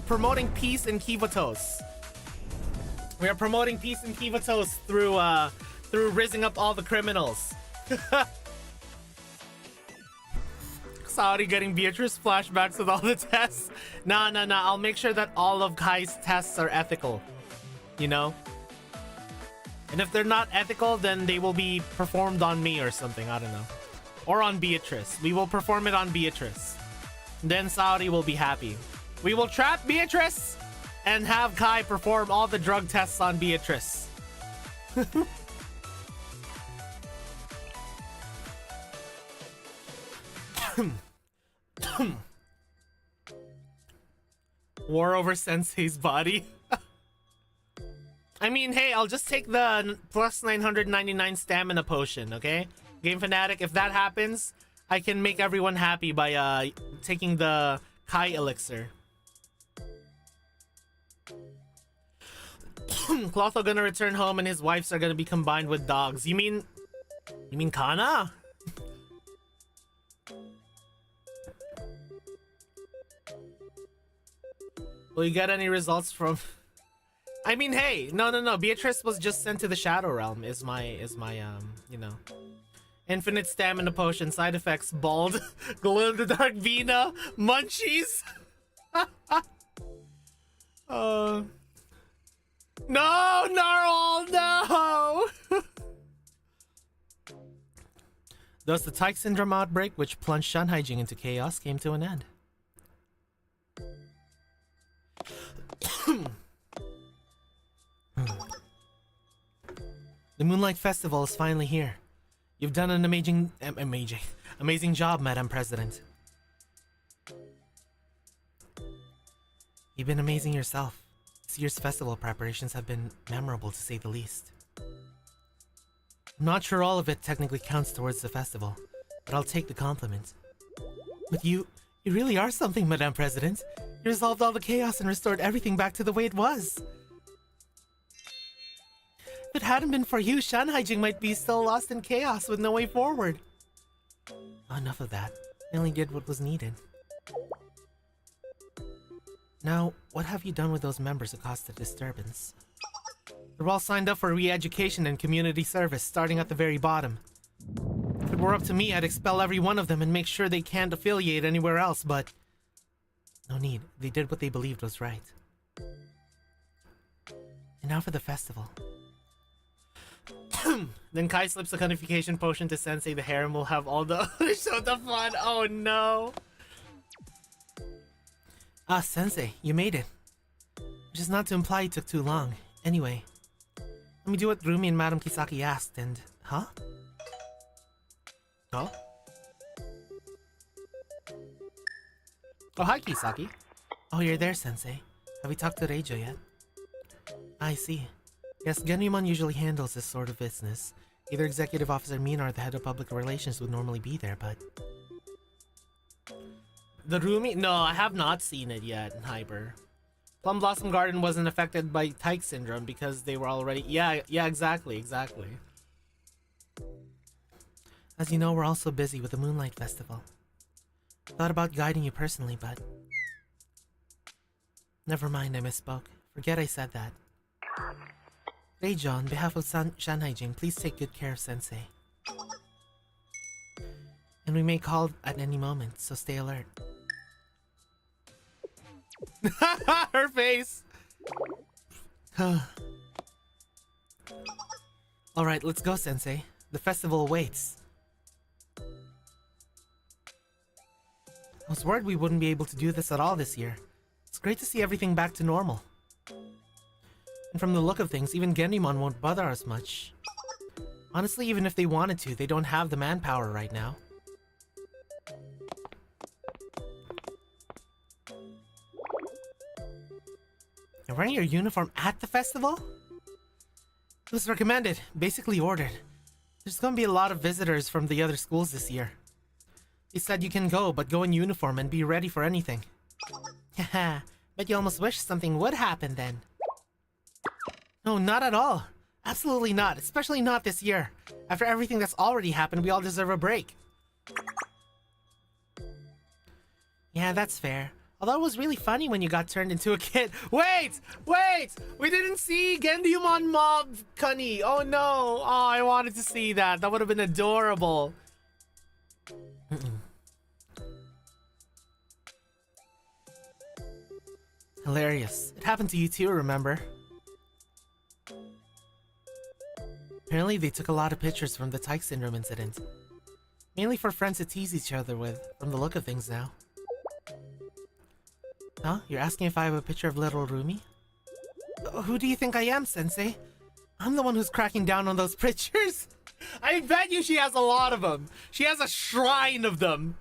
promoting peace in Kivatos. We are promoting peace in Kivatos through rizzing up all the criminals. Saori getting Beatrice flashbacks with all the tests. Nah. I'll make sure that all of Kai's tests are ethical. You know? And if they're not ethical, then they will be performed on me or something. I don't know. Or on Beatrice. We will perform it on Beatrice. Then Saori will be happy. We will trap Beatrice and have Kai perform all the drug tests on Beatrice. War over Sensei's body. I mean, hey, I'll just take the plus 999 stamina potion, okay? Game Fanatic, if that happens, I can make everyone happy by taking the Kai elixir. Clotho gonna return home and his wives are gonna be combined with dogs. You mean Kana? Will you get any results from... I mean, hey, no. Beatrice was just sent to the Shadow Realm. Is my you know, infinite stamina potion. Side effects: bald, glow in the dark Vina, munchies. No, Narwhal, no. Thus, the Tyke Syndrome outbreak, which plunged Shanhaijing into chaos, came to an end. The Moonlight Festival is finally here. You've done an amazing job, Madam President. You've been amazing yourself. This year's festival preparations have been memorable, to say the least. I'm not sure all of it technically counts towards the festival, but I'll take the compliment. With you really are something, Madam President. You resolved all the chaos and restored everything back to the way it was. If it hadn't been for you, Shanhaijing might be still lost in chaos with no way forward. Oh, enough of that. I only did what was needed. Now, what have you done with those members who caused the disturbance? They're all signed up for re-education and community service, starting at the very bottom. If it were up to me, I'd expel every one of them and make sure they can't affiliate anywhere else, but... no need. They did what they believed was right. And now for the festival. Then Kai slips a conification potion to Sensei the harem will have all the show the fun. Oh no. Ah, Sensei, you made it. Which is not to imply it took too long. Anyway, let me do what Rumi and Madam Kisaki asked and... Huh? Oh? Oh, hi Kisaki. Oh, you're there, Sensei. Have we talked to Reijo yet? I see. Yes, Genrymon usually handles this sort of business. Either Executive Officer Mina or the head of public relations would normally be there, but... The Rumi? No, I have not seen it yet, Hyper. Plum Blossom Garden wasn't affected by Tyke Syndrome because they were already... Yeah, exactly. As you know, we're also busy with the Moonlight Festival. Thought about guiding you personally, but... Never mind, I misspoke. Forget I said that. Reijo, on behalf of Shanhaijing, please take good care of Sensei.
And we may call at any moment, so stay alert. Her face! Alright, let's go, Sensei. The festival awaits. I was worried we wouldn't be able to do this at all this year. It's great to see everything back to normal. And from the look of things, even Gendimon won't bother us much. Honestly, even if they wanted to, they don't have the manpower right now. You're wearing your uniform at the festival? It was recommended, basically ordered. There's gonna be a lot of visitors from the other schools this year. They said you can go, but go in uniform and be ready for anything. Haha, bet you almost wish something would happen then. No, not at all. Absolutely not, especially not this year. After everything that's already happened, we all deserve a break. Yeah, that's fair. Although it was really funny when you got turned into a kid. Wait! Wait! We didn't see Gendimon Mob Kunny. Oh no! Oh, I wanted to see that. That would have been adorable. Hilarious. It happened to you too, remember? Apparently they took a lot of pictures from the Tyke Syndrome incident. Mainly for friends to tease each other with, from the look of things now. Huh? You're asking if I have a picture of little Rumi? Who do you think I am, Sensei? I'm the one who's cracking down on those pictures. I bet you she has a lot of them. She has a shrine of them.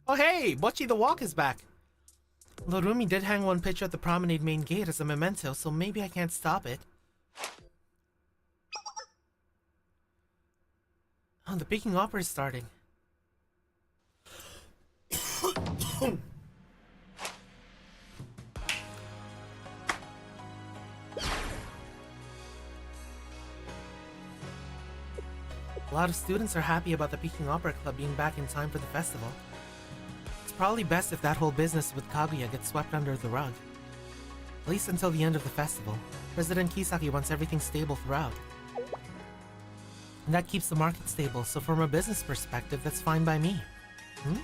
Oh hey, Bocchi the Walk is back. Lorumi did hang one picture at the promenade main gate as a memento, so maybe I can't stop it. Oh, the Peking Opera is starting. A lot of students are happy about the Peking Opera Club being back in time for the festival. It's probably best if that whole business with Kaguya gets swept under the rug. At least until the end of the festival. President Kisaki wants everything stable throughout. And that keeps the market stable, so from a business perspective, that's fine by me. Hmm?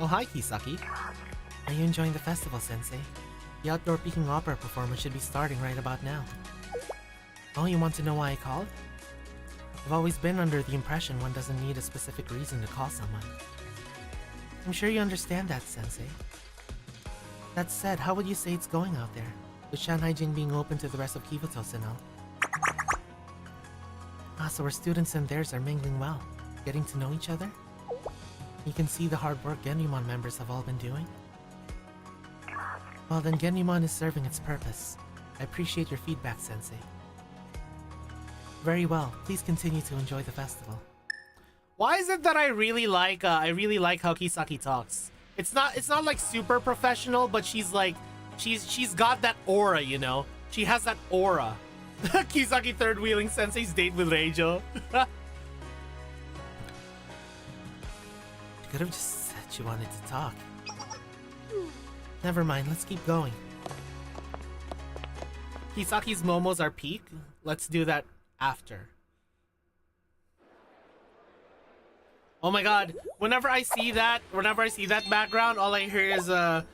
Oh, hi, Kisaki. Are you enjoying the festival, Sensei? The outdoor Peking Opera performance should be starting right about now. Oh, you want to know why I called? I've always been under the impression one doesn't need a specific reason to call someone. I'm sure you understand that, Sensei. That said, how would you say it's going out there, with Shanhaijin being open to the rest of Kivutos and all? Ah, so our students and theirs are mingling well, getting to know each other? You can see the hard work Gendimon members have all been doing? Well then, Gendimon is serving its purpose. I appreciate your feedback, Sensei. Very well, please continue to enjoy the festival. Why is it that I really like how Kisaki talks? It's not like super professional, but she's like, she's got that aura, you know? She has that aura. Kisaki third wheeling Sensei's date with Reijo. You could have just said you wanted to talk. Never mind, let's keep going. Kisaki's momos are peak. Let's do that after. Oh my god, whenever I see that background, all I hear is oh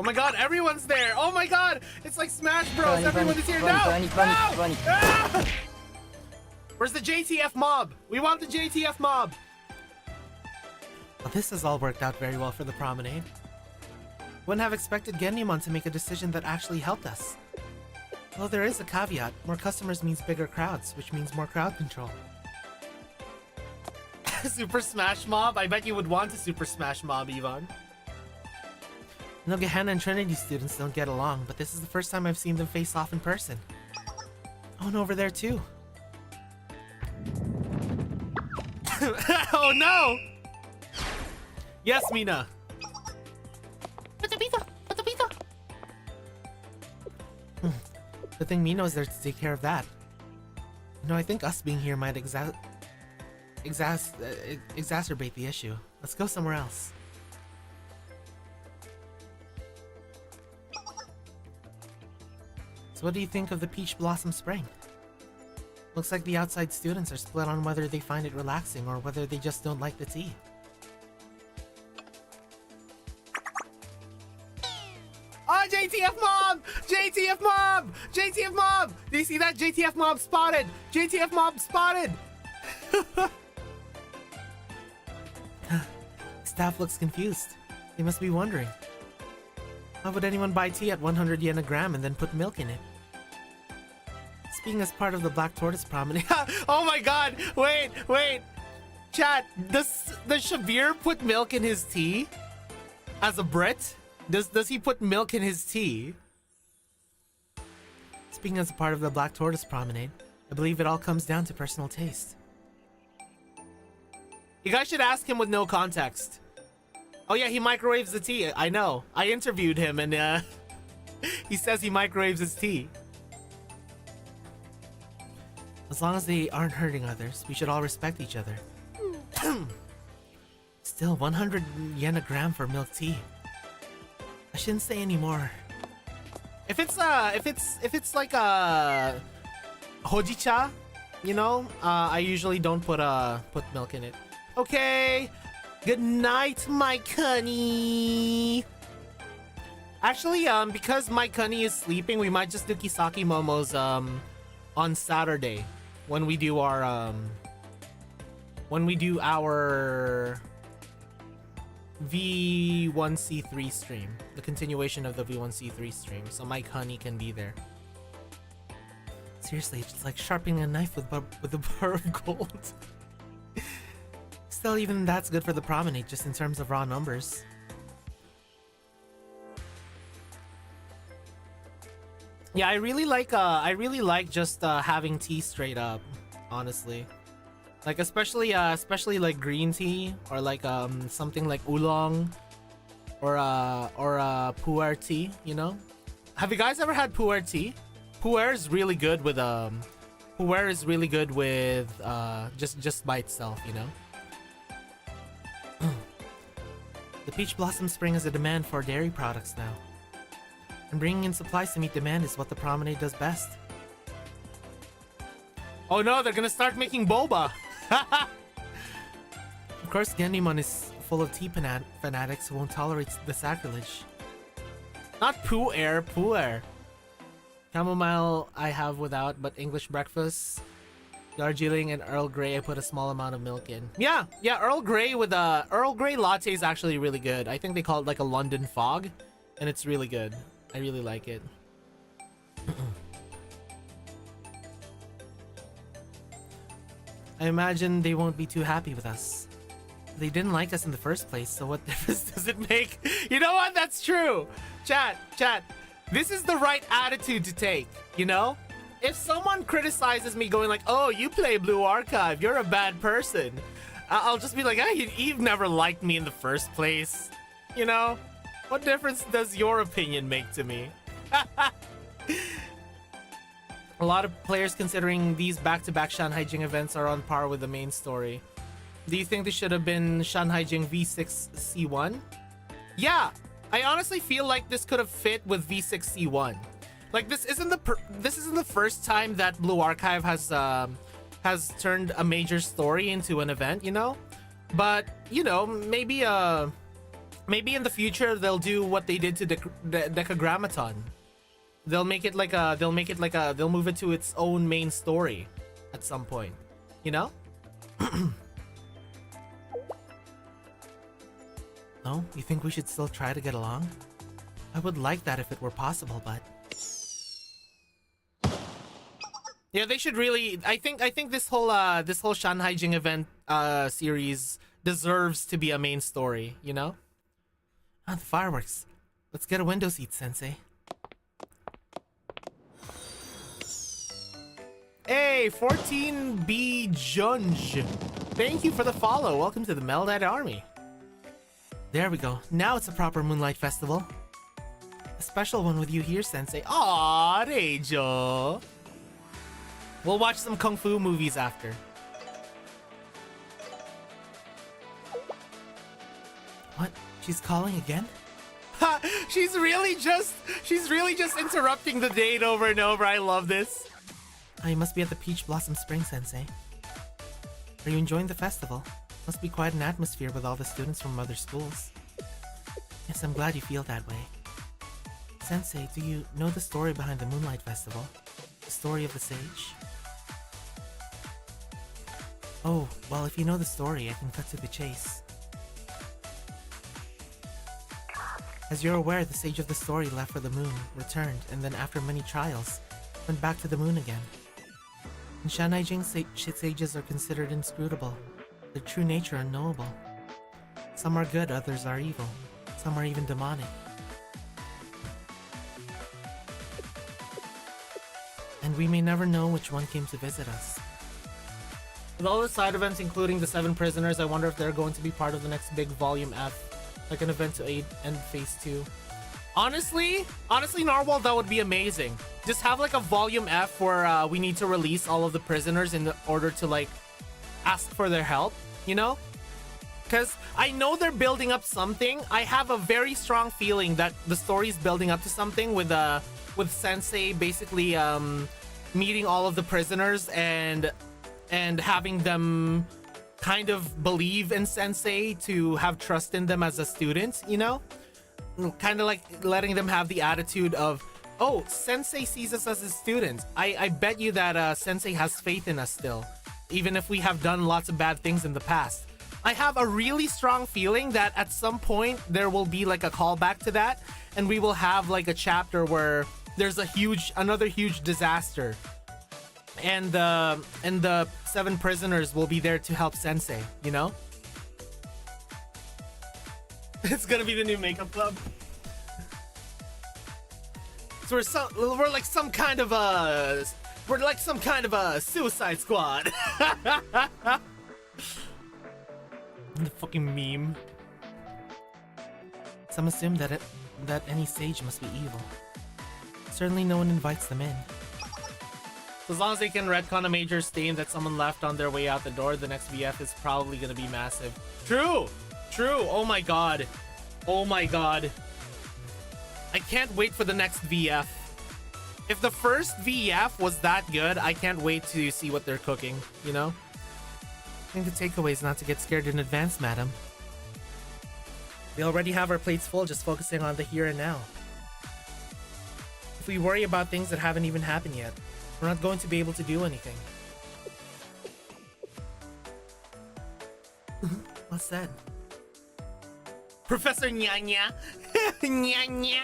my god, everyone's there! Oh my god! It's like Smash Bros! Everyone is here now! Ah! Where's the JTF mob? We want the JTF mob! Well, this has all worked out very well for the promenade. Wouldn't have expected Gendimon to make a decision that actually helped us. Well, there is a caveat. More customers means bigger crowds, which means more crowd control. Super Smash Mob? I bet you would want a Super Smash Mob, Yvonne. No, Gehenna and Trinity students don't get along, but this is the first time I've seen them face off in person. Oh, and over there too. Oh no! Yes, Mina! Good thing Mino's there to take care of that. I think us being here might exacerbate the issue. Let's go somewhere else. So what do you think of the Peach Blossom Spring? Looks like the outside students are split on whether they find it relaxing or whether they just don't like the tea. Oh, JTF Mob! JTF Mob! JTF Mob! Do you see that? JTF Mob spotted! JTF Mob spotted! Staff looks confused. They must be wondering. Why would anyone buy tea at 100 yen a gram and then put milk in it? Speaking as part of the Black Tortoise Promenade. Oh my god! Wait! Chat, does Shabir put milk in his tea? As a Brit? Does he put milk in his tea? Speaking as a part of the Black Tortoise Promenade, I believe it all comes down to personal taste. You guys should ask him with no context. Oh yeah, he microwaves the tea. I know. I interviewed him and he says he microwaves his tea. As long as they aren't hurting others, we should all respect each other. Still, 100 yen a gram for milk tea. I shouldn't say any more. If it's like a hojicha, you know, I usually don't put milk in it. Okay. Good night, Mike Honey. Actually, because Mike Honey is sleeping, we might just do Kisaki Momos on Saturday when we do our V1C3 stream, the continuation of the V1C3 stream, so Mike Honey can be there. Seriously, it's like sharpening a knife with a bar of gold. Still, even that's good for the promenade, just in terms of raw numbers. Yeah, I really like just having tea straight up, honestly. Like especially like green tea or like something like oolong or pu'er tea, you know? Have you guys ever had pu'er tea? Pu'er is really good with just by itself, you know? The Peach Blossom Spring has a demand for dairy products now. And bringing in supplies to meet demand is what the promenade does best. Oh no, they're gonna start making boba! Of course, Gendimon is full of tea fanatics who won't tolerate the sacrilege. Not pu'er. Chamomile I have without, but English breakfast, Darjeeling and Earl Grey I put a small amount of milk in. Yeah, Earl Grey with Earl Grey latte is actually really good. I think they call it like a London fog, and it's really good. I really like it. I imagine they won't be too happy with us. They didn't like us in the first place, so what difference does it make? You know what? That's true. Chat. This is the right attitude to take, you know? If someone criticizes me going like, oh, you play Blue Archive, you're a bad person. I'll just be like, hey, you've never liked me in the first place. You know? What difference does your opinion make to me? A lot of players considering these back-to-back Shanghai Jing events are on par with the main story. Do you think this should have been Shanghai Jing V6C1? Yeah, I honestly feel like this could have fit with V6C1. Like this isn't the first time that Blue Archive has turned a major story into an event, you know? But, you know, maybe in the future they'll do what they did to Decagrammaton. They'll move it to its own main story at some point, you know? No? You think we should still try to get along? I would like that if it were possible, but... Yeah, they should really... I think this whole Shanghai Jing event series deserves to be a main story, you know? Ah, the fireworks. Let's get a window seat, Sensei. Hey, 14B Junj. Thank you for the follow. Welcome to the Meldad Army. There we go. Now it's a proper Moonlight Festival. A special one with you here, Sensei. Aww, Reijo.
We'll watch some kung fu movies after. What? She's calling again? Ha! She's really just interrupting the date over and over. I love this. Oh, you must be at the Peach Blossom Spring, Sensei. Are you enjoying the festival? Must be quite an atmosphere with all the students from other schools. Yes, I'm glad you feel that way. Sensei, do you know the story behind the Moonlight Festival? The story of the sage? Oh, well, if you know the story, I can cut to the chase. As you're aware, the sage of the story left for the moon, returned, and then after many trials, went back to the moon again. In Shanhaijing, sages are considered inscrutable, their true nature unknowable. Some are good, others are evil. Some are even demonic. And we may never know which one came to visit us. With all the side events, including the 7 prisoners, I wonder if they're going to be part of the next big Volume F. Like an event to aid end phase 2. Honestly, Narwhal, that would be amazing. Just have like a Volume F where we need to release all of the prisoners in order to like ask for their help, you know? Because I know they're building up something. I have a very strong feeling that the story's building up to something with Sensei basically meeting all of the prisoners and having them kind of believe in Sensei to have trust in them as a student, you know? Kind of like letting them have the attitude of, oh, Sensei sees us as a student. I bet you that Sensei has faith in us still, even if we have done lots of bad things in the past. I have a really strong feeling that at some point there will be like a callback to that, and we will have like a chapter where there's another huge disaster. And the 7 prisoners will be there to help Sensei, you know? It's gonna be the new makeup club. So we're like some kind of a Suicide Squad. The fucking meme. Some assume that any sage must be evil. Certainly no one invites them in. So as long as they can retcon a major stain that someone left on their way out the door, the next VF is probably gonna be massive. True! Oh my god. I can't wait for the next VF. If the first VF was that good, I can't wait to see what they're cooking, you know? I think the takeaway is not to get scared in advance, madam. We already have our plates full, just focusing on the here and now. If we worry about things that haven't even happened yet, we're not going to be able to do anything. What's that? Professor Nyanya? Nyanya?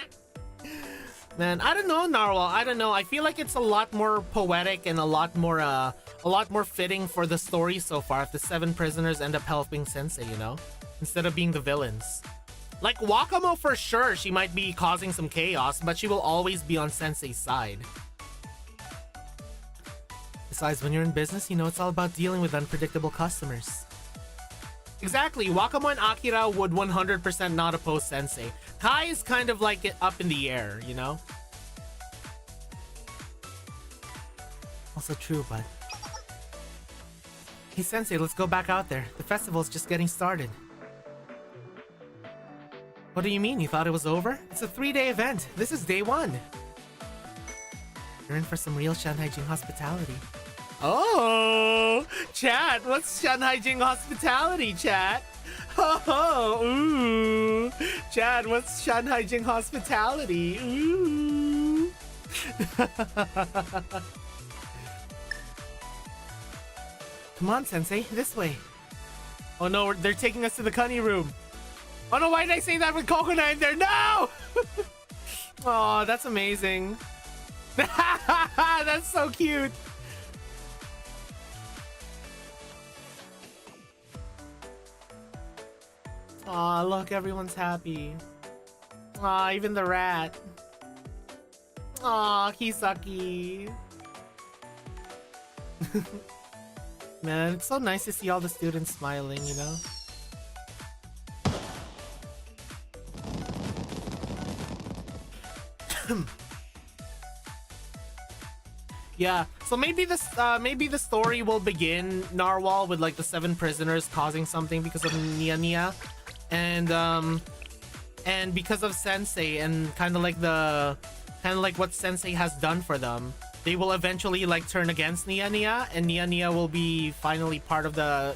Man, I don't know, Narwhal. I don't know. I feel like it's a lot more poetic and a lot more fitting for the story so far if the 7 prisoners end up helping Sensei, you know? Instead of being the villains. Like, Wakamo for sure, she might be causing some chaos, but she will always be on Sensei's side. Besides, when you're in business, you know it's all about dealing with unpredictable customers. Exactly, Wakamo and Akira would 100% not oppose Sensei. Kai is kind of like it up in the air, you know? Also true, but... Hey Sensei, let's go back out there. The festival's just getting started. What do you mean? You thought it was over? It's a 3-day event. This is day 1. You're in for some real Shanhaijing hospitality. Oh, chat, what's Shanhaijing hospitality, chat? Oh, ooh. Chat, what's Shanhaijing hospitality? Ooh. Come on, Sensei, this way. Oh no, they're taking us to the Kunny room. Oh no, why did I say that with Coconut in there? No! Oh, that's amazing. That's so cute. Aw, look, everyone's happy. Aw, even the rat. Aw, Kisaki. Man, it's so nice to see all the students smiling, you know? Yeah, so maybe the story will begin, Narwhal, with like the 7 prisoners causing something because of Nia Nia, and because of Sensei, and kind of like what Sensei has done for them, they will eventually like turn against Nia Nia, and Nia Nia will be finally part of the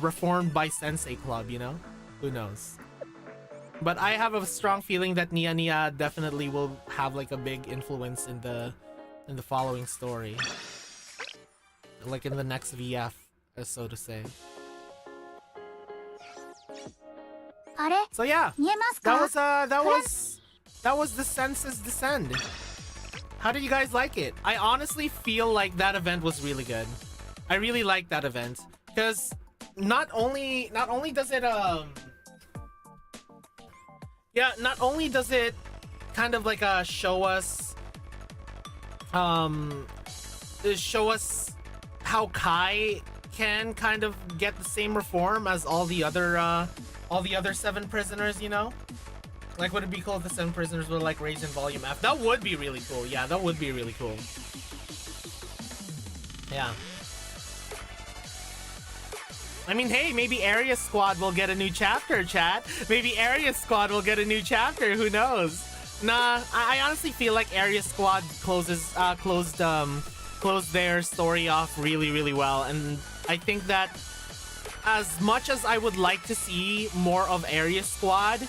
reformed by Sensei club, you know? Who knows? But I have a strong feeling that Nia Nia definitely will have like a big influence in the following story, like in the next VF, so to say.
あれ
So yeah,
見えます
that
か
was the Senses Descend. How did you guys like it? I honestly feel like that event was really good. I really liked that event because not only does it not only does it kind of like show us how Kai can kind of get the same reform as all the other 7 prisoners, you know? Like, would it be cool if the 7 prisoners were like raised in volume F? That would be really cool. Yeah, that would be really cool. Yeah. I mean, hey, maybe Area Squad will get a new chapter, chat. Maybe Area Squad will get a new chapter. Who knows? Nah, I honestly feel like Area Squad closed their story off really, really well, and I think that as much as I would like to see more of Area Squad,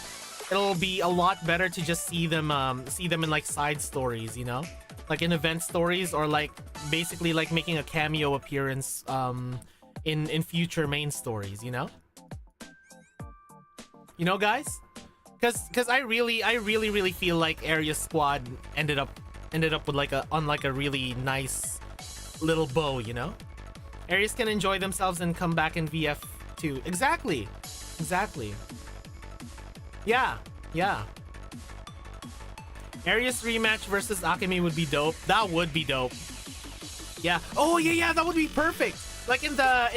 it'll be a lot better to just see them in like side stories, you know, like in event stories, or like basically like making a cameo appearance in future main stories, you know, guys, because I really feel like Area Squad ended up with like a really nice little bow, you know. Aries can enjoy themselves and come back in VF2. Exactly. Yeah. Aries rematch versus Akemi would be dope. That would be dope. Yeah. Oh yeah, that would be perfect. Like in the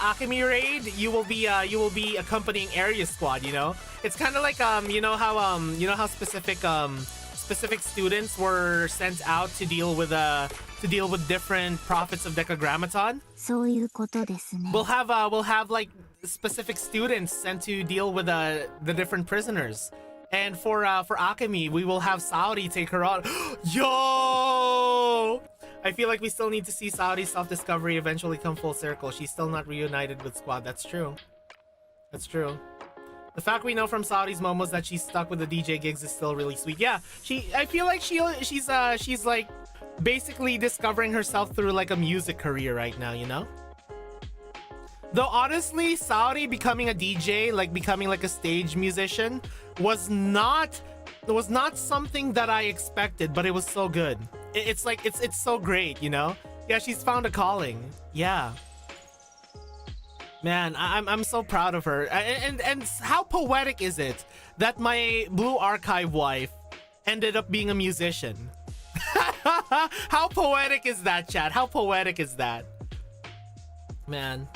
Akemi raid, you will be accompanying Area Squad, you know? It's kind of like you know how specific students were sent out to deal with different prophets of Decagrammaton.
そういうことですね
We'll have like specific students sent to deal with the different prisoners. And for Akemi, we will have Saori take her on. Yo! I feel like we still need to see Saori's self-discovery eventually come full circle. She's still not reunited with Squad. That's true. The fact we know from Saori's momos that she's stuck with the DJ gigs is still really sweet. Yeah, I feel like she's like basically discovering herself through like a music career right now, you know? Though honestly, Saori becoming a DJ, like becoming like a stage musician, was not something that I expected, but it was so good. It's like it's so great, you know? Yeah, she's found a calling. Yeah. Man, I'm so proud of her. And how poetic is it that my Blue Archive wife ended up being a musician? How poetic is that, chat? How poetic is that? Man.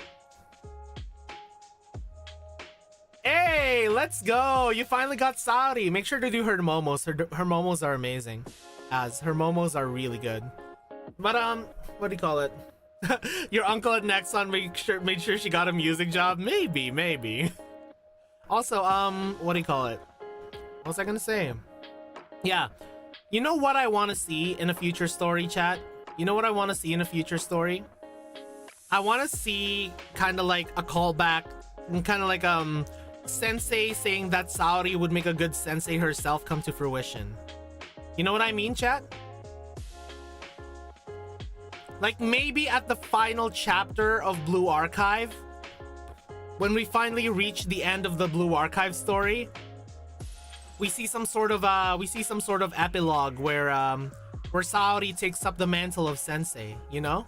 Hey, let's go. You finally got Saori. Make sure to do her momos. Her momos are amazing. Her momos are really good. But what do you call it? Your uncle at Nexon made sure she got a music job. Maybe. Also, what do you call it? What was I gonna say? Yeah. You know what I want to see in a future story, chat? You know what I want to see in a future story? I want to see kind of like a callback, and kind of like Sensei saying that Saori would make a good Sensei herself come to fruition. You know what I mean, chat? Like maybe at the final chapter of Blue Archive, when we finally reach the end of the Blue Archive story, we see some sort of epilogue where Saori takes up the mantle of Sensei, you know?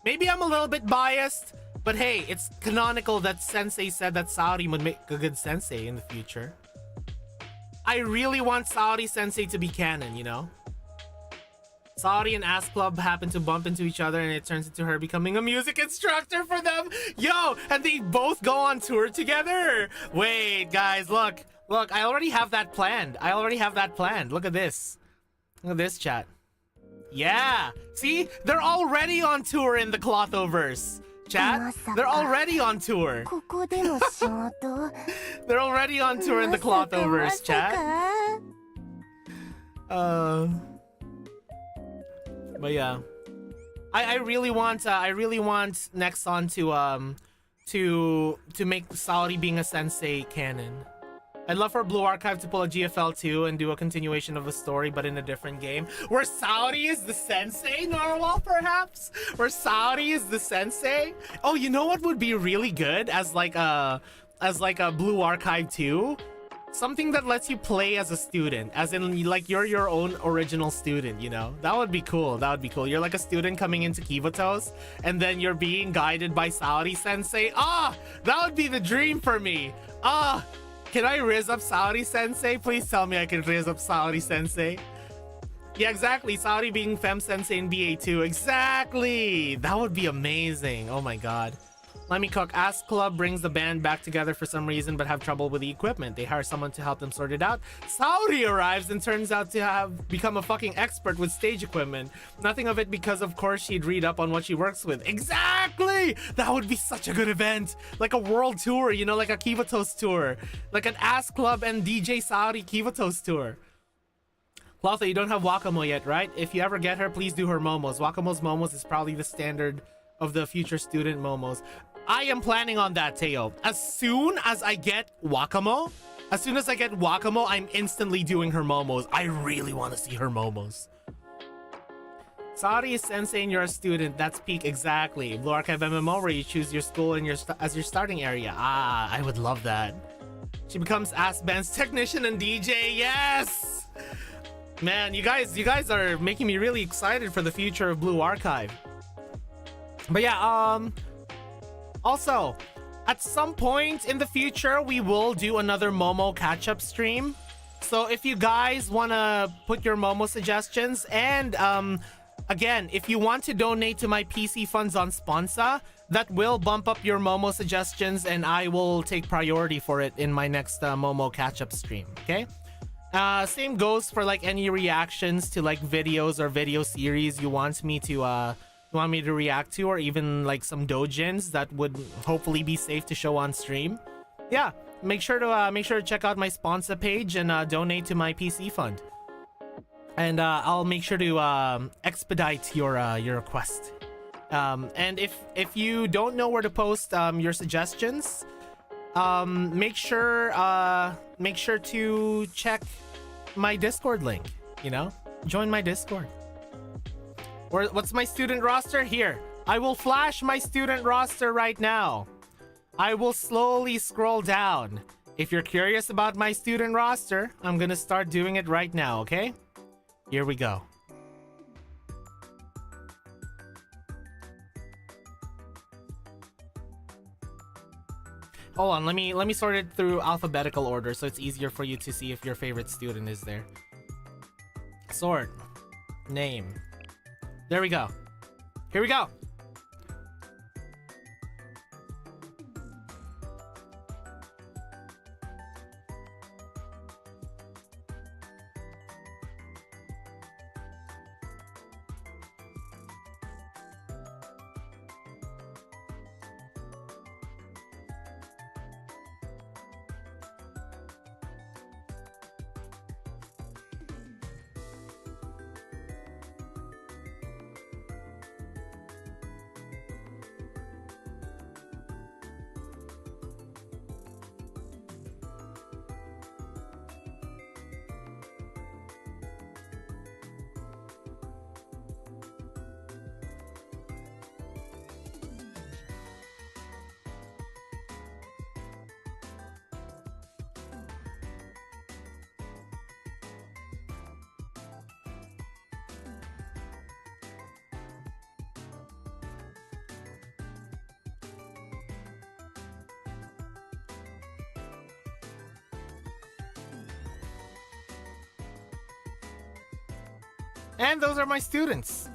Maybe I'm a little bit biased, but hey, it's canonical that Sensei said that Saori would make a good Sensei in the future. I really want Saori Sensei to be canon, you know? Saori and Ass Club happen to bump into each other and it turns into her becoming a music instructor for them. Yo, and they both go on tour together. Wait, guys, look, I already have that planned. Look at this. Chat. Yeah. See? They're already on tour in the Clothoverse. Chat? They're already on tour.
ここでも仕事
They're already on tour in the Clothoverse, chat. But yeah. I really want Nexon to make Saori being a sensei canon. I'd love for Blue Archive to pull a GFL 2 and do a continuation of the story, but in a different game. Where Saori is the sensei, Narwhal, perhaps? Where Saori is the sensei? Oh, you know what would be really good as like a Blue Archive 2? Something that lets you play as a student, as in like you're your own original student, you know? That would be cool. That would be cool. You're like a student coming into Kivotos, and then you're being guided by Saori sensei. That would be the dream for me. Can I riz up Saori sensei? Please tell me I can riz up Saori sensei. Yeah, exactly. Saori being Fem sensei in BA2. Exactly. That would be amazing. Oh my god. Let Me Cook. Ask Club brings the band back together for some reason but have trouble with the equipment. They hire someone to help them sort it out. Saori arrives and turns out to have become a fucking expert with stage equipment. Nothing of it because of course she'd read up on what she works with. Exactly! That would be such a good event. Like a world tour, you know, like a Kivatos tour. Like an Ask Club and DJ Saori Kivatos tour. Clotho, you don't have Wakamo yet, right? If you ever get her, please do her momos. Wakamo's momos is probably the standard of the future student momos. I am planning on that, Teo. As soon as I get Wakamo, I'm instantly doing her momos. I really want to see her momos. Saori is sensei and you're a student. That's peak, exactly. Blue Archive MMO where you choose your school and as your starting area. I would love that. She becomes Ass Band's technician and DJ. Yes! Man, you guys are making me really excited for the future of Blue Archive. But yeah, also, at some point in the future, we will do another Momo catch-up stream. So if you guys want to put your Momo suggestions, and again, if you want to donate to my PC funds on Sponsa, that will bump up your Momo suggestions, and I will take priority for it in my next Momo catch-up stream, okay? Same goes for like any reactions to like videos or video series you want me to react to, or even like some dojins that would hopefully be safe to show on stream. Yeah, make sure to check out my sponsor page and donate to my PC fund, and I'll make sure to expedite your request. And if you don't know where to post your suggestions, make sure to check my Discord link. You know, join my Discord. Or what's my student roster? Here, I will flash my student roster right now. I will slowly scroll down. If you're curious about my student roster, I'm gonna start doing it right now, okay? Here we go. Hold on, let me sort it through alphabetical order so it's easier for you to see if your favorite student is there. Sort. Name. There we go. Here we go. And those are my students.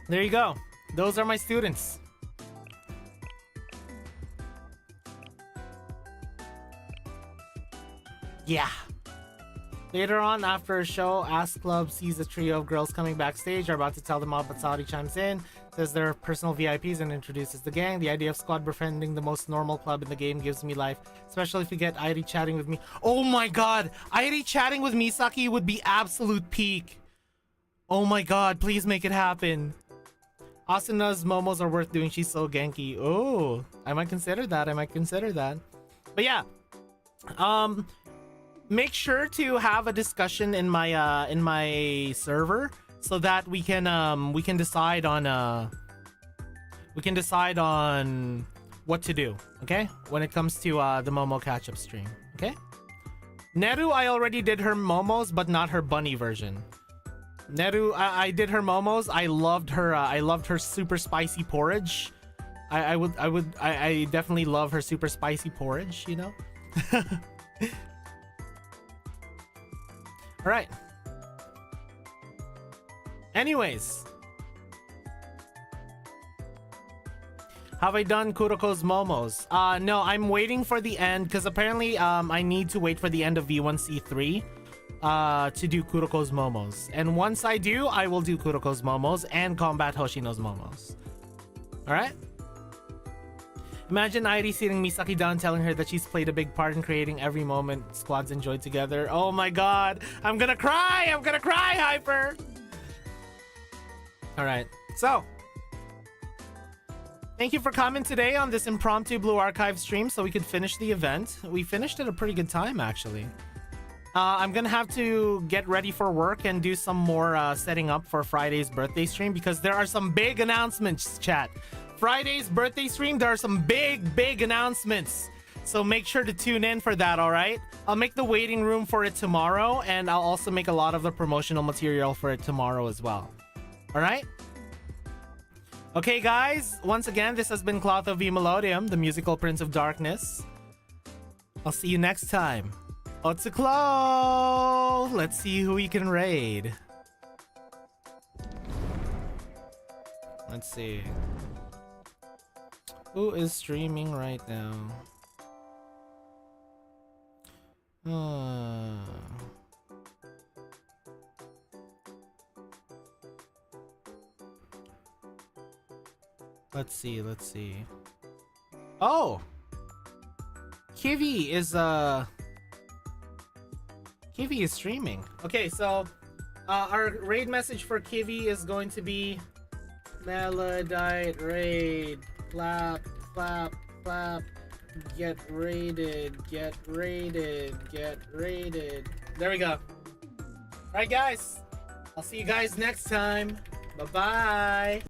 There you go. Those are my students. Yeah. Later on, after a show, Ask Club sees a trio of girls coming backstage, are about to tell them all, but Saudi chimes in, says they're personal VIPs and introduces the gang. The idea of squad befriending the most normal club in the game gives me life, especially if you get Airi chatting with me. Oh my god, Airi chatting with Misaki would be absolute peak. Oh my god, please make it happen. Asuna's momos are worth doing, she's so genki. Oh, I might consider that, But yeah, make sure to have a discussion in my server so that we can decide on what to do, okay, when it comes to the Momo catch-up stream. Okay, Neru, I already did her momos, but not her bunny version. Neru, I did her momos. I loved her super spicy porridge. I definitely love her super spicy porridge, you know. All right. Anyways, have I done Kuroko's momos? No, I'm waiting for the end because apparently I need to wait for the end of V1C3 to do Kuroko's momos. And once I do, I will do Kuroko's momos and combat Hoshino's momos. All right. Imagine Airi sitting Misaki down telling her that she's played a big part in creating every moment squads enjoyed together. Oh my god, I'm gonna cry, Hyper. All right, so thank you for coming today on this impromptu Blue Archive stream so we could finish the event. We finished at a pretty good time, actually. I'm gonna have to get ready for work and do some more setting up for Friday's birthday stream because there are some big announcements, chat. Friday's birthday stream, there are some big announcements. So make sure to tune in for that, all right? I'll make the waiting room for it tomorrow, and I'll also make a lot of the promotional material for it tomorrow as well. All right? Okay, guys. Once again, this has been Clotho V Melodium, the musical Prince of Darkness. I'll see you next time. Otsuklo! Let's see who we can raid. Let's see. Who is streaming right now? Let's see. Oh! Kiwi is streaming. Okay, so our raid message for Kiwi is going to be Melodite raid. Clap, clap, clap. Get raided. There we go. Alright, guys. I'll see you guys next time. Bye-bye.